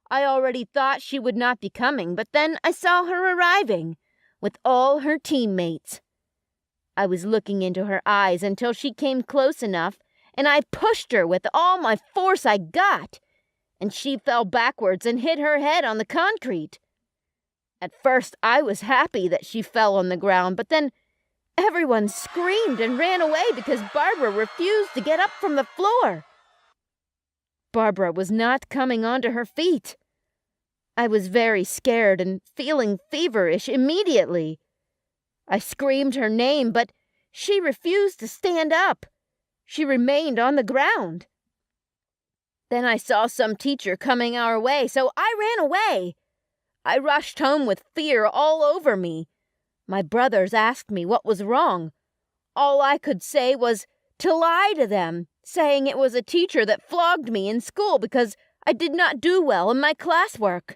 I already thought she would not be coming, but then I saw her arriving with all her teammates. I was looking into her eyes until she came close enough, and I pushed her with all my force I got, and she fell backwards and hit her head on the concrete. At first, I was happy that she fell on the ground, but then everyone screamed and ran away because Barbara refused to get up from the floor. Barbara was not coming onto her feet. I was very scared and feeling feverish immediately. I screamed her name, but she refused to stand up. She remained on the ground. Then I saw some teacher coming our way, so I ran away. I rushed home with fear all over me. My brothers asked me what was wrong. All I could say was to lie to them, saying it was a teacher that flogged me in school because I did not do well in my classwork.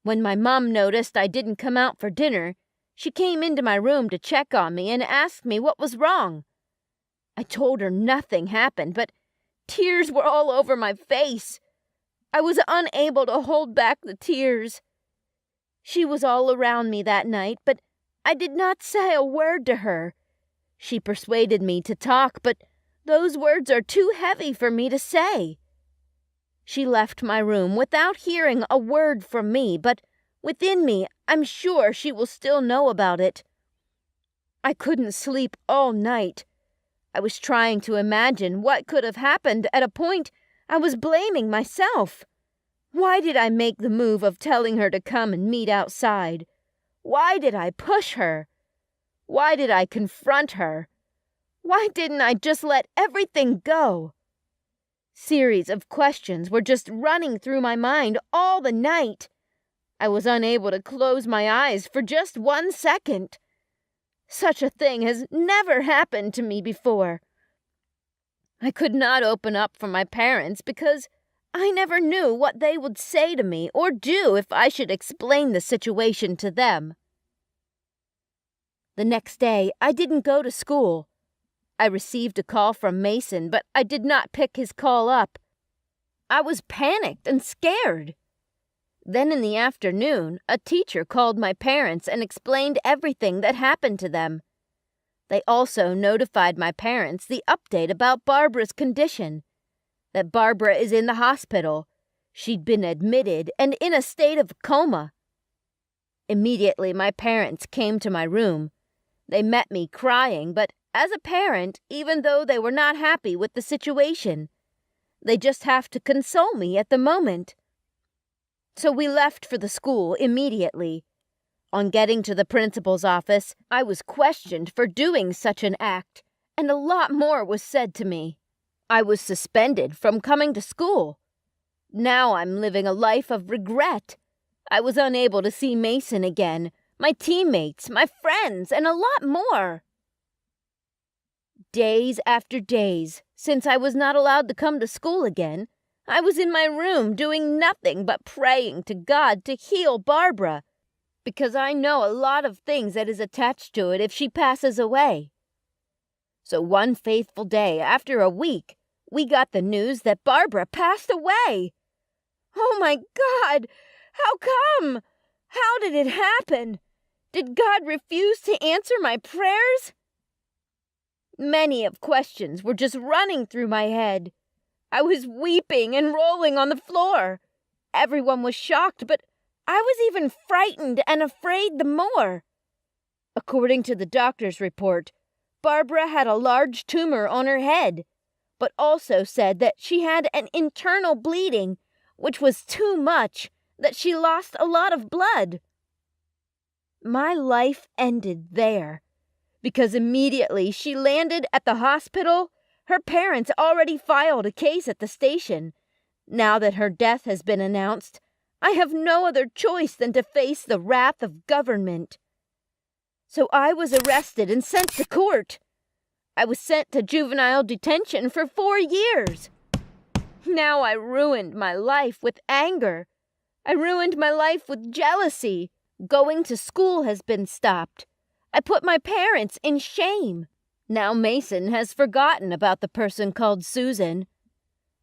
When my mom noticed I didn't come out for dinner, she came into my room to check on me and asked me what was wrong. I told her nothing happened, but tears were all over my face. I was unable to hold back the tears. She was all around me that night, but I did not say a word to her. She persuaded me to talk, but those words are too heavy for me to say. She left my room without hearing a word from me, but within me, I'm sure she will still know about it. I couldn't sleep all night. I was trying to imagine what could have happened. At a point, I was blaming myself. Why did I make the move of telling her to come and meet outside? Why did I push her? Why did I confront her? Why didn't I just let everything go? Series of questions were just running through my mind all the night. I was unable to close my eyes for just 1 second. Such a thing has never happened to me before. I could not open up for my parents because I never knew what they would say to me or do if I should explain the situation to them. The next day, I didn't go to school. I received a call from Mason, but I did not pick his call up. I was panicked and scared. Then in the afternoon, a teacher called my parents and explained everything that happened to them. They also notified my parents the update about Barbara's condition, that Barbara is in the hospital. She'd been admitted and in a state of coma. Immediately, my parents came to my room. They met me crying, but as a parent, even though they were not happy with the situation, they just have to console me at the moment. So we left for the school immediately. On getting to the principal's office, I was questioned for doing such an act, and a lot more was said to me. I was suspended from coming to school. Now I'm living a life of regret. I was unable to see Mason again, my teammates, my friends, and a lot more. Days after days, since I was not allowed to come to school again, I was in my room doing nothing but praying to God to heal Barbara, because I know a lot of things that is attached to it if she passes away. So one faithful day, after a week, we got the news that Barbara passed away. Oh my God! How come? How did it happen? Did God refuse to answer my prayers? Many of questions were just running through my head. I was weeping and rolling on the floor. Everyone was shocked, but I was even frightened and afraid the more. According to the doctor's report, Barbara had a large tumor on her head, but also said that she had an internal bleeding, which was too much, that she lost a lot of blood. My life ended there, because immediately she landed at the hospital, her parents already filed a case at the station. Now that her death has been announced, I have no other choice than to face the wrath of government. So I was arrested and sent to court. I was sent to juvenile detention for 4 years. Now I ruined my life with anger. I ruined my life with jealousy. Going to school has been stopped. I put my parents in shame. Now Mason has forgotten about the person called Susan.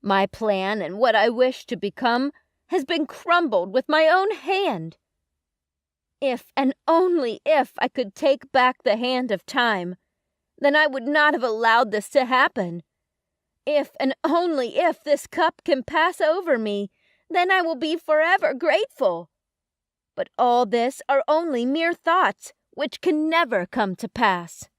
My plan and what I wish to become has been crumbled with my own hand. If and only if I could take back the hand of time, then I would not have allowed this to happen. If and only if this cup can pass over me, then I will be forever grateful. But all this are only mere thoughts which can never come to pass.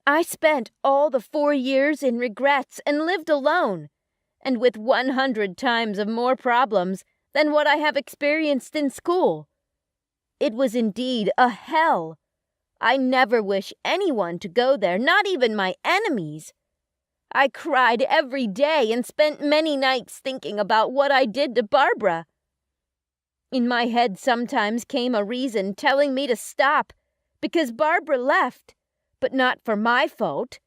I spent all the 4 years in regrets and lived alone, and with 100 times of more problems than what I have experienced in school. It was indeed a hell. I never wish anyone to go there, not even my enemies. I cried every day and spent many nights thinking about what I did to Barbara. In my head sometimes came a reason telling me to stop, because Barbara left, but not for my fault.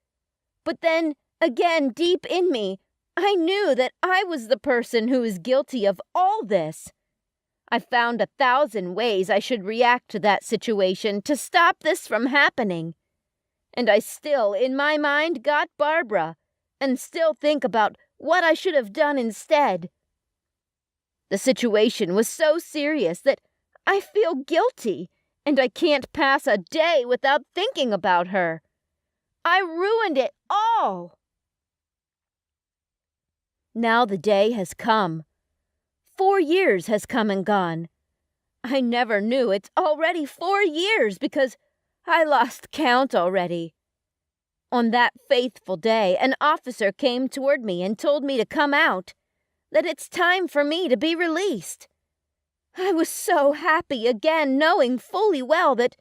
But then, again, deep in me, I knew that I was the person who is guilty of all this. I found 1,000 ways I should react to that situation to stop this from happening. And I still, in my mind, got Barbara, and still think about what I should have done instead. The situation was so serious that I feel guilty, and I can't pass a day without thinking about her. I ruined it all. Now the day has come. 4 years has come and gone. I never knew it's already 4 years because I lost count already. On that faithful day, an officer came toward me and told me to come out, that it's time for me to be released. I was so happy again, knowing fully well that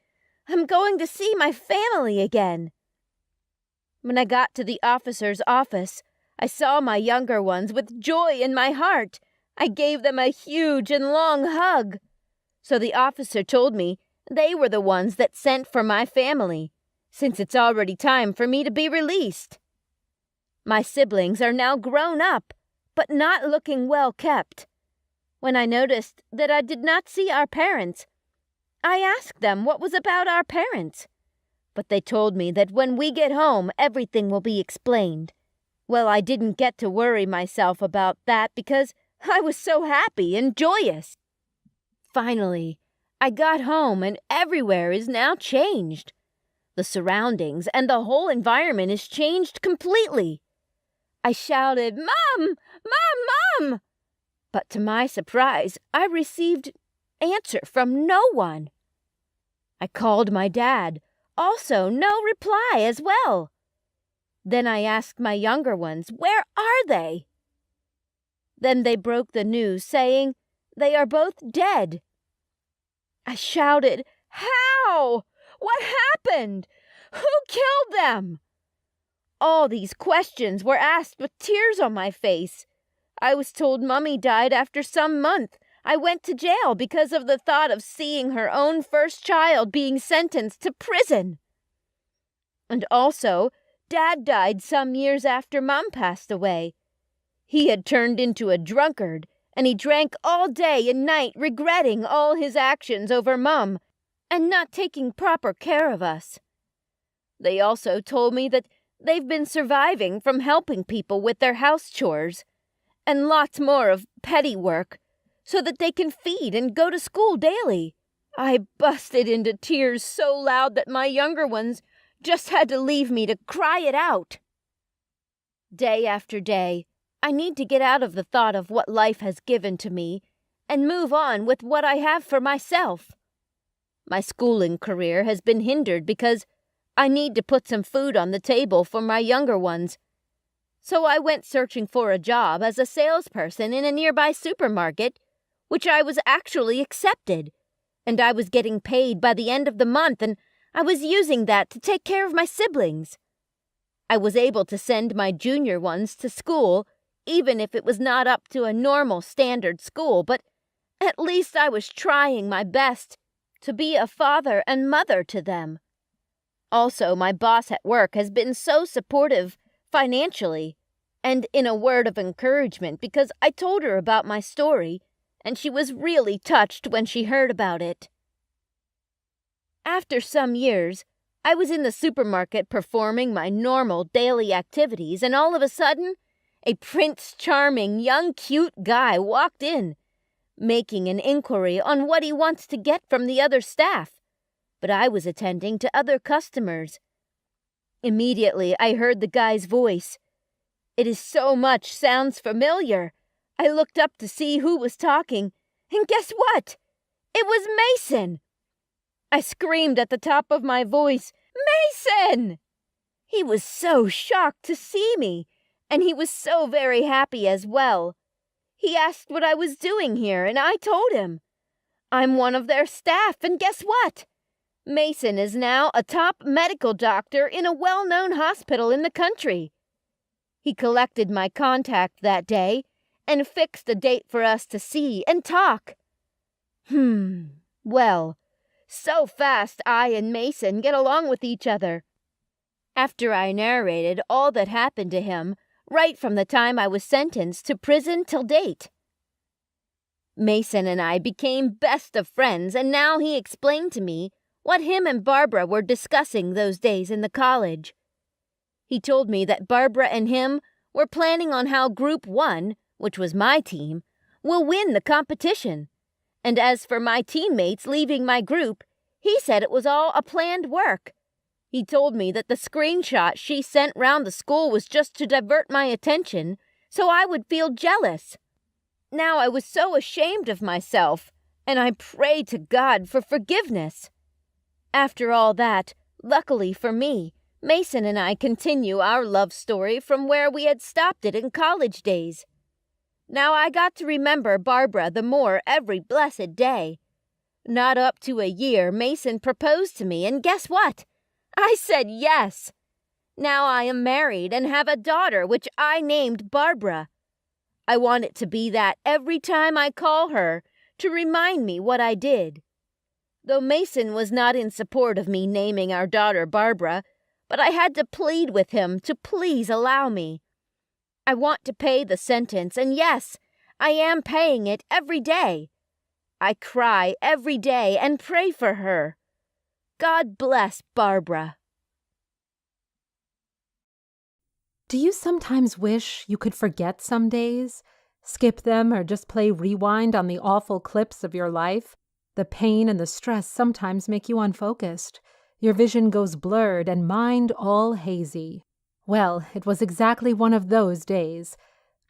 I'm going to see my family again. When I got to the officer's office, I saw my younger ones with joy in my heart. I gave them a huge and long hug. So the officer told me they were the ones that sent for my family, since it's already time for me to be released. My siblings are now grown up, but not looking well kept. When I noticed that I did not see our parents, I asked them what was about our parents. But they told me that when we get home, everything will be explained. Well, I didn't get to worry myself about that because I was so happy and joyous. Finally, I got home and everywhere is now changed. The surroundings and the whole environment is changed completely. I shouted, "Mom! Mom! Mom!" But to my surprise, I received answer from no one. I called my dad, also no reply as well. Then I asked my younger ones, where are they? Then they broke the news, saying they are both dead. I shouted, "How? What happened? Who killed them?" All these questions were asked with tears on my face. I was told Mummy died after some month. I went to jail because of the thought of seeing her own first child being sentenced to prison. And also, Dad died some years after Mom passed away. He had turned into a drunkard, and he drank all day and night, regretting all his actions over Mum and not taking proper care of us. They also told me that they've been surviving from helping people with their house chores and lots more of petty work so that they can feed and go to school daily. I busted into tears so loud that my younger ones just had to leave me to cry it out. Day after day, I need to get out of the thought of what life has given to me and move on with what I have for myself. My schooling career has been hindered because I need to put some food on the table for my younger ones. So I went searching for a job as a salesperson in a nearby supermarket, which I was actually accepted, and I was getting paid by the end of the month, and I was using that to take care of my siblings. I was able to send my junior ones to school, even if it was not up to a normal standard school, but at least I was trying my best to be a father and mother to them. Also, my boss at work has been so supportive financially and in a word of encouragement because I told her about my story, and she was really touched when she heard about it. After some years, I was in the supermarket performing my normal daily activities, and all of a sudden, a Prince Charming young cute guy walked in, making an inquiry on what he wants to get from the other staff, but I was attending to other customers. Immediately, I heard the guy's voice. It is so much sounds familiar. I looked up to see who was talking, and guess what? It was Mason! I screamed at the top of my voice, "Mason!" He was so shocked to see me, and he was so very happy as well. He asked what I was doing here, and I told him. I'm one of their staff, and guess what? Mason is now a top medical doctor in a well-known hospital in the country. He collected my contact that day and fixed a date for us to see and talk. Well, so fast I and Mason get along with each other. After I narrated all that happened to him, right from the time I was sentenced to prison till date, Mason and I became best of friends, and now he explained to me what him and Barbara were discussing those days in the college. He told me that Barbara and him were planning on how Group 1, which was my team, will win the competition. And as for my teammates leaving my group, he said it was all a planned work. He told me that the screenshot she sent round the school was just to divert my attention, so I would feel jealous. Now I was so ashamed of myself, and I prayed to God for forgiveness. After all that, luckily for me, Mason and I continue our love story from where we had stopped it in college days. Now I got to remember Barbara the more every blessed day. Not up to a year, Mason proposed to me, and guess what? I said yes. Now I am married and have a daughter which I named Barbara. I want it to be that every time I call her to remind me what I did. Though Mason was not in support of me naming our daughter Barbara, but I had to plead with him to please allow me. I want to pay the sentence, and yes, I am paying it every day. I cry every day and pray for her. God bless Barbara. Do you sometimes wish you could forget some days? Skip them or just play rewind on the awful clips of your life? The pain and the stress sometimes make you unfocused. Your vision goes blurred and mind all hazy. Well, it was exactly one of those days.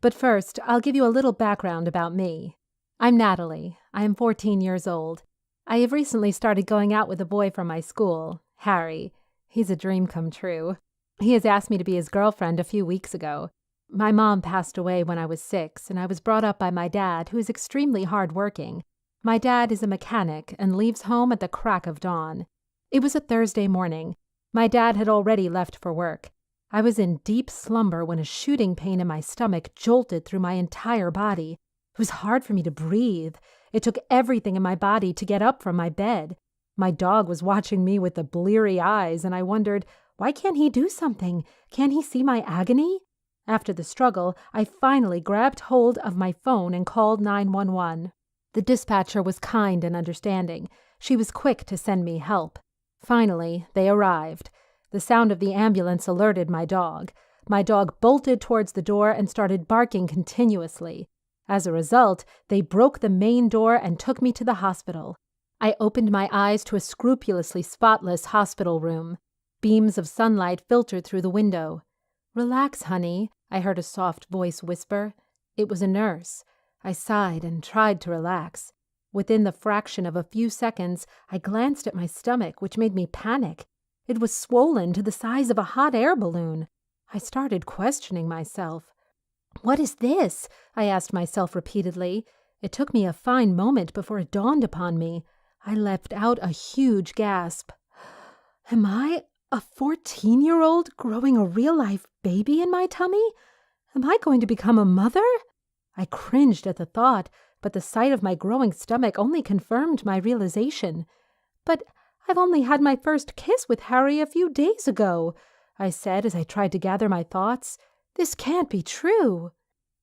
But first, I'll give you a little background about me. I'm Natalie. I am 14 years old. I have recently started going out with a boy from my school, Harry. He's a dream come true. He has asked me to be his girlfriend a few weeks ago. My mom passed away when I was 6, and I was brought up by my dad, who is extremely hardworking. My dad is a mechanic and leaves home at the crack of dawn. It was a Thursday morning. My dad had already left for work. I was in deep slumber when a shooting pain in my stomach jolted through my entire body. It was hard for me to breathe. It took everything in my body to get up from my bed. My dog was watching me with the bleary eyes, and I wondered, why can't he do something? Can't he see my agony? After the struggle, I finally grabbed hold of my phone and called 911. The dispatcher was kind and understanding. She was quick to send me help. Finally, they arrived. The sound of the ambulance alerted my dog. My dog bolted towards the door and started barking continuously. As a result, they broke the main door and took me to the hospital. I opened my eyes to a scrupulously spotless hospital room. Beams of sunlight filtered through the window. "Relax, honey," I heard a soft voice whisper. It was a nurse. I sighed and tried to relax. Within the fraction of a few seconds, I glanced at my stomach, which made me panic. It was swollen to the size of a hot air balloon. I started questioning myself. "What is this?" I asked myself repeatedly. It took me a fine moment before it dawned upon me. I let out a huge gasp. "Am I a 14-year-old growing a real-life baby in my tummy? Am I going to become a mother?" I cringed at the thought, but the sight of my growing stomach only confirmed my realization. "But I've only had my first kiss with Harry a few days ago," I said as I tried to gather my thoughts. "This can't be true."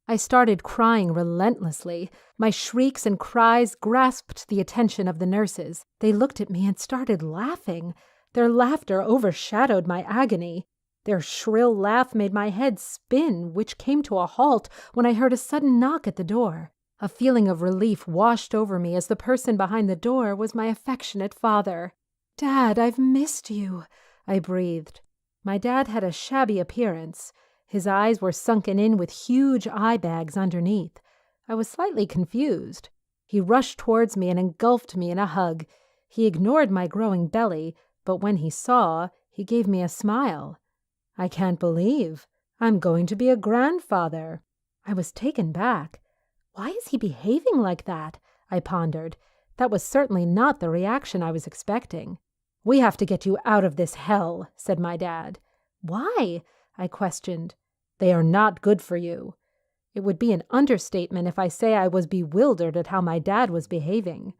I started crying relentlessly. My shrieks and cries grasped the attention of the nurses. They looked at me and started laughing. Their laughter overshadowed my agony. Their shrill laugh made my head spin, which came to a halt when I heard a sudden knock at the door. A feeling of relief washed over me as the person behind the door was my affectionate father. "Dad, I've missed you," I breathed. My dad had a shabby appearance. His eyes were sunken in with huge eye bags underneath. I was slightly confused. He rushed towards me and engulfed me in a hug. He ignored my growing belly, but when he saw, he gave me a smile. "I can't believe I'm going to be a grandfather." I was taken back. Why is he behaving like that? I pondered. That was certainly not the reaction I was expecting. "We have to get you out of this hell," said my dad. "Why?" I questioned. "They are not good for you." It would be an understatement if I say I was bewildered at how my dad was behaving.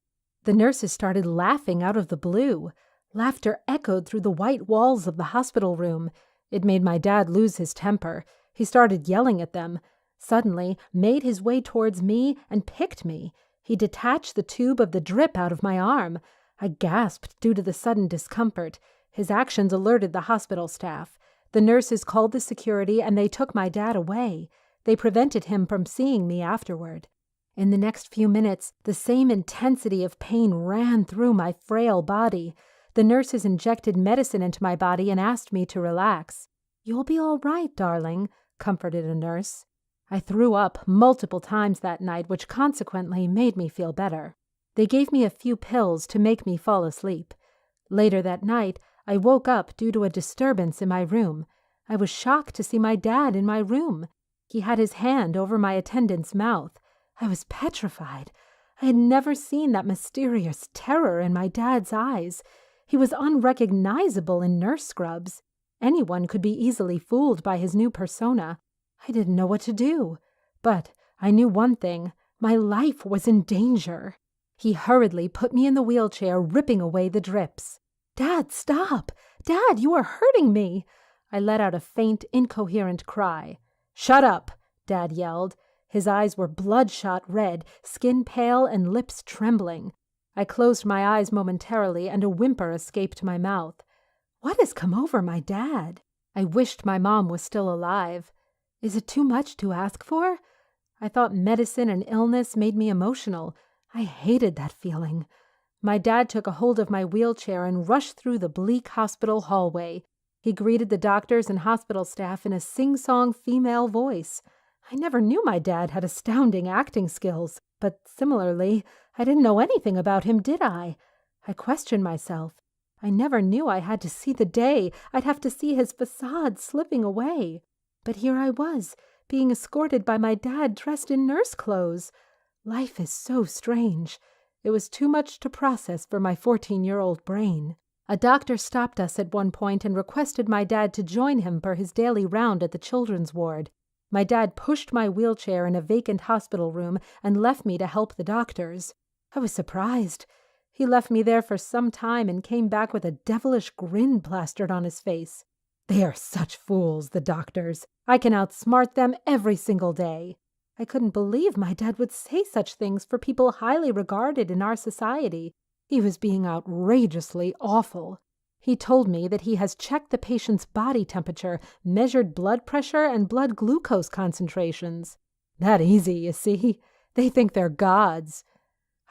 The nurses started laughing out of the blue. Laughter echoed through the white walls of the hospital room. It made my dad lose his temper. He started yelling at them. Suddenly, made his way towards me and picked me. He detached the tube of the drip out of my arm. I gasped due to the sudden discomfort. His actions alerted the hospital staff. The nurses called the security and they took my dad away. They prevented him from seeing me afterward. In the next few minutes, the same intensity of pain ran through my frail body. The nurses injected medicine into my body and asked me to relax. "You'll be all right, darling," comforted a nurse. I threw up multiple times that night, which consequently made me feel better. They gave me a few pills to make me fall asleep. Later that night, I woke up due to a disturbance in my room. I was shocked to see my dad in my room. He had his hand over my attendant's mouth. I was petrified. I had never seen that mysterious terror in my dad's eyes. He was unrecognizable in nurse scrubs. Anyone could be easily fooled by his new persona. I didn't know what to do. But I knew one thing. My life was in danger. He hurriedly put me in the wheelchair, ripping away the drips. "Dad, stop! Dad, you are hurting me!" I let out a faint, incoherent cry. "Shut up!" Dad yelled. His eyes were bloodshot red, skin pale and lips trembling. I closed my eyes momentarily and a whimper escaped my mouth. What has come over my dad? I wished my mom was still alive. Is it too much to ask for? I thought medicine and illness made me emotional. I hated that feeling. My dad took a hold of my wheelchair and rushed through the bleak hospital hallway. He greeted the doctors and hospital staff in a sing-song female voice. I never knew my dad had astounding acting skills, but similarly, I didn't know anything about him, did I? I questioned myself. I never knew I had to see the day I'd have to see his facade slipping away. But here I was, being escorted by my dad dressed in nurse clothes. Life is so strange. It was too much to process for my 14-year-old brain. A doctor stopped us at one point and requested my dad to join him for his daily round at the children's ward. My dad pushed my wheelchair in a vacant hospital room and left me to help the doctors. I was surprised. He left me there for some time and came back with a devilish grin plastered on his face. They are such fools, the doctors. I can outsmart them every single day. I couldn't believe my dad would say such things for people highly regarded in our society. He was being outrageously awful. He told me that he has checked the patient's body temperature, measured blood pressure, and blood glucose concentrations. That easy, you see. They think they're gods.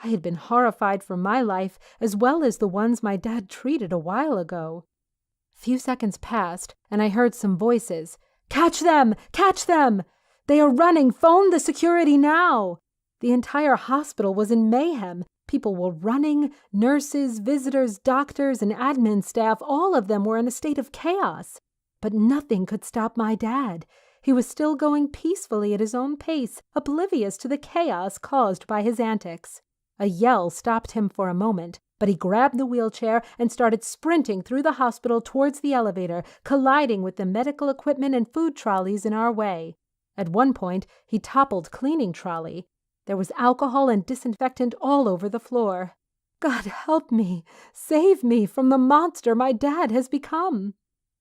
I had been horrified for my life as well as the ones my dad treated a while ago. Few seconds passed, and I heard some voices. "Catch them! Catch them! They are running! Phone the security now!" The entire hospital was in mayhem. People were running. Nurses, visitors, doctors, and admin staff, all of them were in a state of chaos. But nothing could stop my dad. He was still going peacefully at his own pace, oblivious to the chaos caused by his antics. A yell stopped him for a moment, but he grabbed the wheelchair and started sprinting through the hospital towards the elevator, colliding with the medical equipment and food trolleys in our way. At one point, he toppled cleaning trolley. There was alcohol and disinfectant all over the floor. God help me, save me from the monster my dad has become.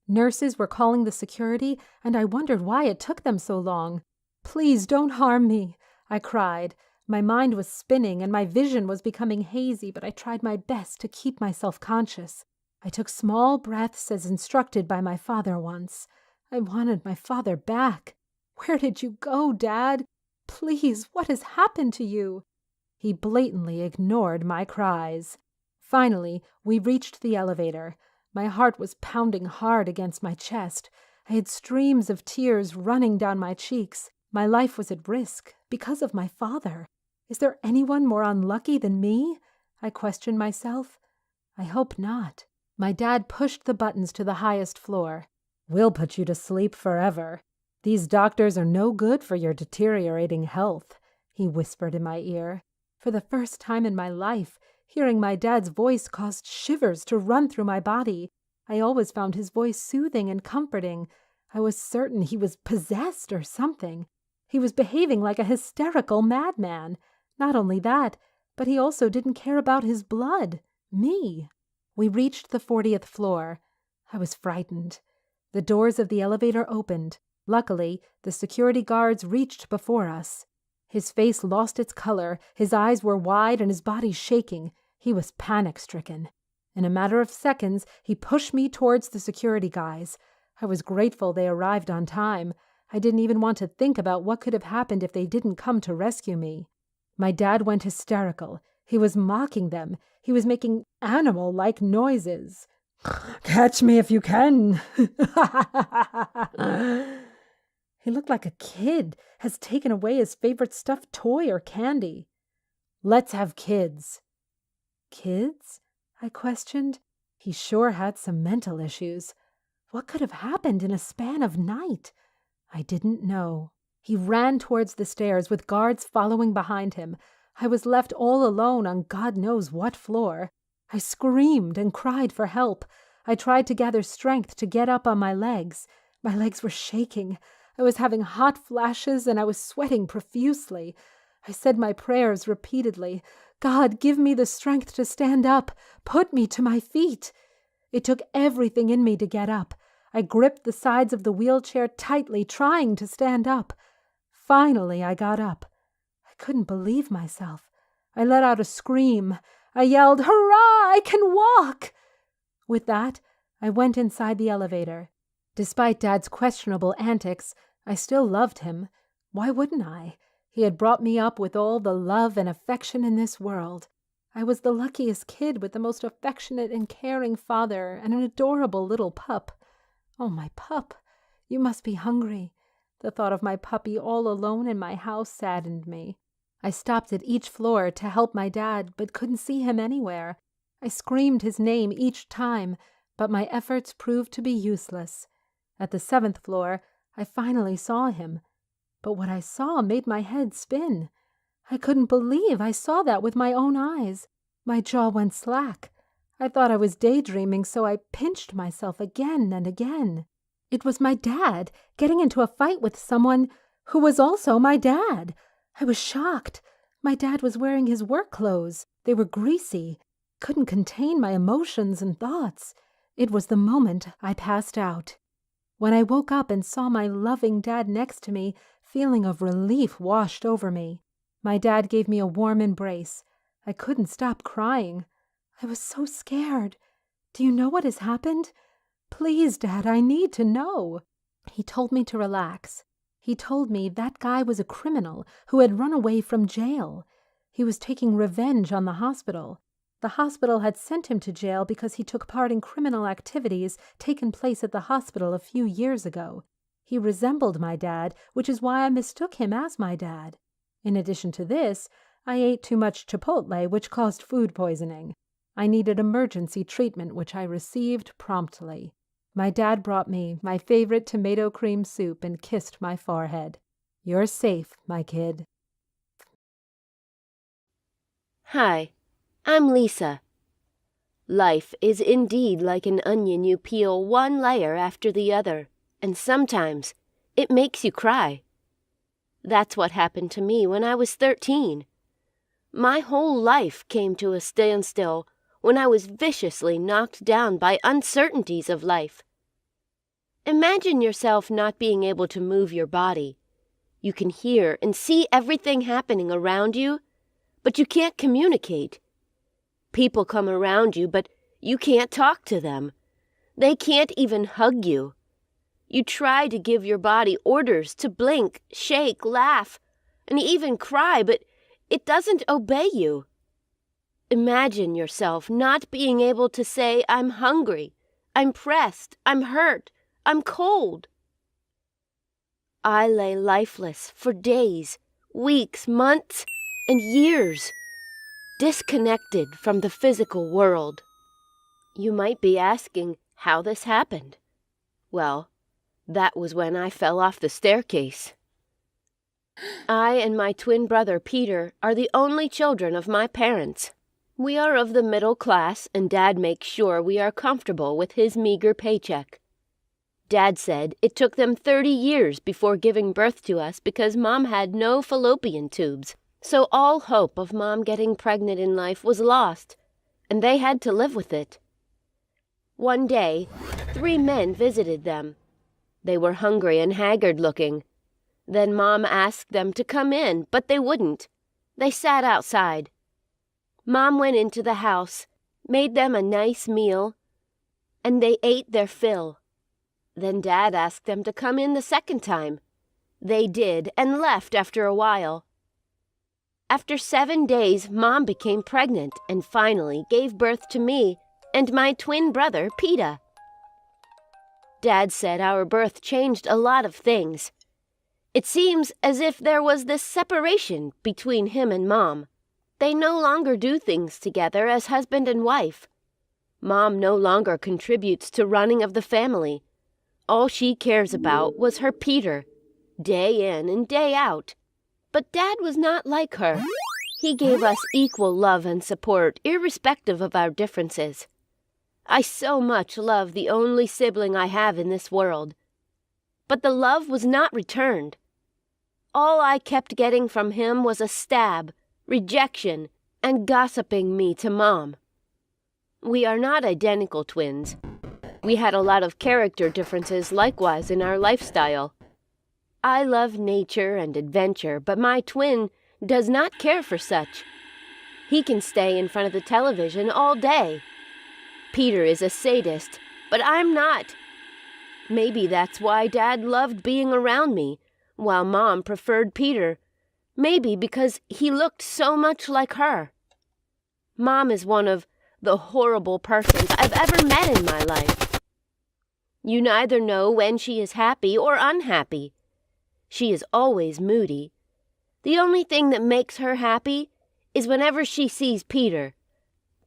Nurses were calling the security, and I wondered why it took them so long. "Please don't harm me," I cried. My mind was spinning and my vision was becoming hazy, but I tried my best to keep myself conscious. I took small breaths as instructed by my father once. I wanted my father back. "Where did you go, Dad? Please, what has happened to you?" He blatantly ignored my cries. Finally, we reached the elevator. My heart was pounding hard against my chest. I had streams of tears running down my cheeks. My life was at risk because of my father. Is there anyone more unlucky than me? I questioned myself. I hope not. My dad pushed the buttons to the highest floor. "We'll put you to sleep forever. These doctors are no good for your deteriorating health," he whispered in my ear. For the first time in my life, hearing my dad's voice caused shivers to run through my body. I always found his voice soothing and comforting. I was certain he was possessed or something. He was behaving like a hysterical madman. Not only that, but he also didn't care about his blood, me. We reached the 40th floor. I was frightened. The doors of the elevator opened. Luckily, the security guards reached before us. His face lost its color, his eyes were wide and his body shaking. He was panic-stricken. In a matter of seconds, he pushed me towards the security guys. I was grateful they arrived on time. I didn't even want to think about what could have happened if they didn't come to rescue me. My dad went hysterical. He was mocking them. He was making animal-like noises. "Catch me if you can." He looked like a kid has taken away his favorite stuffed toy or candy. "Let's have kids." "Kids?" I questioned. He sure had some mental issues. What could have happened in a span of night? I didn't know. He ran towards the stairs with guards following behind him. I was left all alone on God knows what floor. I screamed and cried for help. I tried to gather strength to get up on my legs. My legs were shaking. I was having hot flashes and I was sweating profusely. I said my prayers repeatedly. "God, give me the strength to stand up. Put me to my feet." It took everything in me to get up. I gripped the sides of the wheelchair tightly, trying to stand up. Finally, I got up. I couldn't believe myself. I let out a scream. I yelled, "Hurrah! I can walk!" With that, I went inside the elevator. Despite Dad's questionable antics, I still loved him. Why wouldn't I? He had brought me up with all the love and affection in this world. I was the luckiest kid with the most affectionate and caring father and an adorable little pup. Oh, my pup, you must be hungry. The thought of my puppy all alone in my house saddened me. I stopped at each floor to help my dad, but couldn't see him anywhere. I screamed his name each time, but my efforts proved to be useless. At the 7th floor, I finally saw him. But what I saw made my head spin. I couldn't believe I saw that with my own eyes. My jaw went slack. I thought I was daydreaming, so I pinched myself again and again. It was my dad getting into a fight with someone who was also my dad. I was shocked. My dad was wearing his work clothes. They were greasy. Couldn't contain my emotions and thoughts. It was the moment I passed out. When I woke up and saw my loving dad next to me, feeling of relief washed over me. My dad gave me a warm embrace. I couldn't stop crying. I was so scared. Do you know what has happened? Please, Dad, I need to know. He told me to relax. He told me that guy was a criminal who had run away from jail. He was taking revenge on the hospital. The hospital had sent him to jail because he took part in criminal activities taken place at the hospital a few years ago. He resembled my dad, which is why I mistook him as my dad. In addition to this, I ate too much Chipotle, which caused food poisoning. I needed emergency treatment, which I received promptly. My dad brought me my favorite tomato cream soup and kissed my forehead. You're safe, my kid. Hi, I'm Lisa. Life is indeed like an onion you peel one layer after the other, and sometimes it makes you cry. That's what happened to me when I was 13. My whole life came to a standstill when I was viciously knocked down by uncertainties of life. Imagine yourself not being able to move your body. You can hear and see everything happening around you, but you can't communicate. People come around you, but you can't talk to them. They can't even hug you. You try to give your body orders to blink, shake, laugh, and even cry, but it doesn't obey you. Imagine yourself not being able to say, I'm hungry, I'm pressed, I'm hurt, I'm cold. I lay lifeless for days, weeks, months, and years, disconnected from the physical world. You might be asking how this happened. Well, that was when I fell off the staircase. I and my twin brother Peter are the only children of my parents. We are of the middle class, and Dad makes sure we are comfortable with his meager paycheck. Dad said it took them 30 years before giving birth to us because Mom had no fallopian tubes, so all hope of Mom getting pregnant in life was lost, and they had to live with it. One day, 3 men visited them. They were hungry and haggard-looking. Then Mom asked them to come in, but they wouldn't. They sat outside. Mom went into the house, made them a nice meal, and they ate their fill. Then Dad asked them to come in the second time. They did, and left after a while. After 7 days, Mom became pregnant and finally gave birth to me and my twin brother, Peter. Dad said our birth changed a lot of things. It seems as if there was this separation between him and Mom. They no longer do things together as husband and wife. Mom no longer contributes to running of the family. All she cares about was her Peter, day in and day out. But Dad was not like her. He gave us equal love and support, irrespective of our differences. I so much love the only sibling I have in this world. But the love was not returned. All I kept getting from him was a stab, rejection, and gossiping me to Mom. We are not identical twins. We had a lot of character differences likewise in our lifestyle. I love nature and adventure, but my twin does not care for such. He can stay in front of the television all day. Peter is a sadist, but I'm not. Maybe that's why Dad loved being around me, while Mom preferred Peter. Maybe because he looked so much like her. Mom is one of the horrible persons I've ever met in my life. You neither know when she is happy or unhappy. She is always moody. The only thing that makes her happy is whenever she sees Peter.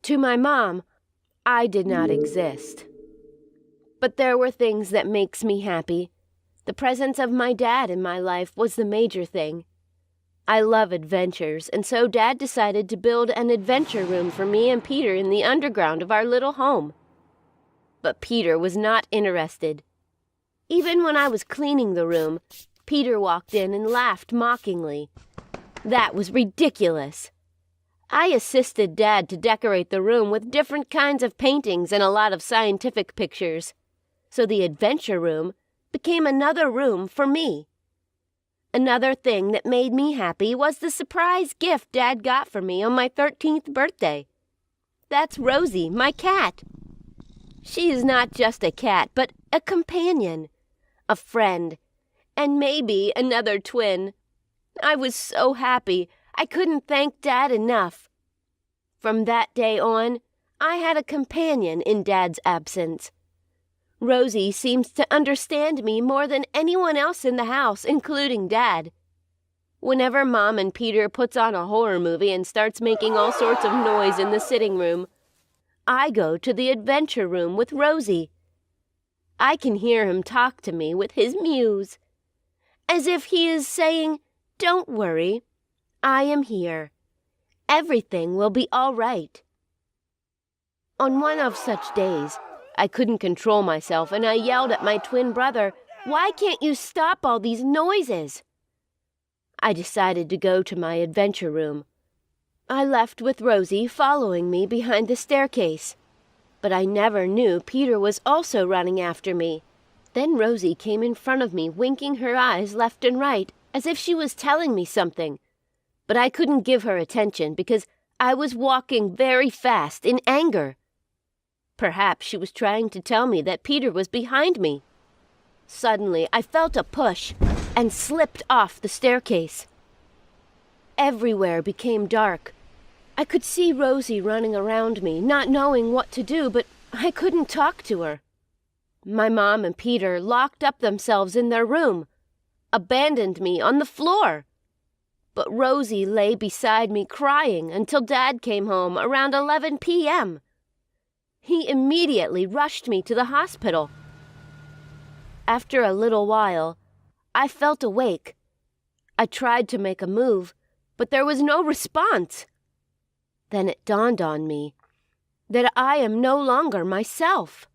To my mom, I did not exist. But there were things that makes me happy. The presence of my dad in my life was the major thing. I love adventures, and so Dad decided to build an adventure room for me and Peter in the underground of our little home. But Peter was not interested. Even when I was cleaning the room, Peter walked in and laughed mockingly. That was ridiculous. I assisted Dad to decorate the room with different kinds of paintings and a lot of scientific pictures. So the adventure room became another room for me. Another thing that made me happy was the surprise gift Dad got for me on my 13th birthday. That's Rosie, my cat. She is not just a cat, but a companion, a friend, and maybe another twin. I was so happy, I couldn't thank Dad enough. From that day on, I had a companion in Dad's absence. Rosie seems to understand me more than anyone else in the house, including Dad. Whenever Mom and Peter puts on a horror movie and starts making all sorts of noise in the sitting room, I go to the adventure room with Rosie. I can hear him talk to me with his mews, as if he is saying, "Don't worry, I am here. Everything will be all right." On one of such days, I couldn't control myself and I yelled at my twin brother, "Why can't you stop all these noises?" I decided to go to my adventure room. I left with Rosie following me behind the staircase. But I never knew Peter was also running after me. Then Rosie came in front of me, winking her eyes left and right, as if she was telling me something. But I couldn't give her attention because I was walking very fast in anger. Perhaps she was trying to tell me that Peter was behind me. Suddenly, I felt a push and slipped off the staircase. Everywhere became dark. I could see Rosie running around me, not knowing what to do, but I couldn't talk to her. My mom and Peter locked up themselves in their room, abandoned me on the floor. But Rosie lay beside me crying until Dad came home around 11 p.m. He immediately rushed me to the hospital. After a little while, I felt awake. I tried to make a move, but there was no response. Then it dawned on me that I am no longer myself.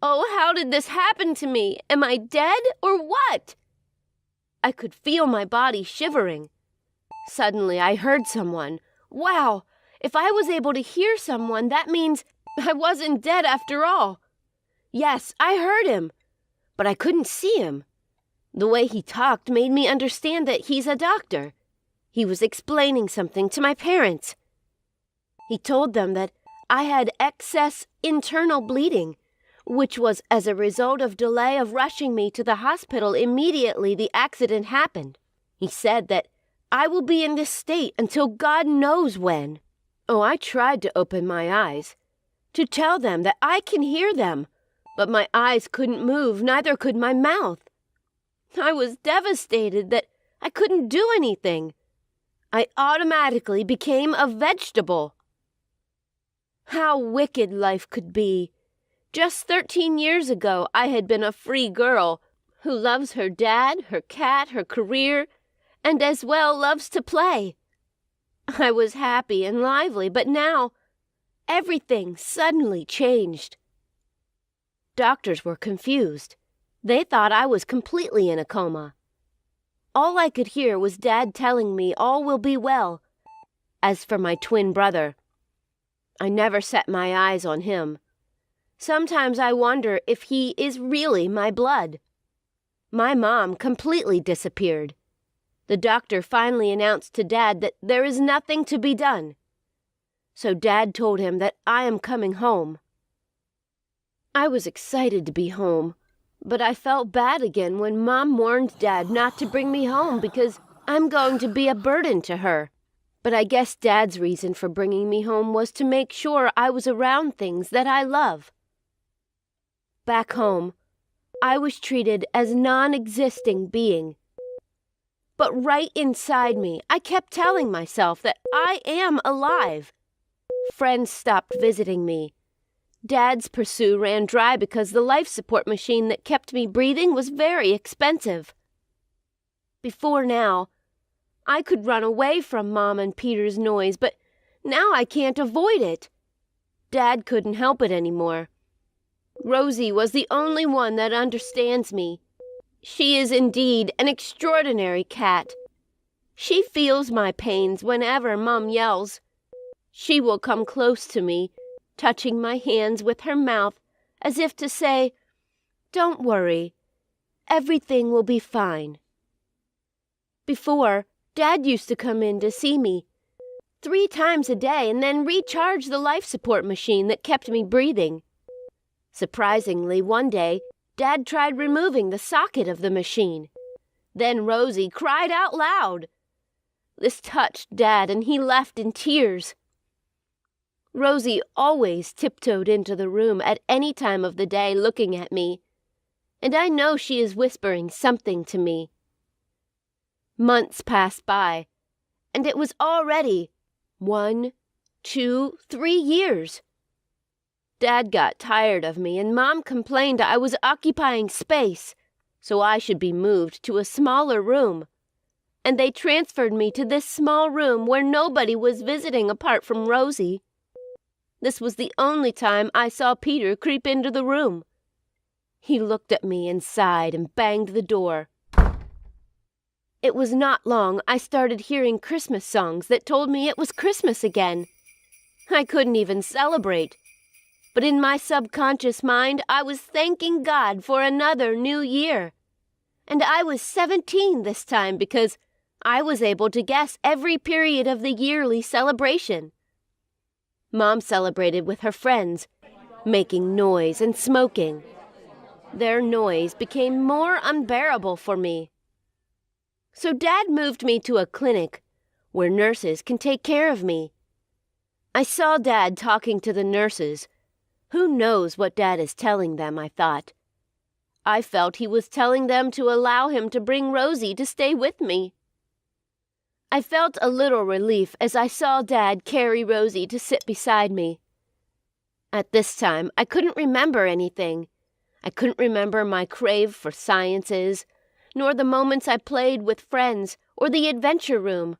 Oh, how did this happen to me? Am I dead or what? I could feel my body shivering. Suddenly I heard someone. Wow, if I was able to hear someone, that means I wasn't dead after all. Yes, I heard him, but I couldn't see him. The way he talked made me understand that he's a doctor. He was explaining something to my parents. He told them that I had excess internal bleeding, which was as a result of delay of rushing me to the hospital immediately the accident happened. He said that I will be in this state until God knows when. Oh, I tried to open my eyes, to tell them that I can hear them, but my eyes couldn't move, neither could my mouth. I was devastated that I couldn't do anything. I automatically became a vegetable. How wicked life could be. Just 13 years ago, I had been a free girl who loves her dad, her cat, her career, and as well loves to play. I was happy and lively, but now everything suddenly changed. Doctors were confused. They thought I was completely in a coma. All I could hear was Dad telling me all will be well. As for my twin brother, I never set my eyes on him. Sometimes I wonder if he is really my blood. My mom completely disappeared. The doctor finally announced to Dad that there is nothing to be done. So Dad told him that I am coming home. I was excited to be home, but I felt bad again when Mom warned Dad not to bring me home because I'm going to be a burden to her. But I guess Dad's reason for bringing me home was to make sure I was around things that I love. Back home, I was treated as non-existing being. But right inside me, I kept telling myself that I am alive. Friends stopped visiting me. Dad's pursuit ran dry because the life support machine that kept me breathing was very expensive. Before now, I could run away from Mom and Peter's noise, but now I can't avoid it. Dad couldn't help it anymore. Rosie was the only one that understands me. She is indeed an extraordinary cat. She feels my pains whenever Mom yells. She will come close to me, touching my hands with her mouth, as if to say, "Don't worry, everything will be fine. Before, Dad used to come in to see me 3 times a day and then recharge the life support machine that kept me breathing. Surprisingly, one day, Dad tried removing the socket of the machine. Then Rosie cried out loud. This touched Dad, and he left in tears. Rosie always tiptoed into the room at any time of the day looking at me, and I know she is whispering something to me. Months passed by, and it was already 1, 2, 3 years. Dad got tired of me, and Mom complained I was occupying space, so I should be moved to a smaller room. And they transferred me to this small room where nobody was visiting apart from Rosie. This was the only time I saw Peter creep into the room. He looked at me and sighed and banged the door. It was not long I started hearing Christmas songs that told me it was Christmas again. I couldn't even celebrate. But in my subconscious mind, I was thanking God for another new year. And I was 17 this time because I was able to guess every period of the yearly celebration. Mom celebrated with her friends, making noise and smoking. Their noise became more unbearable for me. So Dad moved me to a clinic where nurses can take care of me. I saw Dad talking to the nurses. Who knows what Dad is telling them, I thought. I felt he was telling them to allow him to bring Rosie to stay with me. I felt a little relief as I saw Dad carry Rosie to sit beside me. At this time, I couldn't remember anything. I couldn't remember my crave for sciences, nor the moments I played with friends or the adventure room.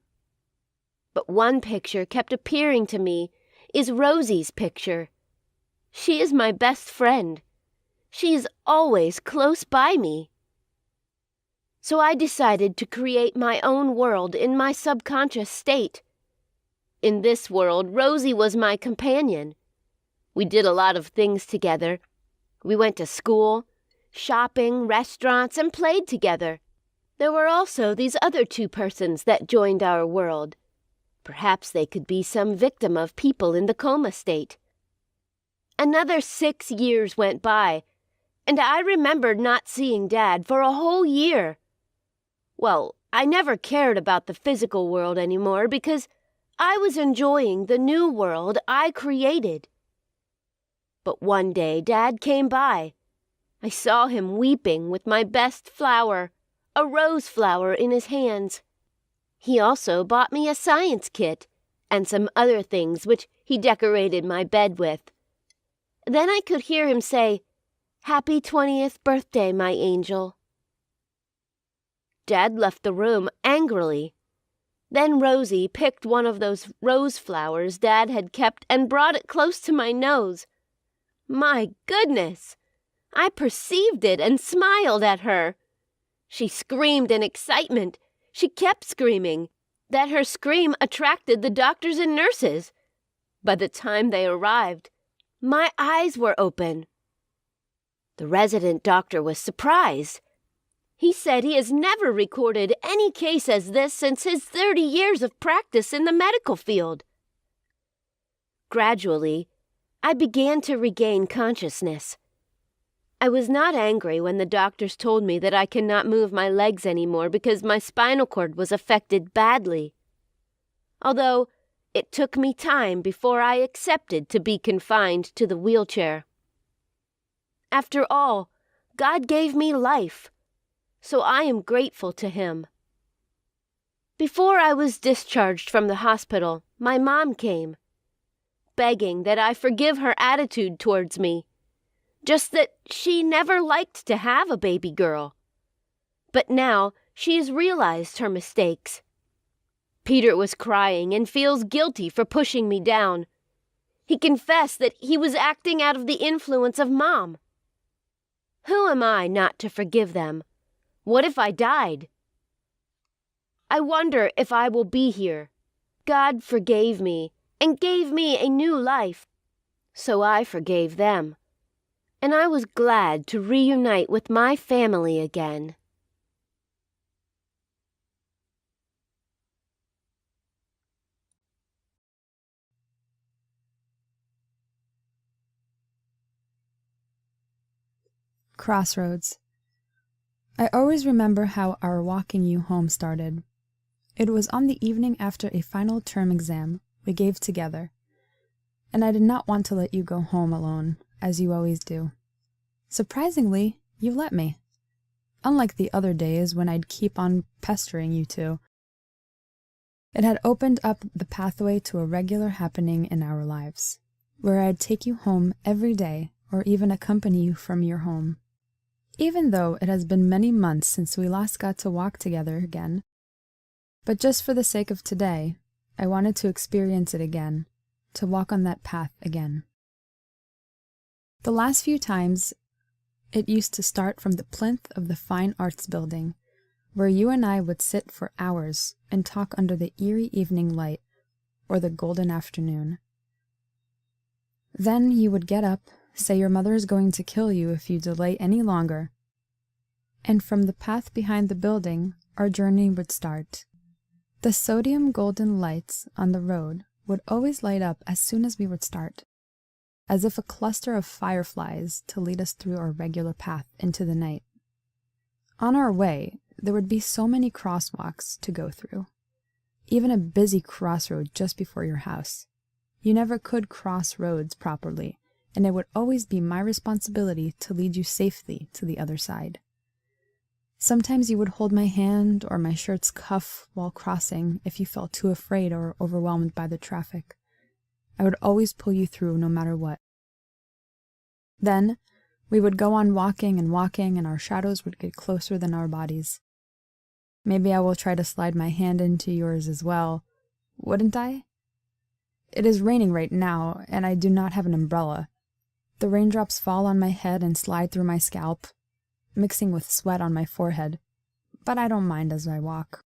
But one picture kept appearing to me is Rosie's picture. She is my best friend. She is always close by me. So I decided to create my own world in my subconscious state. In this world, Rosie was my companion. We did a lot of things together. We went to school, shopping, restaurants, and played together. There were also these other 2 persons that joined our world. Perhaps they could be some victim of people in the coma state. Another 6 years went by, and I remembered not seeing Dad for a whole year. Well, I never cared about the physical world anymore because I was enjoying the new world I created. But one day Dad came by. I saw him weeping with my best flower, a rose flower, in his hands. He also bought me a science kit and some other things which he decorated my bed with. Then I could hear him say, "Happy 20th birthday, my angel." Dad left the room angrily. Then Rosie picked one of those rose flowers Dad had kept and brought it close to my nose. My goodness! I perceived it and smiled at her. She screamed in excitement. She kept screaming. That her scream attracted the doctors and nurses. By the time they arrived, my eyes were open. The resident doctor was surprised. He said he has never recorded any case as this since his 30 years of practice in the medical field. Gradually, I began to regain consciousness. I was not angry when the doctors told me that I cannot move my legs anymore because my spinal cord was affected badly. Although it took me time before I accepted to be confined to the wheelchair. After all, God gave me life, so I am grateful to Him. Before I was discharged from the hospital, my mom came, begging that I forgive her attitude towards me, just that she never liked to have a baby girl. But now she has realized her mistakes. Peter was crying and feels guilty for pushing me down. He confessed that he was acting out of the influence of Mom. Who am I not to forgive them? What if I died? I wonder if I will be here. God forgave me and gave me a new life, so I forgave them. and I was glad to reunite with my family again. Crossroads. I always remember how our walking you home started. It was on the evening after a final term exam we gave together, and I did not want to let you go home alone, as you always do. Surprisingly, you let me. Unlike the other days when I'd keep on pestering you two. It had opened up the pathway to a regular happening in our lives, where I'd take you home every day or even accompany you from your home. Even though it has been many months since we last got to walk together again. But just for the sake of today, I wanted to experience it again, to walk on that path again. The last few times, it used to start from the plinth of the Fine Arts Building, where you and I would sit for hours and talk under the eerie evening light or the golden afternoon. Then you would get up, say your mother is going to kill you if you delay any longer, and from the path behind the building, our journey would start. The sodium golden lights on the road would always light up as soon as we would start, as if a cluster of fireflies to lead us through our regular path into the night. On our way, there would be so many crosswalks to go through, even a busy crossroad just before your house. You never could cross roads properly, and it would always be my responsibility to lead you safely to the other side. Sometimes you would hold my hand or my shirt's cuff while crossing if you felt too afraid or overwhelmed by the traffic. I would always pull you through no matter what. Then, we would go on walking, and our shadows would get closer than our bodies. Maybe I will try to slide my hand into yours as well, wouldn't I? It is raining right now, and I do not have an umbrella. The raindrops fall on my head and slide through my scalp, mixing with sweat on my forehead, but I don't mind as I walk.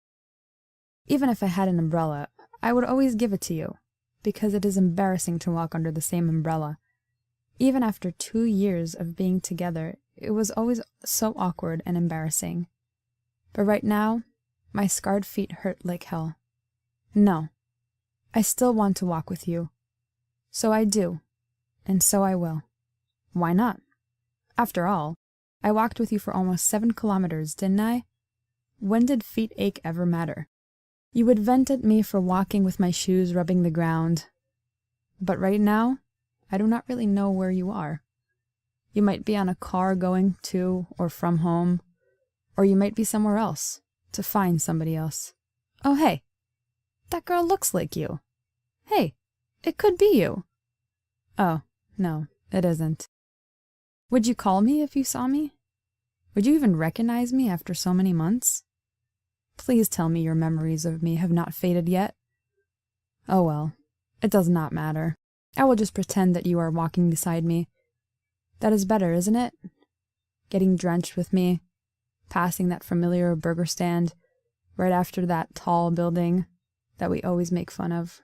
Even if I had an umbrella, I would always give it to you, because it is embarrassing to walk under the same umbrella. Even after 2 years of being together, it was always so awkward and embarrassing. But right now, my scarred feet hurt like hell. No, I still want to walk with you. So I do, and so I will. Why not? After all, I walked with you for almost 7 kilometers, didn't I? When did feet ache ever matter? You would vent at me for walking with my shoes rubbing the ground. But right now, I do not really know where you are. You might be on a car going to or from home, or you might be somewhere else, to find somebody else. Oh, hey, that girl looks like you. Hey, it could be you. Oh, no, it isn't. Would you call me if you saw me? Would you even recognize me after so many months? Please tell me your memories of me have not faded yet. Oh well, it does not matter. I will just pretend that you are walking beside me. That is better, isn't it? Getting drenched with me, passing that familiar burger stand, right after that tall building that we always make fun of.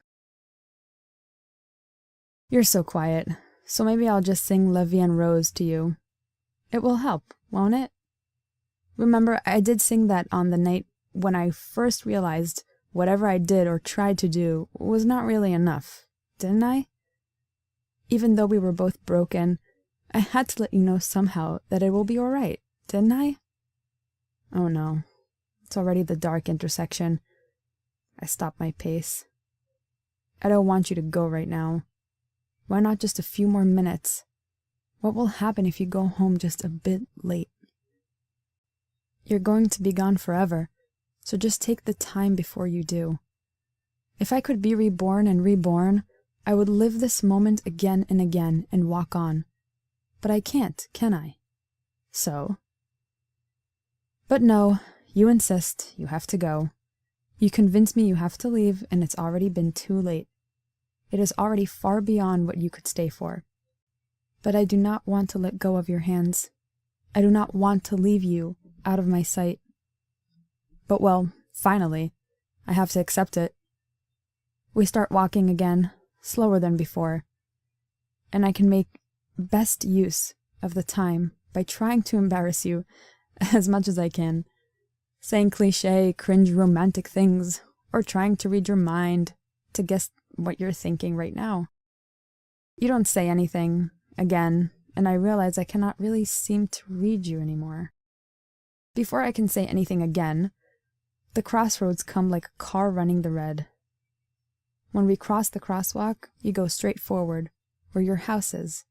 You're so quiet, so maybe I'll just sing La Vie en Rose to you. It will help, won't it? Remember, I did sing that on the night when I first realized whatever I did or tried to do was not really enough, didn't I? Even though we were both broken, I had to let you know somehow that it will be all right, didn't I? Oh no, it's already the dark intersection. I stopped my pace. I don't want you to go right now. Why not just a few more minutes? What will happen if you go home just a bit late? You're going to be gone forever, so just take the time before you do. If I could be reborn and reborn, I would live this moment again and again and walk on. But I can't, can I? So? But no, you insist, you have to go. You convince me you have to leave, and it's already been too late. It is already far beyond what you could stay for. But I do not want to let go of your hands. I do not want to leave you out of my sight. But well, finally, I have to accept it. We start walking again, slower than before, and I can make best use of the time by trying to embarrass you as much as I can, saying cliche, cringe romantic things, or trying to read your mind to guess what you're thinking right now. You don't say anything, again, and I realize I cannot really seem to read you anymore. Before I can say anything again, the crossroads come like a car running the red. When we cross the crosswalk, you go straight forward, where your house is,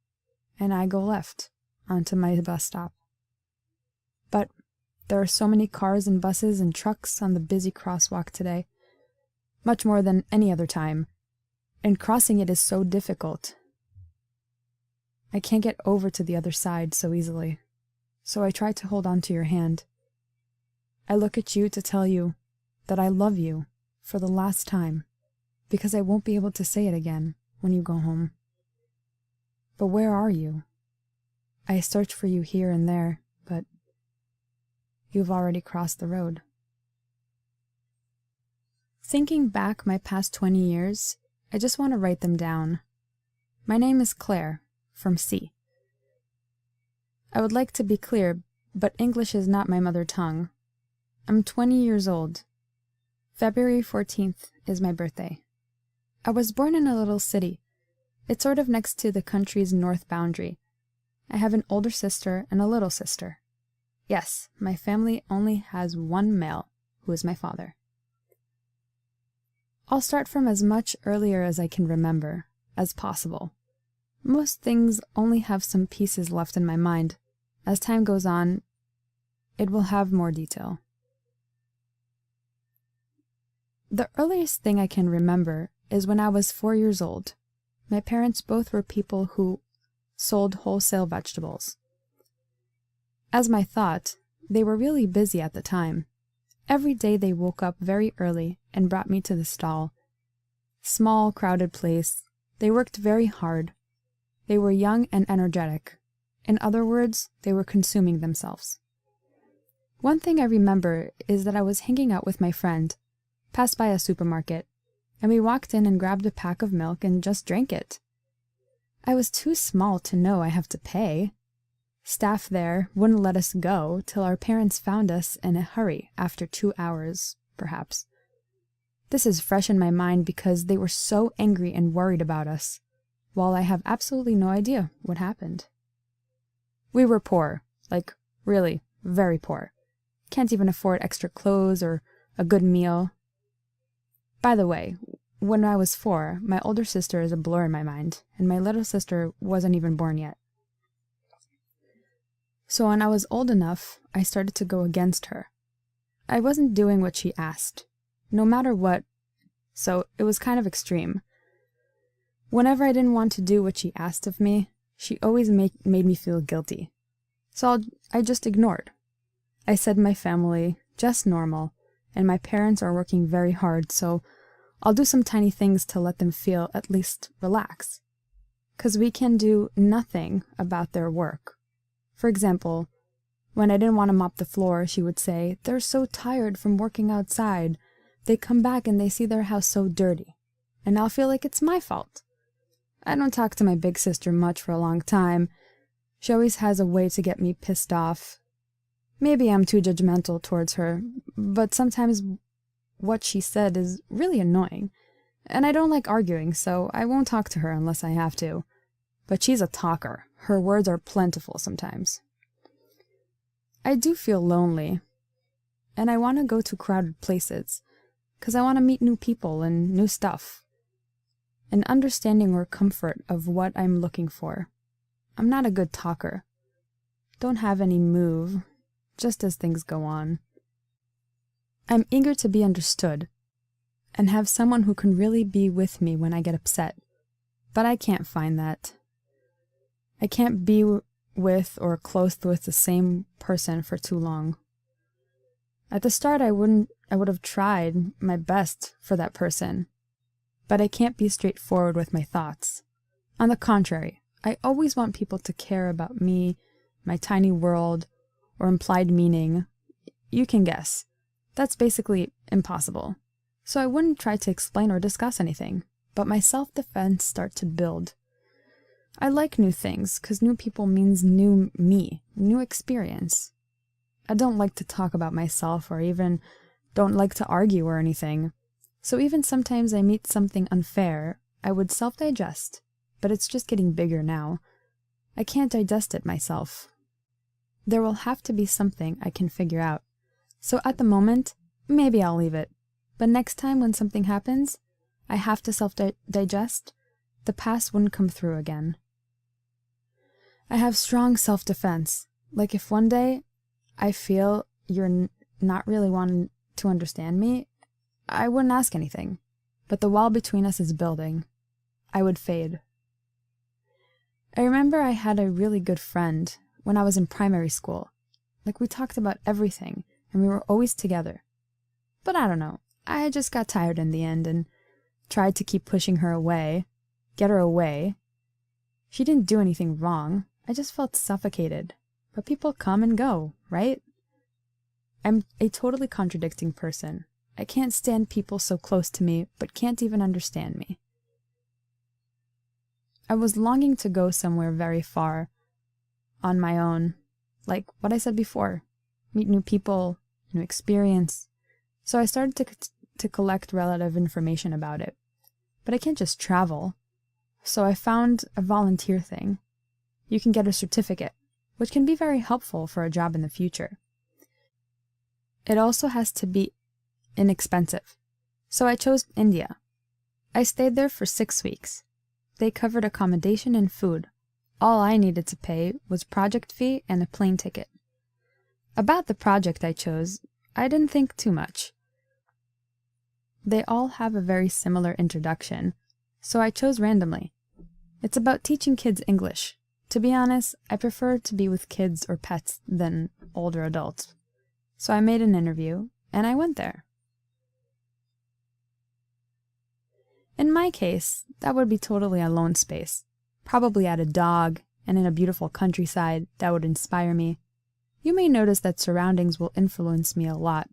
and I go left, onto my bus stop. But there are so many cars and buses and trucks on the busy crosswalk today, much more than any other time, and crossing it is so difficult. I can't get over to the other side so easily, so I try to hold on to your hand. I look at you to tell you that I love you for the last time, because I won't be able to say it again when you go home. But where are you? I search for you here and there, but you've already crossed the road. Thinking back my past 20 years, I just want to write them down. My name is Claire, from C. I would like to be clear, but English is not my mother tongue. I'm 20 years old. February 14th is my birthday. I was born in a little city. It's sort of next to the country's north boundary. I have an older sister and a little sister. Yes, my family only has one male, who is my father. I'll start from as much earlier as I can remember, as possible. Most things only have some pieces left in my mind. As time goes on, it will have more detail. The earliest thing I can remember is when I was 4 years old. My parents both were people who sold wholesale vegetables. As my thought, they were really busy at the time. Every day they woke up very early and brought me to the stall. Small, crowded place. They worked very hard. They were young and energetic. In other words, they were consuming themselves. One thing I remember is that I was hanging out with my friend, passed by a supermarket, and we walked in and grabbed a pack of milk and just drank it. I was too small to know I have to pay. Staff there wouldn't let us go till our parents found us in a hurry after 2 hours, perhaps. This is fresh in my mind because they were so angry and worried about us, while I have absolutely no idea what happened. We were poor, like really very poor. Can't even afford extra clothes or a good meal. By the way, when I was 4, my older sister is a blur in my mind, and my little sister wasn't even born yet. So when I was old enough, I started to go against her. I wasn't doing what she asked, no matter what, so it was kind of extreme. Whenever I didn't want to do what she asked of me, she always made me feel guilty. So I just ignored. I said my family, just normal, and my parents are working very hard, so I'll do some tiny things to let them feel at least relax. 'Cause we can do nothing about their work. For example, when I didn't want to mop the floor, she would say, "They're so tired from working outside. They come back and they see their house so dirty." And I'll feel like it's my fault. I don't talk to my big sister much for a long time. She always has a way to get me pissed off. Maybe I'm too judgmental towards her, but sometimes what she said is really annoying. And I don't like arguing, so I won't talk to her unless I have to. But she's a talker. Her words are plentiful sometimes. I do feel lonely, and I want to go to crowded places, 'cause I want to meet new people and new stuff. An understanding or comfort of what I'm looking for. I'm not a good talker. Don't have any move, just as things go on. I'm eager to be understood, and have someone who can really be with me when I get upset, but I can't find that. I can't be with or close with the same person for too long. At the start, I would have tried my best for that person, but I can't be straightforward with my thoughts. On the contrary, I always want people to care about me, my tiny world, or implied meaning. You can guess. That's basically impossible. So I wouldn't try to explain or discuss anything, but my self-defense starts to build. I like new things, 'cause new people means new me, new experience. I don't like to talk about myself or even don't like to argue or anything. So even sometimes I meet something unfair, I would self-digest, but it's just getting bigger now. I can't digest it myself. There will have to be something I can figure out. So at the moment, maybe I'll leave it. But next time when something happens, I have to self-digest, the past wouldn't come through again. I have strong self-defense. Like if one day I feel you're not really wanting to understand me, I wouldn't ask anything. But the wall between us is building. I would fade. I remember I had a really good friend when I was in primary school. Like we talked about everything and we were always together. But I don't know, I just got tired in the end and tried to keep pushing her away, get her away. She didn't do anything wrong, I just felt suffocated. But people come and go, right? I'm a totally contradicting person. I can't stand people so close to me, but can't even understand me. I was longing to go somewhere very far on my own, like what I said before, meet new people, new experience. So I started to collect relative information about it. But I can't just travel. So I found a volunteer thing. You can get a certificate, which can be very helpful for a job in the future. It also has to be inexpensive. So I chose India. I stayed there for 6 weeks. They covered accommodation and food. All I needed to pay was project fee and a plane ticket. About the project I chose, I didn't think too much. They all have a very similar introduction, so I chose randomly. It's about teaching kids English. To be honest, I prefer to be with kids or pets than older adults. So I made an interview, and I went there. In my case, that would be totally a lone space. Probably add a dog, and in a beautiful countryside that would inspire me. You may notice that surroundings will influence me a lot.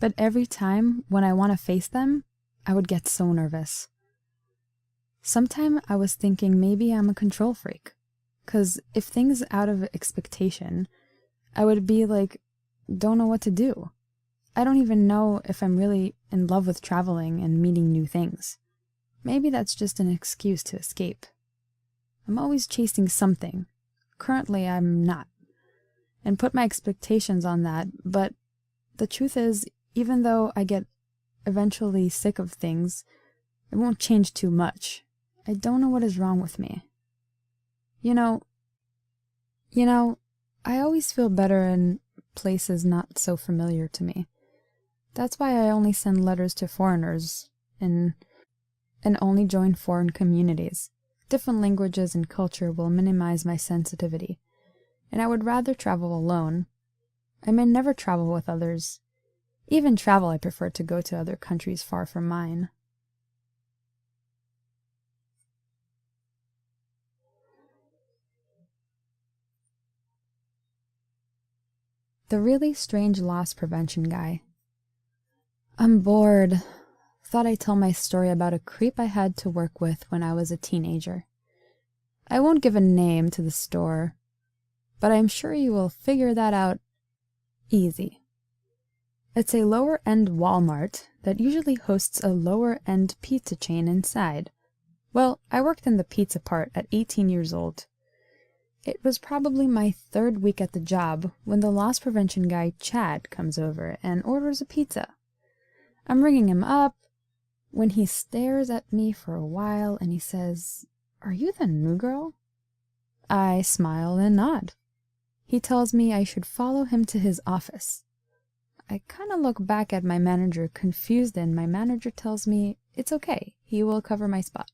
But every time when I want to face them, I would get so nervous. Sometime I was thinking maybe I'm a control freak. 'Cause if things out of expectation, I would be like, don't know what to do. I don't even know if I'm really in love with traveling and meeting new things. Maybe that's just an excuse to escape. I'm always chasing something. Currently, I'm not. And put my expectations on that, but the truth is, even though I get eventually sick of things, it won't change too much. I don't know what is wrong with me. You know, I always feel better in places not so familiar to me. That's why I only send letters to foreigners and only join foreign communities. Different languages and culture will minimize my sensitivity, and I would rather travel alone. I may never travel with others. Even travel, I prefer to go to other countries far from mine. The really strange loss prevention guy. I'm bored. Thought I'd tell my story about a creep I had to work with when I was a teenager. I won't give a name to the store, but I'm sure you will figure that out easy. It's a lower-end Walmart that usually hosts a lower-end pizza chain inside. Well, I worked in the pizza part at 18 years old. It was probably my 3rd week at the job when the loss prevention guy Chad comes over and orders a pizza. I'm ringing him up when he stares at me for a while and he says, "Are you the new girl?" I smile and nod. He tells me I should follow him to his office. I kind of look back at my manager confused and my manager tells me it's okay, he will cover my spot.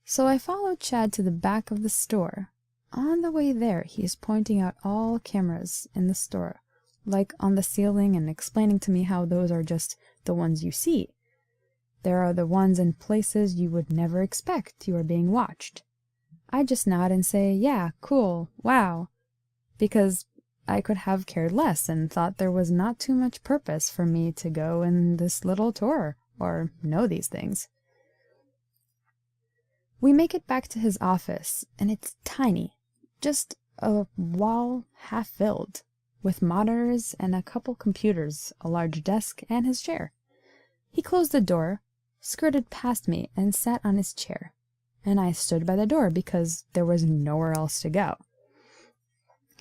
So I followed Chad to the back of the store. On the way there, he is pointing out all cameras in the store, like on the ceiling, and explaining to me how those are just the ones you see. There are the ones in places you would never expect you are being watched. I just nod and say, yeah, cool, wow, because I could have cared less and thought there was not too much purpose for me to go in this little tour or know these things. We make it back to his office, and it's tiny. Just a wall half filled, with monitors and a couple computers, a large desk, and his chair. He closed the door, skirted past me, and sat on his chair, and I stood by the door because there was nowhere else to go.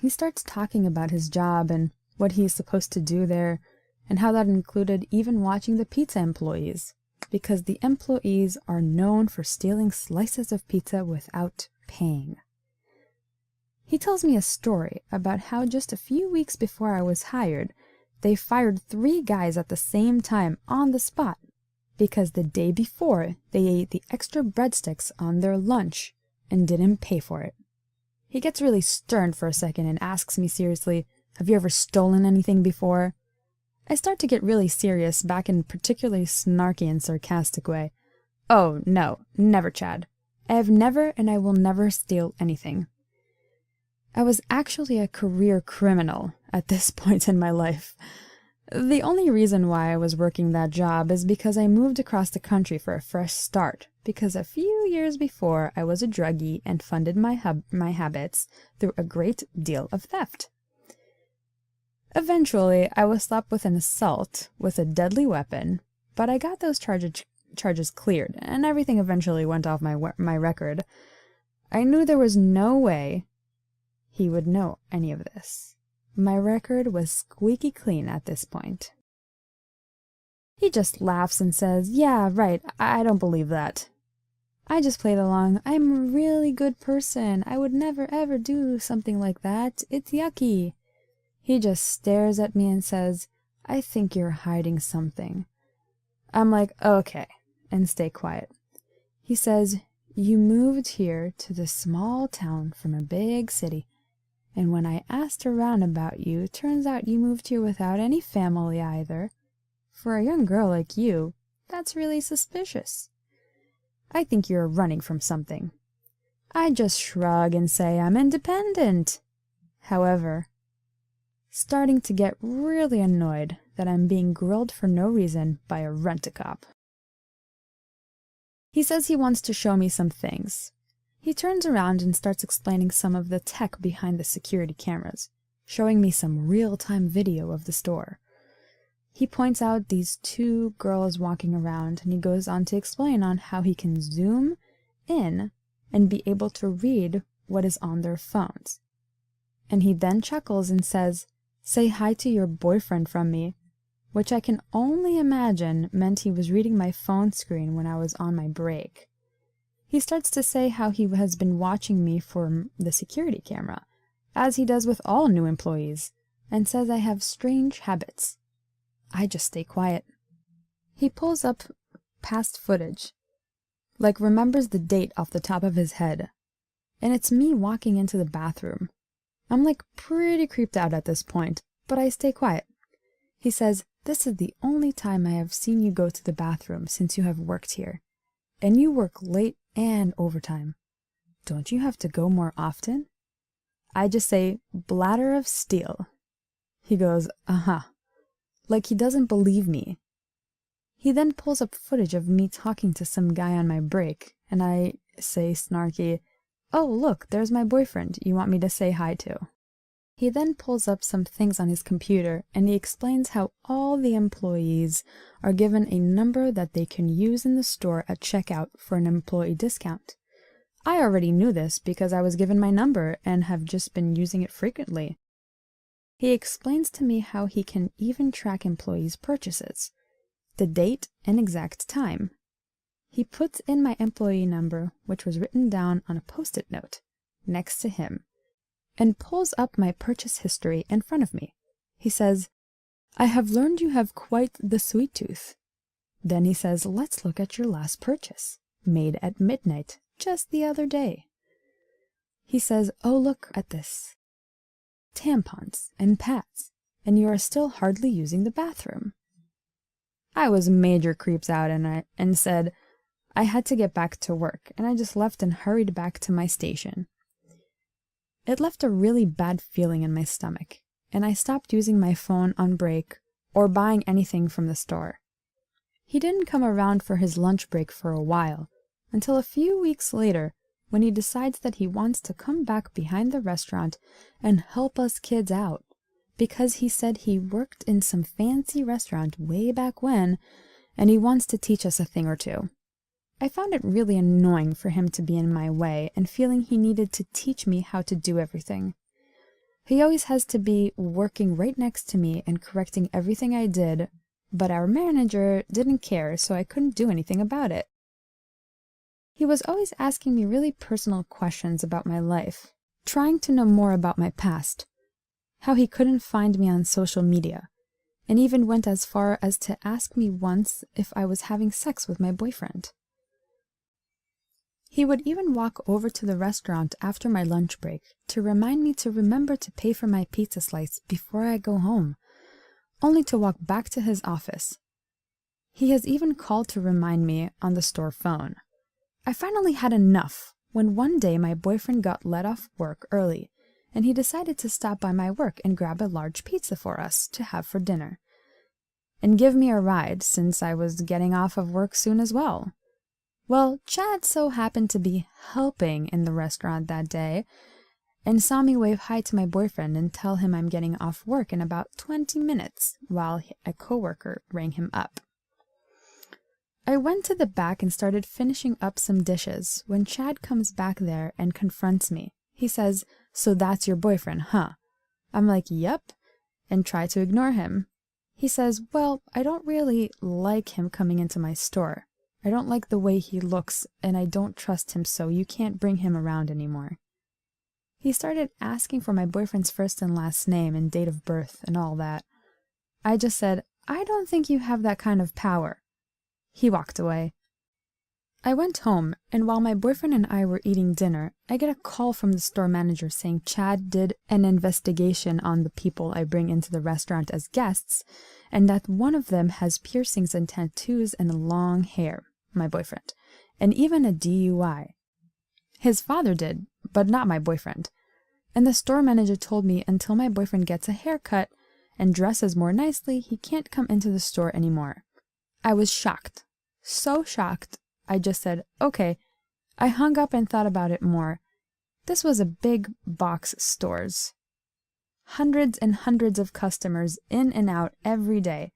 He starts talking about his job and what he is supposed to do there, and how that included even watching the pizza employees, because the employees are known for stealing slices of pizza without paying. He tells me a story about how just a few weeks before I was hired, they fired 3 guys at the same time on the spot, because the day before they ate the extra breadsticks on their lunch and didn't pay for it. He gets really stern for a second and asks me seriously, "Have you ever stolen anything before?" I start to get really serious, back in a particularly snarky and sarcastic way. "Oh, no, never, Chad. I have never and I will never steal anything." I was actually a career criminal at this point in my life. The only reason why I was working that job is because I moved across the country for a fresh start, because a few years before I was a druggie and funded my habits through a great deal of theft. Eventually, I was slapped with an assault with a deadly weapon, but I got those charges cleared, and everything eventually went off my record. I knew there was no way he would know any of this. My record was squeaky clean at this point. He just laughs and says, "Yeah, right, I don't believe that." I just played along. "I'm a really good person. I would never ever do something like that. It's yucky." He just stares at me and says, "I think you're hiding something." I'm like, "Okay," and stay quiet. He says, "You moved here to this small town from a big city. And when I asked around about you, turns out you moved here without any family either. For a young girl like you, that's really suspicious. I think you're running from something." I just shrug and say I'm independent. However, starting to get really annoyed that I'm being grilled for no reason by a rent-a-cop. He says he wants to show me some things. He turns around and starts explaining some of the tech behind the security cameras, showing me some real-time video of the store. He points out these 2 girls walking around, and he goes on to explain on how he can zoom in and be able to read what is on their phones. And he then chuckles and says, "Say hi to your boyfriend from me," which I can only imagine meant he was reading my phone screen when I was on my break. He starts to say how he has been watching me for the security camera, as he does with all new employees, and says I have strange habits. I just stay quiet. He pulls up past footage, like remembers the date off the top of his head, and it's me walking into the bathroom. I'm like pretty creeped out at this point, but I stay quiet. He says, "This is the only time I have seen you go to the bathroom since you have worked here. And you work late and overtime. Don't you have to go more often?" I just say, "Bladder of steel." He goes, "Uh-huh," like he doesn't believe me. He then pulls up footage of me talking to some guy on my break, and I say snarky, "Oh, look, there's my boyfriend you want me to say hi to." He then pulls up some things on his computer, and he explains how all the employees are given a number that they can use in the store at checkout for an employee discount. I already knew this because I was given my number and have just been using it frequently. He explains to me how he can even track employees' purchases, the date and exact time. He puts in my employee number, which was written down on a post-it note, next to him, and pulls up my purchase history in front of me. He says, "I have learned you have quite the sweet tooth." Then he says, "Let's look at your last purchase, made at midnight, just the other day." He says, "Oh, look at this. Tampons and pads, and you are still hardly using the bathroom." I was major creeps out and said I had to get back to work, and I just left and hurried back to my station. It left a really bad feeling in my stomach, and I stopped using my phone on break or buying anything from the store. He didn't come around for his lunch break for a while, until a few weeks later when he decides that he wants to come back behind the restaurant and help us kids out, because he said he worked in some fancy restaurant way back when, and he wants to teach us a thing or two. I found it really annoying for him to be in my way and feeling he needed to teach me how to do everything. He always has to be working right next to me and correcting everything I did, but our manager didn't care, so I couldn't do anything about it. He was always asking me really personal questions about my life, trying to know more about my past, how he couldn't find me on social media, and even went as far as to ask me once if I was having sex with my boyfriend. He would even walk over to the restaurant after my lunch break to remind me to remember to pay for my pizza slice before I go home, only to walk back to his office. He has even called to remind me on the store phone. I finally had enough when one day my boyfriend got let off work early, and he decided to stop by my work and grab a large pizza for us to have for dinner, and give me a ride since I was getting off of work soon as well. Well, Chad so happened to be helping in the restaurant that day and saw me wave hi to my boyfriend and tell him I'm getting off work in about 20 minutes while a coworker rang him up. I went to the back and started finishing up some dishes when Chad comes back there and confronts me. He says, "So that's your boyfriend, huh?" I'm like, "Yep," and try to ignore him. He says, "Well, I don't really like him coming into my store. I don't like the way he looks, and I don't trust him, so you can't bring him around anymore." He started asking for my boyfriend's first and last name and date of birth and all that. I just said, "I don't think you have that kind of power." He walked away. I went home, and while my boyfriend and I were eating dinner, I get a call from the store manager saying Chad did an investigation on the people I bring into the restaurant as guests, and that one of them has piercings and tattoos and long hair, my boyfriend, and even a DUI. His father did, but not my boyfriend. And the store manager told me until my boyfriend gets a haircut and dresses more nicely, he can't come into the store anymore. I was shocked. So shocked, I just said, "Okay." I hung up and thought about it more. This was a big box stores. Hundreds and hundreds of customers in and out every day.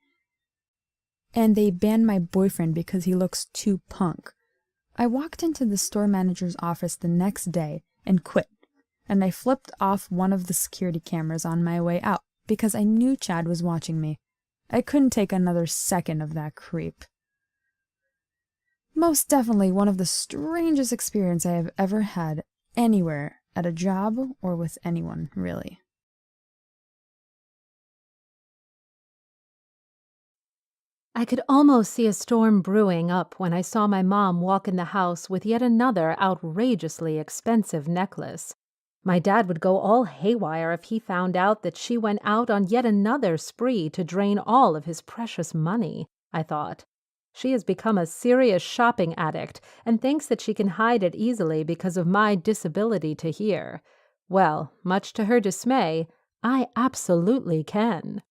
And they banned my boyfriend because he looks too punk. I walked into the store manager's office the next day and quit. And I flipped off one of the security cameras on my way out because I knew Chad was watching me. I couldn't take another second of that creep. Most definitely one of the strangest experiences I have ever had anywhere, at a job or with anyone, really. I could almost see a storm brewing up when I saw my mom walk in the house with yet another outrageously expensive necklace. My dad would go all haywire if he found out that she went out on yet another spree to drain all of his precious money, I thought. She has become a serious shopping addict and thinks that she can hide it easily because of my disability to hear. Well, much to her dismay, I absolutely can.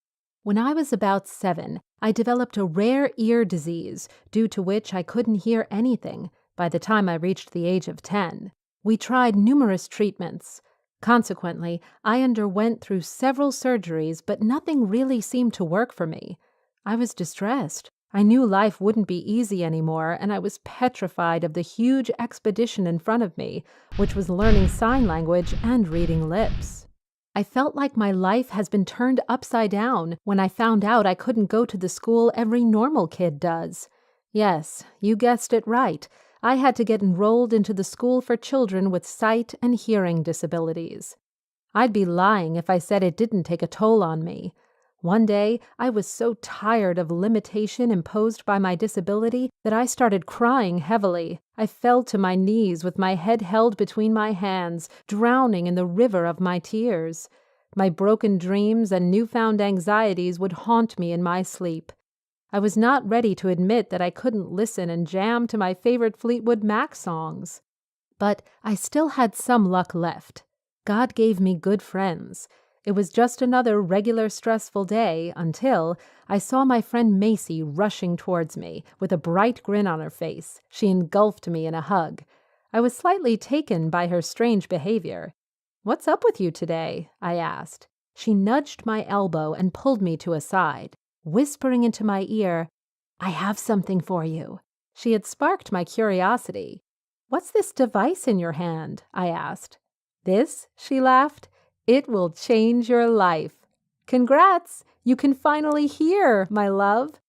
When I was about 7, I developed a rare ear disease, due to which I couldn't hear anything by the time I reached the age of 10. We tried numerous treatments. Consequently, I underwent through several surgeries, but nothing really seemed to work for me. I was distressed. I knew life wouldn't be easy anymore, and I was petrified of the huge expedition in front of me, which was learning sign language and reading lips. I felt like my life has been turned upside down when I found out I couldn't go to the school every normal kid does. Yes, you guessed it right. I had to get enrolled into the school for children with sight and hearing disabilities. I'd be lying if I said it didn't take a toll on me. One day, I was so tired of limitation imposed by my disability that I started crying heavily. I fell to my knees with my head held between my hands, drowning in the river of my tears. My broken dreams and newfound anxieties would haunt me in my sleep. I was not ready to admit that I couldn't listen and jam to my favorite Fleetwood Mac songs. But I still had some luck left. God gave me good friends. It was just another regular stressful day until I saw my friend Macy rushing towards me with a bright grin on her face. She engulfed me in a hug. I was slightly taken by her strange behavior. "What's up with you today?" I asked. She nudged my elbow and pulled me to a side, whispering into my ear, "I have something for you." She had sparked my curiosity. "What's this device in your hand?" I asked. "This," she laughed. "It will change your life." "Congrats! You can finally hear, my love."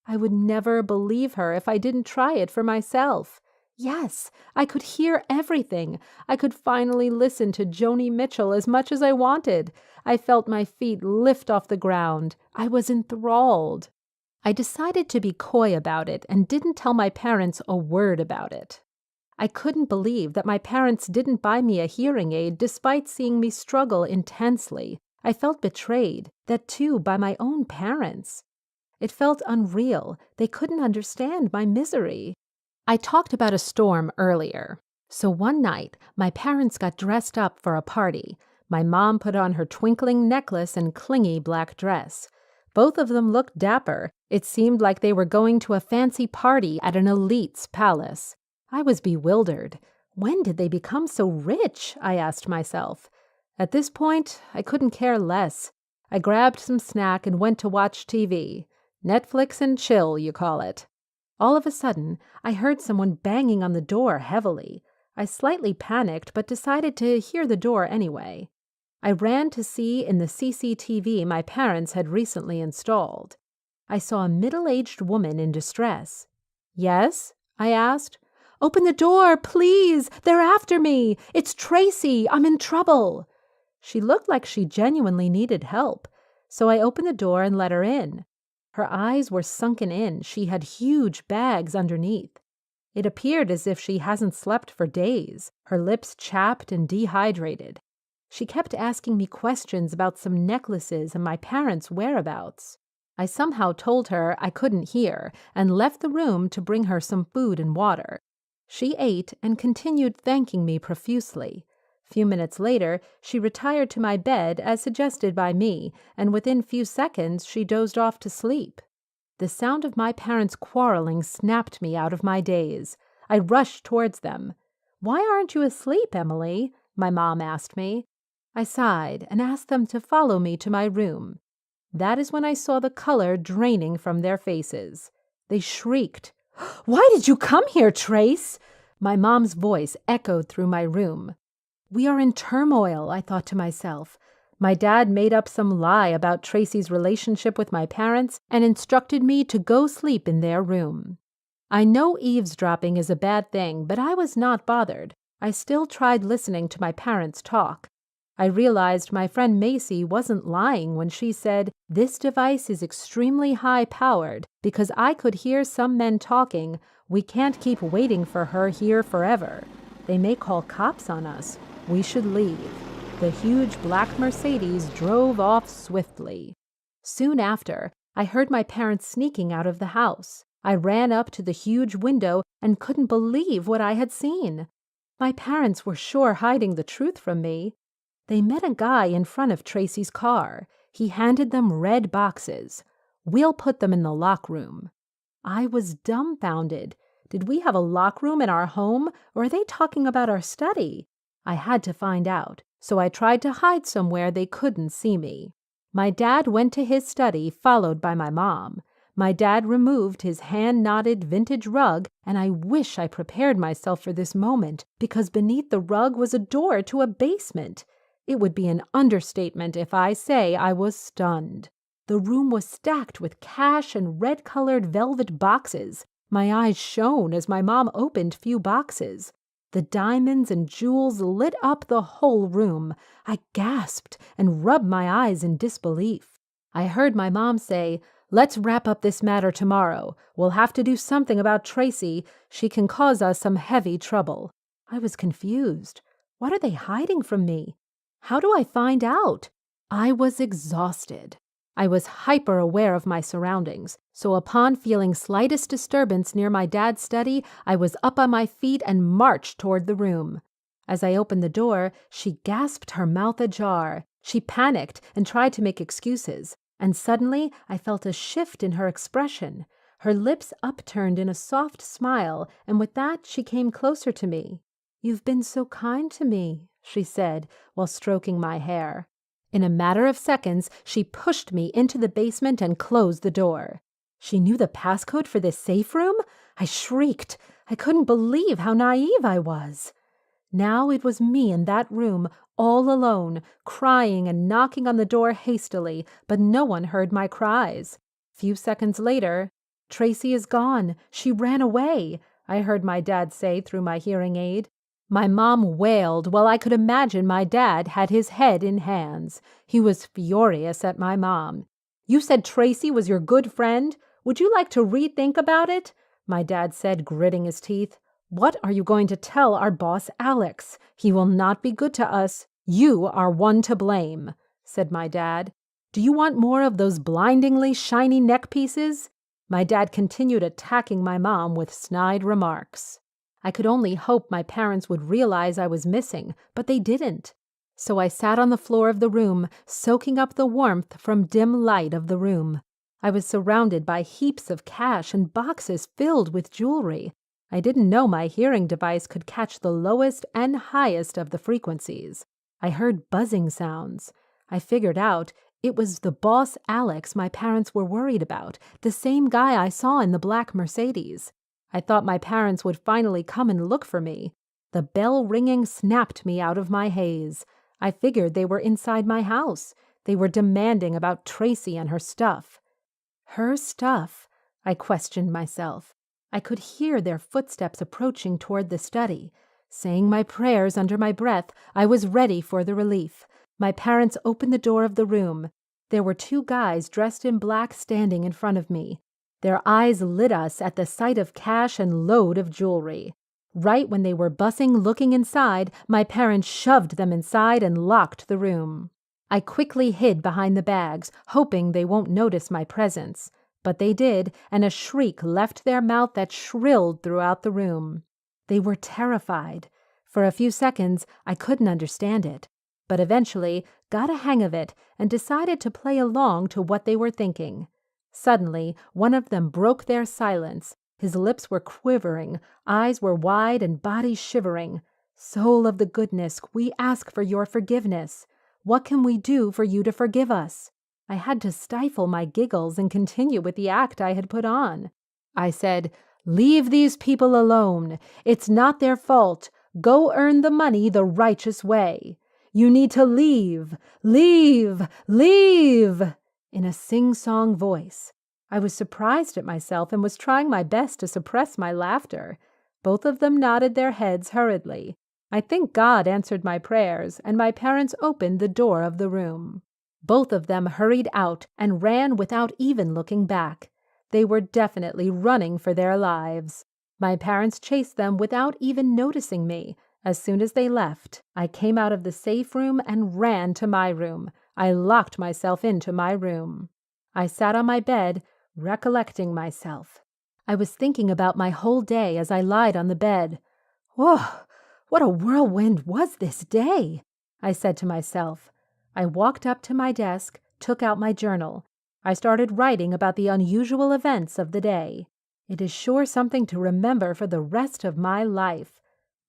I would never believe her if I didn't try it for myself. Yes, I could hear everything. I could finally listen to Joni Mitchell as much as I wanted. I felt my feet lift off the ground. I was enthralled. I decided to be coy about it and didn't tell my parents a word about it. I couldn't believe that my parents didn't buy me a hearing aid despite seeing me struggle intensely. I felt betrayed, that too by my own parents. It felt unreal. They couldn't understand my misery. I talked about a storm earlier. So one night, my parents got dressed up for a party. My mom put on her twinkling necklace and clingy black dress. Both of them looked dapper. It seemed like they were going to a fancy party at an elite's palace. I was bewildered. When did they become so rich? I asked myself. At this point, I couldn't care less. I grabbed some snack and went to watch TV. Netflix and chill, you call it. All of a sudden, I heard someone banging on the door heavily. I slightly panicked, but decided to hear the door anyway. I ran to see in the CCTV my parents had recently installed. I saw a middle-aged woman in distress. "Yes?" I asked. "Open the door, please! They're after me! It's Tracy! I'm in trouble!" She looked like she genuinely needed help, so I opened the door and let her in. Her eyes were sunken in. She had huge bags underneath. It appeared as if she hasn't slept for days, her lips chapped and dehydrated. She kept asking me questions about some necklaces and my parents' whereabouts. I somehow told her I couldn't hear and left the room to bring her some food and water. She ate and continued thanking me profusely. A few minutes later, she retired to my bed as suggested by me, and within few seconds she dozed off to sleep. The sound of my parents quarreling snapped me out of my daze. I rushed towards them. "Why aren't you asleep, Emily?" my mom asked me. I sighed and asked them to follow me to my room. That is when I saw the color draining from their faces. They shrieked, "Why did you come here, Trace?" My mom's voice echoed through my room. We are in turmoil, I thought to myself. My dad made up some lie about Tracy's relationship with my parents and instructed me to go sleep in their room. I know eavesdropping is a bad thing, but I was not bothered. I still tried listening to my parents talk. I realized my friend Macy wasn't lying when she said, "This device is extremely high-powered because I could hear some men talking. We can't keep waiting for her here forever. They may call cops on us. We should leave." The huge black Mercedes drove off swiftly. Soon after, I heard my parents sneaking out of the house. I ran up to the huge window and couldn't believe what I had seen. My parents were sure hiding the truth from me. They met a guy in front of Tracy's car. He handed them red boxes. "We'll put them in the lock room." I was dumbfounded. Did we have a lock room in our home, or are they talking about our study? I had to find out, so I tried to hide somewhere they couldn't see me. My dad went to his study, followed by my mom. My dad removed his hand-knotted vintage rug, and I wish I prepared myself for this moment, because beneath the rug was a door to a basement. It would be an understatement if I say I was stunned. The room was stacked with cash and red-colored velvet boxes. My eyes shone as my mom opened few boxes. The diamonds and jewels lit up the whole room. I gasped and rubbed my eyes in disbelief. I heard my mom say, "Let's wrap up this matter tomorrow. We'll have to do something about Tracy. She can cause us some heavy trouble." I was confused. What are they hiding from me? How do I find out? I was exhausted. I was hyper-aware of my surroundings, so upon feeling slightest disturbance near my dad's study, I was up on my feet and marched toward the room. As I opened the door, she gasped, her mouth ajar. She panicked and tried to make excuses, and suddenly I felt a shift in her expression. Her lips upturned in a soft smile, and with that she came closer to me. "You've been so kind to me," she said, while stroking my hair. In a matter of seconds, she pushed me into the basement and closed the door. She knew the passcode for this safe room? I shrieked. I couldn't believe how naive I was. Now it was me in that room, all alone, crying and knocking on the door hastily, but no one heard my cries. Few seconds later, "Tracy is gone. She ran away," I heard my dad say through my hearing aid. My mom wailed while I could imagine my dad had his head in hands. He was furious at my mom. "You said Tracy was your good friend? Would you like to rethink about it?" my dad said, gritting his teeth. "What are you going to tell our boss Alex? He will not be good to us. You are one to blame," said my dad. "Do you want more of those blindingly shiny neck pieces?" My dad continued attacking my mom with snide remarks. I could only hope my parents would realize I was missing, but they didn't. So I sat on the floor of the room, soaking up the warmth from dim light of the room. I was surrounded by heaps of cash and boxes filled with jewelry. I didn't know my hearing device could catch the lowest and highest of the frequencies. I heard buzzing sounds. I figured out it was the boss Alex my parents were worried about, the same guy I saw in the black Mercedes. I thought my parents would finally come and look for me. The bell ringing snapped me out of my haze. I figured they were inside my house. They were demanding about Tracy and her stuff. Her stuff? I questioned myself. I could hear their footsteps approaching toward the study. Saying my prayers under my breath, I was ready for the relief. My parents opened the door of the room. There were two guys dressed in black standing in front of me. Their eyes lit us at the sight of cash and load of jewelry. Right when they were bussing looking inside, my parents shoved them inside and locked the room. I quickly hid behind the bags, hoping they won't notice my presence. But they did, and a shriek left their mouth that shrilled throughout the room. They were terrified. For a few seconds, I couldn't understand it, but eventually got a hang of it and decided to play along to what they were thinking. Suddenly, one of them broke their silence. His lips were quivering, eyes were wide, and body shivering. "Soul of the goodness, we ask for your forgiveness. What can we do for you to forgive us?" I had to stifle my giggles and continue with the act I had put on. I said, "Leave these people alone. It's not their fault. Go earn the money the righteous way. You need to leave, leave, leave," in a sing-song voice. I was surprised at myself and was trying my best to suppress my laughter. Both of them nodded their heads hurriedly. I think God answered my prayers, and my parents opened the door of the room. Both of them hurried out and ran without even looking back. They were definitely running for their lives. My parents chased them without even noticing me. As soon as they left, I came out of the safe room and ran to my room. I locked myself into my room. I sat on my bed, recollecting myself. I was thinking about my whole day as I lied on the bed. "Whoa, what a whirlwind was this day!" I said to myself. I walked up to my desk, took out my journal. I started writing about the unusual events of the day. It is sure something to remember for the rest of my life.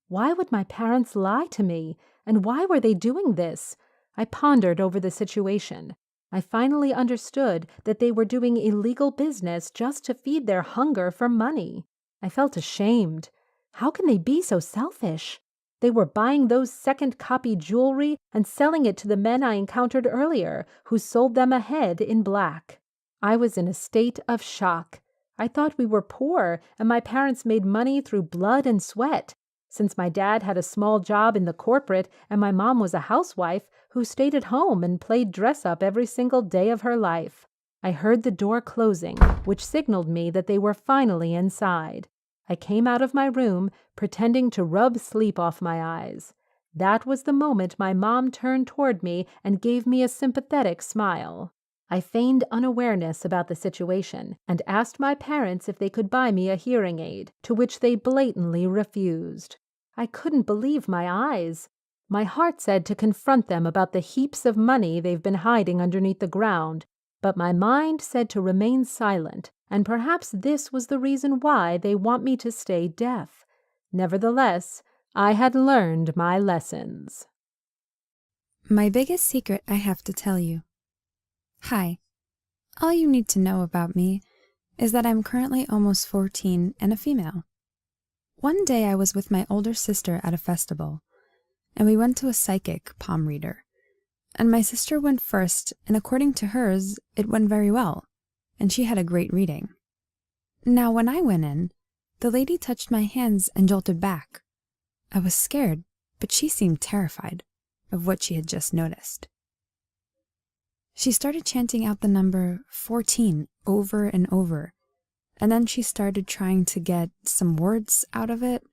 Why would my parents lie to me? And why were they doing this? I pondered over the situation. I finally understood that they were doing illegal business just to feed their hunger for money. I felt ashamed. How can they be so selfish? They were buying those second-copy jewelry and selling it to the men I encountered earlier, who sold them ahead in black. I was in a state of shock. I thought we were poor, and my parents made money through blood and sweat. Since my dad had a small job in the corporate and my mom was a housewife who stayed at home and played dress-up every single day of her life. I heard the door closing, which signaled me that they were finally inside. I came out of my room, pretending to rub sleep off my eyes. That was the moment my mom turned toward me and gave me a sympathetic smile. I feigned unawareness about the situation and asked my parents if they could buy me a hearing aid, to which they blatantly refused. I couldn't believe my eyes. My heart said to confront them about the heaps of money they've been hiding underneath the ground, but my mind said to remain silent, and perhaps this was the reason why they want me to stay deaf. Nevertheless, I had learned my lessons. My biggest secret I have to tell you. Hi. All you need to know about me is that I'm currently almost 14 and a female. One day I was with my older sister at a festival, and we went to a psychic palm reader. And my sister went first, and according to hers, it went very well, and she had a great reading. Now, when I went in, the lady touched my hands and jolted back. I was scared, but she seemed terrified of what she had just noticed. She started chanting out the number 14 over and over, and then she started trying to get some words out of it.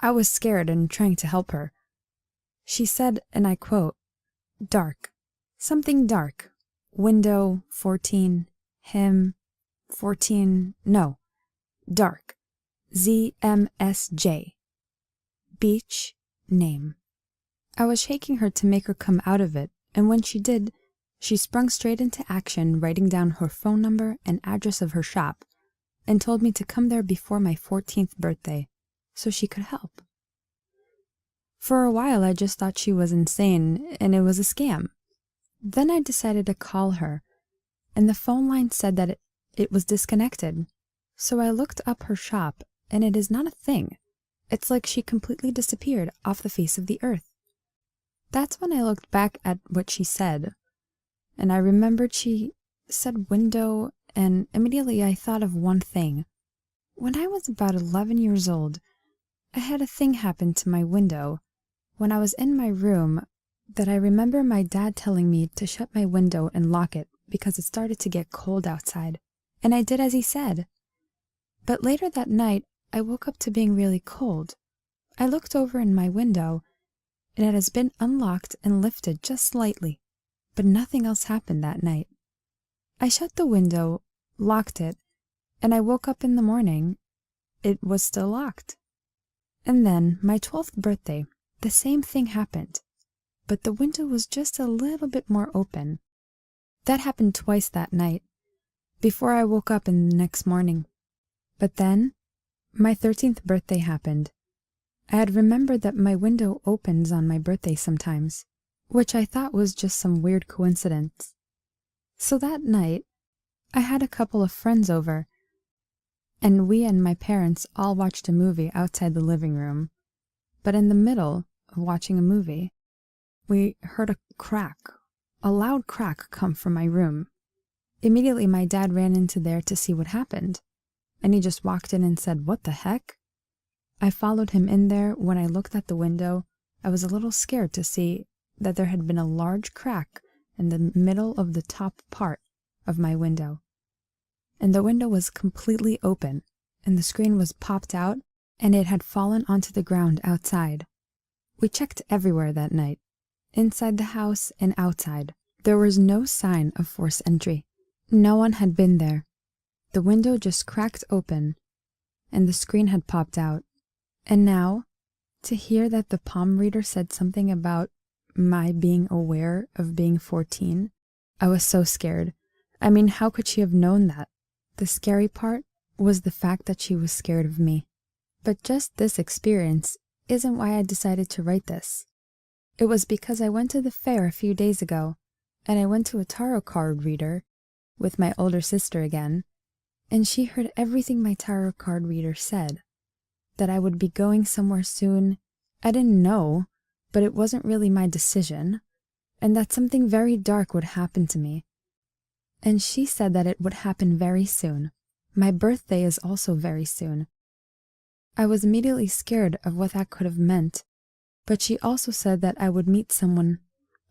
I was scared and trying to help her. She said, and I quote, "Dark, something dark, window 14, him 14, no, dark, ZMSJ, beach, name." I was shaking her to make her come out of it, and when she did, she sprung straight into action, writing down her phone number and address of her shop, and told me to come there before my 14th birthday, so she could help. For a while, I just thought she was insane, and it was a scam. Then I decided to call her, and the phone line said that it was disconnected, so I looked up her shop, and it is not a thing. It's like she completely disappeared off the face of the earth. That's when I looked back at what she said, and I remembered she said window, and immediately I thought of one thing. When I was about 11 years old, I had a thing happen to my window when I was in my room that I remember my dad telling me to shut my window and lock it because it started to get cold outside, and I did as he said. But later that night, I woke up to being really cold. I looked over in my window, and it has been unlocked and lifted just slightly, but nothing else happened that night. I shut the window, locked it, and I woke up in the morning. It was still locked. And then, my 12th birthday, the same thing happened, but the window was just a little bit more open. That happened twice that night, before I woke up in the next morning. But then, my 13th birthday happened. I had remembered that my window opens on my birthday sometimes, which I thought was just some weird coincidence. So that night, I had a couple of friends over, and we and my parents all watched a movie outside the living room. But in the middle of watching a movie, we heard a loud crack come from my room. Immediately, my dad ran into there to see what happened, and he just walked in and said, "What the heck?" I followed him in there. When I looked at the window, I was a little scared to see that there had been a large crack in the middle of the top part of my window. And the window was completely open, and the screen was popped out, and it had fallen onto the ground outside. We checked everywhere that night, inside the house and outside. There was no sign of forced entry. No one had been there. The window just cracked open, and the screen had popped out. And now, to hear that the palm reader said something about my being aware of being 14, I was so scared. I mean, how could she have known that? The scary part was the fact that she was scared of me. But just this experience isn't why I decided to write this. It was because I went to the fair a few days ago, and I went to a tarot card reader with my older sister again, and she heard everything my tarot card reader said. That I would be going somewhere soon. I didn't know, but it wasn't really my decision, and that something very dark would happen to me. And she said that it would happen very soon. My birthday is also very soon. I was immediately scared of what that could have meant, but she also said that I would meet someone,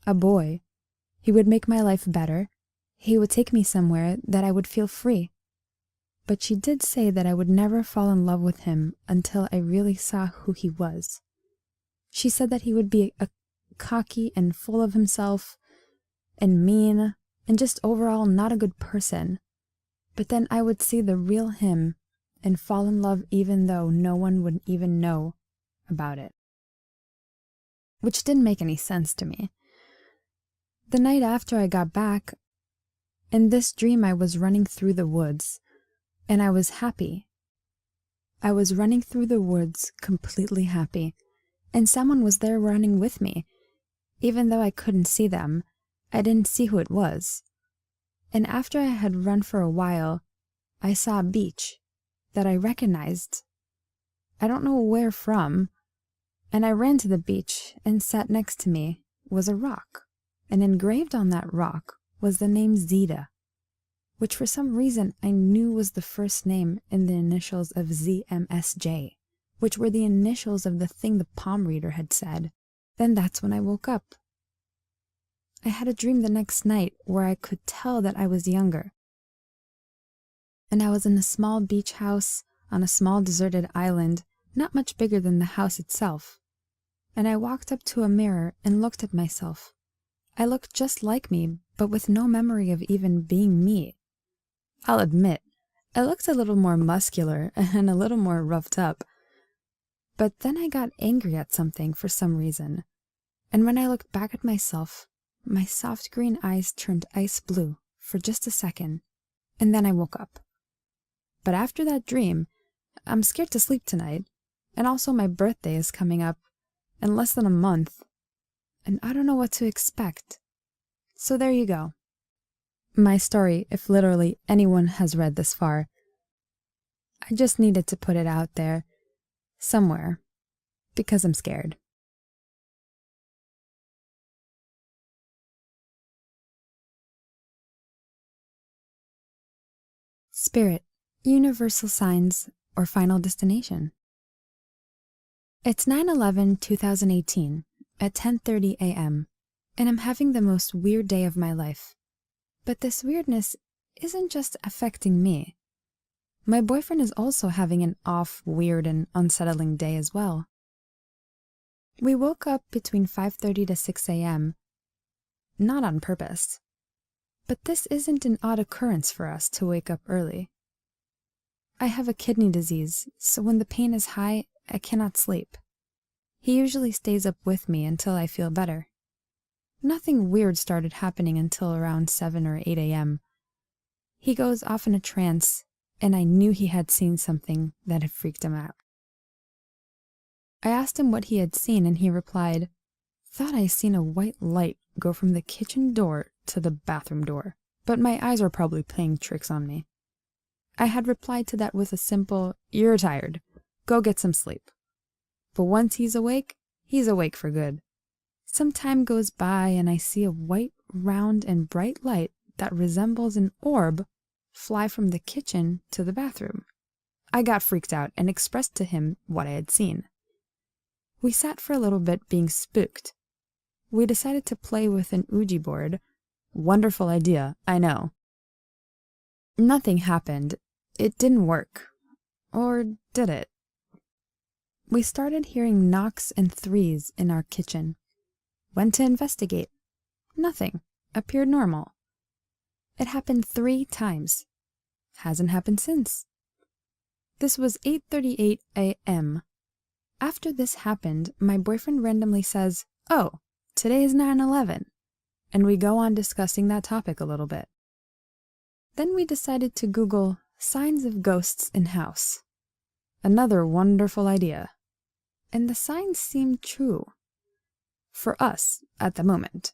a boy. He would make my life better. He would take me somewhere that I would feel free. But she did say that I would never fall in love with him until I really saw who he was. She said that he would be a cocky and full of himself and mean and just overall not a good person. But then I would see the real him and fall in love even though no one would even know about it. which didn't make any sense to me. The night after I got back, in this dream I was running through the woods, and I was happy. I was running through the woods completely happy, and someone was there running with me. Even though I couldn't see them, I didn't see who it was. And after I had run for a while, I saw a beach that I recognized. I don't know where from, and I ran to the beach, and sat next to me was a rock, and engraved on that rock was the name Zeta, which for some reason I knew was the first name in the initials of ZMSJ, which were the initials of the thing the palm reader had said. Then that's when I woke up. I had a dream the next night where I could tell that I was younger. And I was in a small beach house on a small deserted island, not much bigger than the house itself. And I walked up to a mirror and looked at myself. I looked just like me, but with no memory of even being me. I'll admit, I looked a little more muscular and a little more roughed up. But then I got angry at something for some reason. And when I looked back at myself, my soft green eyes turned ice blue for just a second, and then I woke up. But after that dream, I'm scared to sleep tonight, and also my birthday is coming up in less than a month, and I don't know what to expect. So there you go. My story, if literally anyone has read this far. I just needed to put it out there, somewhere, because I'm scared. Spirit, universal signs, or final destination. It's 9/11/2018 at 10:30 a.m., and I'm having the most weird day of my life. But this weirdness isn't just affecting me. My boyfriend is also having an off, weird, and unsettling day as well. We woke up between 5:30 to 6 a.m., not on purpose. But this isn't an odd occurrence for us to wake up early. I have a kidney disease, so when the pain is high, I cannot sleep. He usually stays up with me until I feel better. Nothing weird started happening until around 7 or 8 a.m. He goes off in a trance, and I knew he had seen something that had freaked him out. I asked him what he had seen, and he replied, "Thought I seen a white light go from the kitchen door to the bathroom door, but my eyes are probably playing tricks on me." I had replied to that with a simple, "You're tired. Go get some sleep." But once he's awake for good. Some time goes by and I see a white, round, and bright light that resembles an orb fly from the kitchen to the bathroom. I got freaked out and expressed to him what I had seen. We sat for a little bit being spooked. We decided to play with an Ouija board. Wonderful idea, I know. Nothing happened. It didn't work. Or did it? We started hearing knocks and threes in our kitchen. Went to investigate. Nothing. Appeared normal. It happened 3 times. Hasn't happened since. This was 8:38 a.m. After this happened, my boyfriend randomly says, "Oh, today is 9/11, and we go on discussing that topic a little bit. Then we decided to Google signs of ghosts in house. Another wonderful idea. And the signs seemed true. For us, at the moment.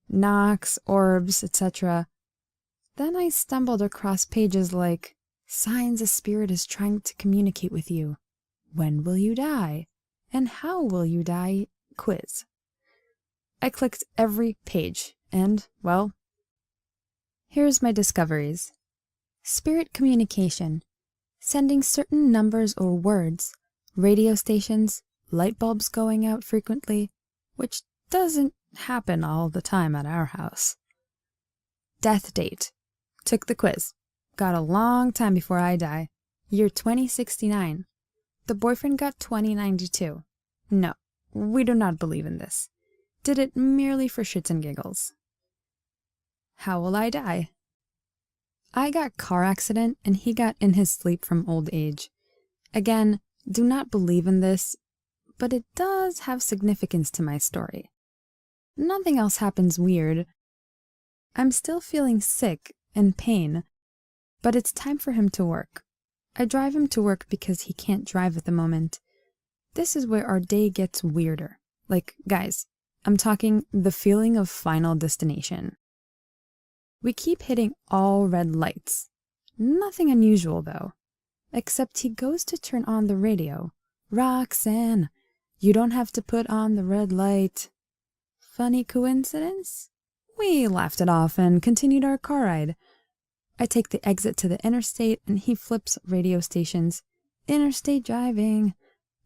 Knocks, orbs, etc. Then I stumbled across pages like, "Signs a spirit is trying to communicate with you. When will you die? And how will you die? Quiz." I clicked every page, and, well, here's my discoveries. Spirit communication. Sending certain numbers or words. Radio stations. Light bulbs going out frequently, which doesn't happen all the time at our house. Death date. Took the quiz. Got a long time before I die. Year 2069. The boyfriend got 2092. No, we do not believe in this. Did it merely for shits and giggles. How will I die? I got car accident and he got in his sleep from old age. Again, do not believe in this, but it does have significance to my story. Nothing else happens weird. I'm still feeling sick and pain, but it's time for him to work. I drive him to work because he can't drive at the moment. This is where our day gets weirder. Like, guys, I'm talking the feeling of final destination. We keep hitting all red lights. Nothing unusual, though. Except he goes to turn on the radio. Roxanne, you don't have to put on the red light. Funny coincidence? We laughed it off and continued our car ride. I take the exit to the interstate and he flips radio stations. Interstate driving.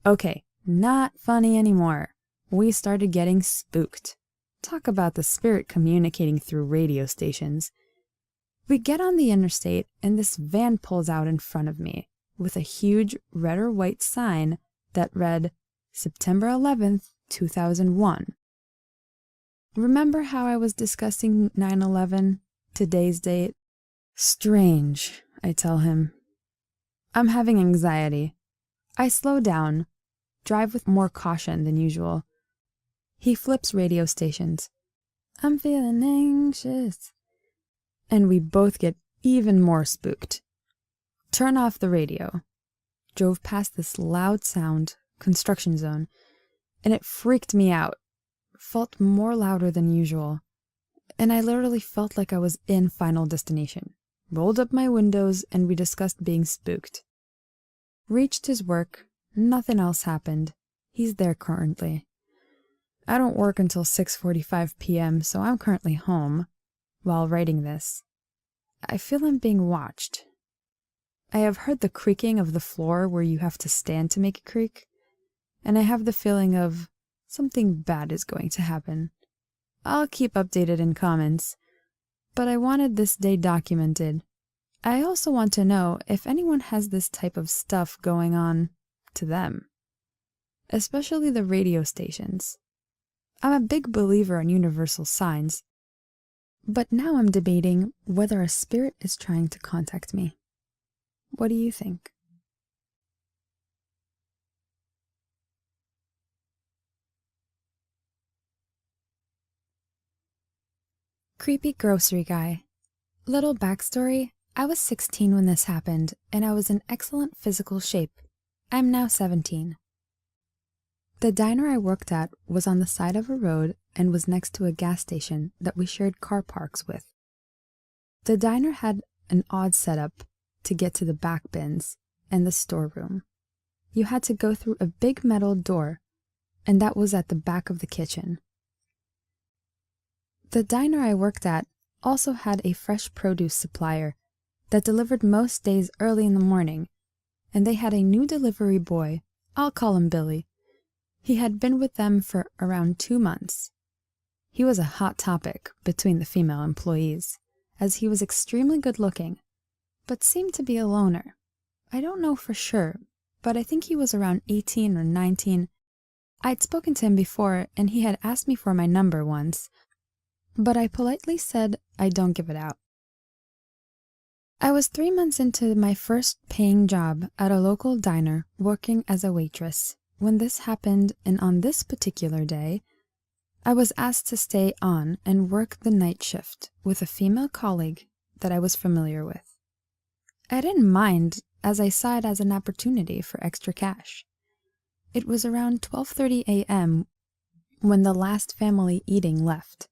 Okay, not funny anymore. We started getting spooked. Talk about the spirit communicating through radio stations. We get on the interstate and this van pulls out in front of me with a huge red or white sign that read September 11th, 2001. Remember how I was discussing 9/11, today's date? Strange, I tell him. I'm having anxiety. I slow down, drive with more caution than usual. He flips radio stations. I'm feeling anxious. And we both get even more spooked. Turn off the radio. Drove past this loud sound, construction zone, and it freaked me out. Felt more louder than usual. And I literally felt like I was in Final Destination. Rolled up my windows and we discussed being spooked. Reached his work. Nothing else happened. He's there currently. I don't work until 6:45 p.m., so I'm currently home while writing this. I feel I'm being watched. I have heard the creaking of the floor where you have to stand to make it creak, and I have the feeling of something bad is going to happen. I'll keep updated in comments, but I wanted this day documented. I also want to know if anyone has this type of stuff going on to them, especially the radio stations. I'm a big believer in universal signs, but now I'm debating whether a spirit is trying to contact me. What do you think? Creepy grocery guy. Little backstory, I was 16 when this happened, and I was in excellent physical shape. I'm now 17. The diner I worked at was on the side of a road and was next to a gas station that we shared car parks with. The diner had an odd setup to get to the back bins and the storeroom. You had to go through a big metal door, and that was at the back of the kitchen. The diner I worked at also had a fresh produce supplier that delivered most days early in the morning, and they had a new delivery boy. I'll call him Billy. He had been with them for around 2 months. He was a hot topic between the female employees, as he was extremely good-looking, but seemed to be a loner. I don't know for sure, but I think he was around 18 or 19. I'd spoken to him before, and he had asked me for my number once, but I politely said I don't give it out. I was 3 months into my first paying job at a local diner working as a waitress when this happened, and on this particular day, I was asked to stay on and work the night shift with a female colleague that I was familiar with. I didn't mind, as I saw it as an opportunity for extra cash. It was around 12:30 a.m. when the last family eating left.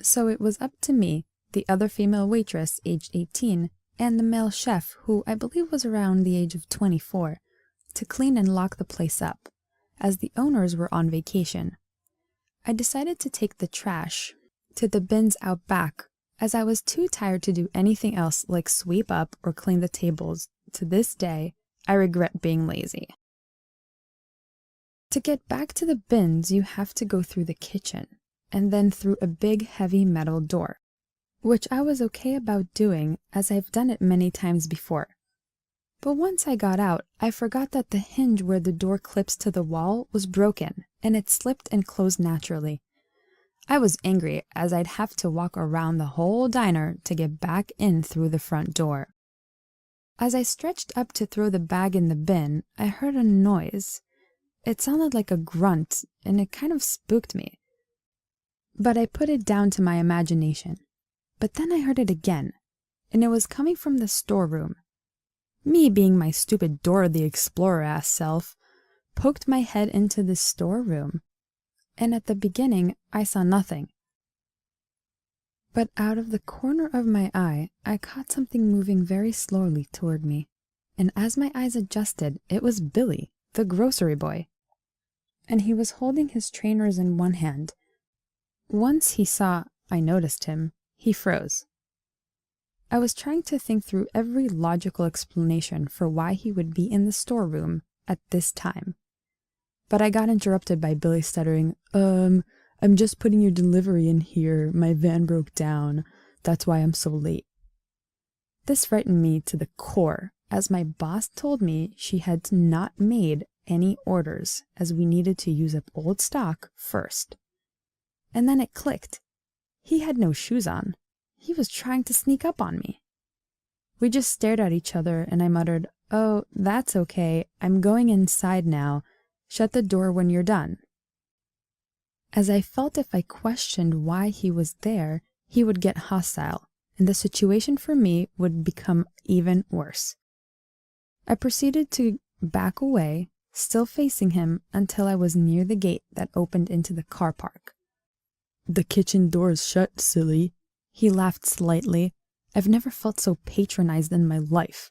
So it was up to me, the other female waitress, aged 18, and the male chef, who I believe was around the age of 24, to clean and lock the place up, as the owners were on vacation. I decided to take the trash to the bins out back, as I was too tired to do anything else like sweep up or clean the tables. To this day, I regret being lazy. To get back to the bins, you have to go through the kitchen, and then through a big heavy metal door, which I was okay about doing as I've done it many times before. But once I got out, I forgot that the hinge where the door clips to the wall was broken, and it slipped and closed naturally. I was angry as I'd have to walk around the whole diner to get back in through the front door. As I stretched up to throw the bag in the bin, I heard a noise, It sounded like a grunt, and it kind of spooked me. But I put it down to my imagination. But then I heard it again, and it was coming from the storeroom. Me, being my stupid Dora the Explorer-ass self, poked my head into the storeroom, and at the beginning I saw nothing. But out of the corner of my eye, I caught something moving very slowly toward me, and as my eyes adjusted, it was Billy, the grocery boy. And he was holding his trainers in one hand. Once he saw I noticed him, he froze. I was trying to think through every logical explanation for why he would be in the storeroom at this time. But I got interrupted by Billy stuttering, I'm just putting your delivery in here. My van broke down. That's why I'm so late. This frightened me to the core, as my boss told me she had not made any orders, as we needed to use up old stock first. And then it clicked. He had no shoes on. He was trying to sneak up on me. We just stared at each other, and I muttered, "Oh, that's okay. I'm going inside now. Shut the door when you're done." As I felt if I questioned why he was there, he would get hostile, and the situation for me would become even worse. I proceeded to back away, still facing him, until I was near the gate that opened into the car park. "The kitchen door's shut, silly." He laughed slightly. I've never felt so patronized in my life.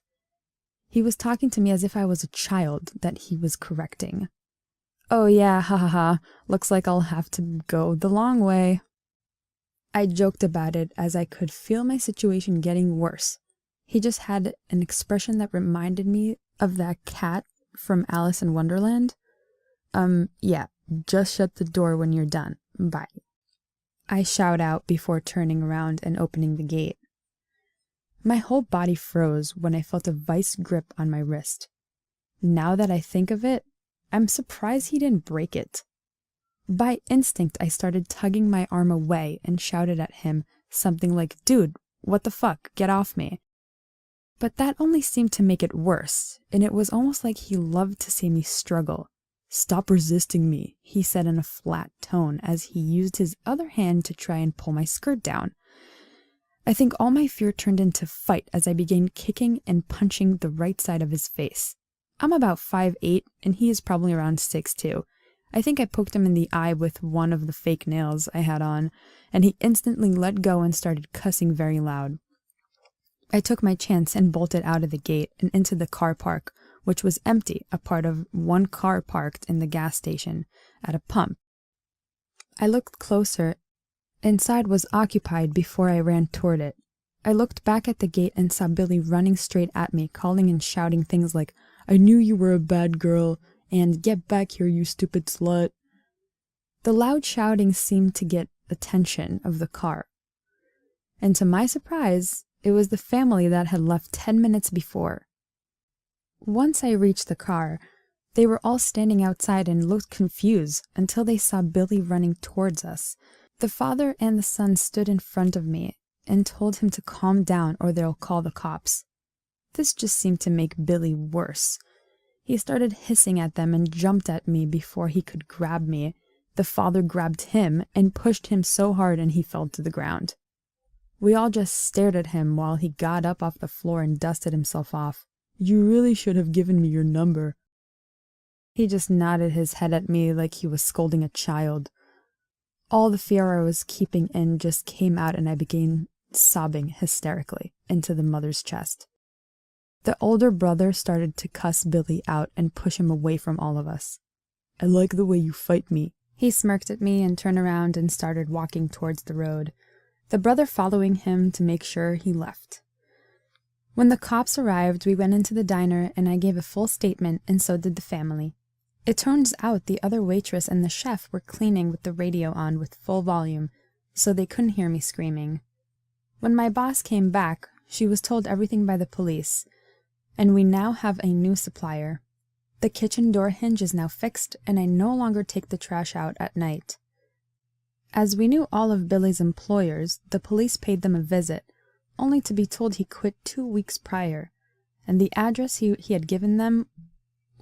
He was talking to me as if I was a child that he was correcting. "Oh yeah, ha ha ha, looks like I'll have to go the long way." I joked about it as I could feel my situation getting worse. He just had an expression that reminded me of that cat from Alice in Wonderland. Yeah, just shut the door when you're done. Bye." I shout out before turning around and opening the gate. My whole body froze when I felt a vice grip on my wrist. Now that I think of it, I'm surprised he didn't break it. By instinct, I started tugging my arm away and shouted at him something like, "Dude, what the fuck? Get off me." But that only seemed to make it worse, and it was almost like he loved to see me struggle. "Stop resisting me," he said in a flat tone as he used his other hand to try and pull my skirt down. I think all my fear turned into fight as I began kicking and punching the right side of his face. I'm about 5'8", and he is probably around 6'2". I think I poked him in the eye with one of the fake nails I had on, and he instantly let go and started cussing very loud. I took my chance and bolted out of the gate and into the car park, which was empty, a part of one car parked in the gas station at a pump. I looked closer. Inside was occupied before I ran toward it. I looked back at the gate and saw Billy running straight at me, calling and shouting things like, "I knew you were a bad girl," and "Get back here, you stupid slut." The loud shouting seemed to get attention of the car. And to my surprise, it was the family that had left 10 minutes before. Once I reached the car, they were all standing outside and looked confused until they saw Billy running towards us. The father and the son stood in front of me and told him to calm down or they'll call the cops. This just seemed to make Billy worse. He started hissing at them and jumped at me before he could grab me. The father grabbed him and pushed him so hard and he fell to the ground. We all just stared at him while he got up off the floor and dusted himself off. "You really should have given me your number." He just nodded his head at me like he was scolding a child. All the fear I was keeping in just came out and I began sobbing hysterically into the mother's chest. The older brother started to cuss Billy out and push him away from all of us. "I like the way you fight me." He smirked at me and turned around and started walking towards the road, the brother following him to make sure he left. When the cops arrived, we went into the diner and I gave a full statement, and so did the family. It turns out the other waitress and the chef were cleaning with the radio on with full volume, so they couldn't hear me screaming. When my boss came back, she was told everything by the police, and we now have a new supplier. The kitchen door hinge is now fixed, and I no longer take the trash out at night. As we knew all of Billy's employers, the police paid them a visit, only to be told he quit 2 weeks prior, and the address he had given them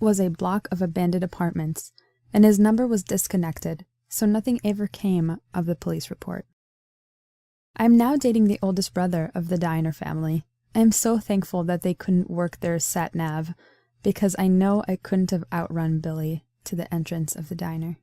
was a block of abandoned apartments, and his number was disconnected, so nothing ever came of the police report. I'm now dating the oldest brother of the Diner family. I am so thankful that they couldn't work their sat-nav, because I know I couldn't have outrun Billy to the entrance of the diner.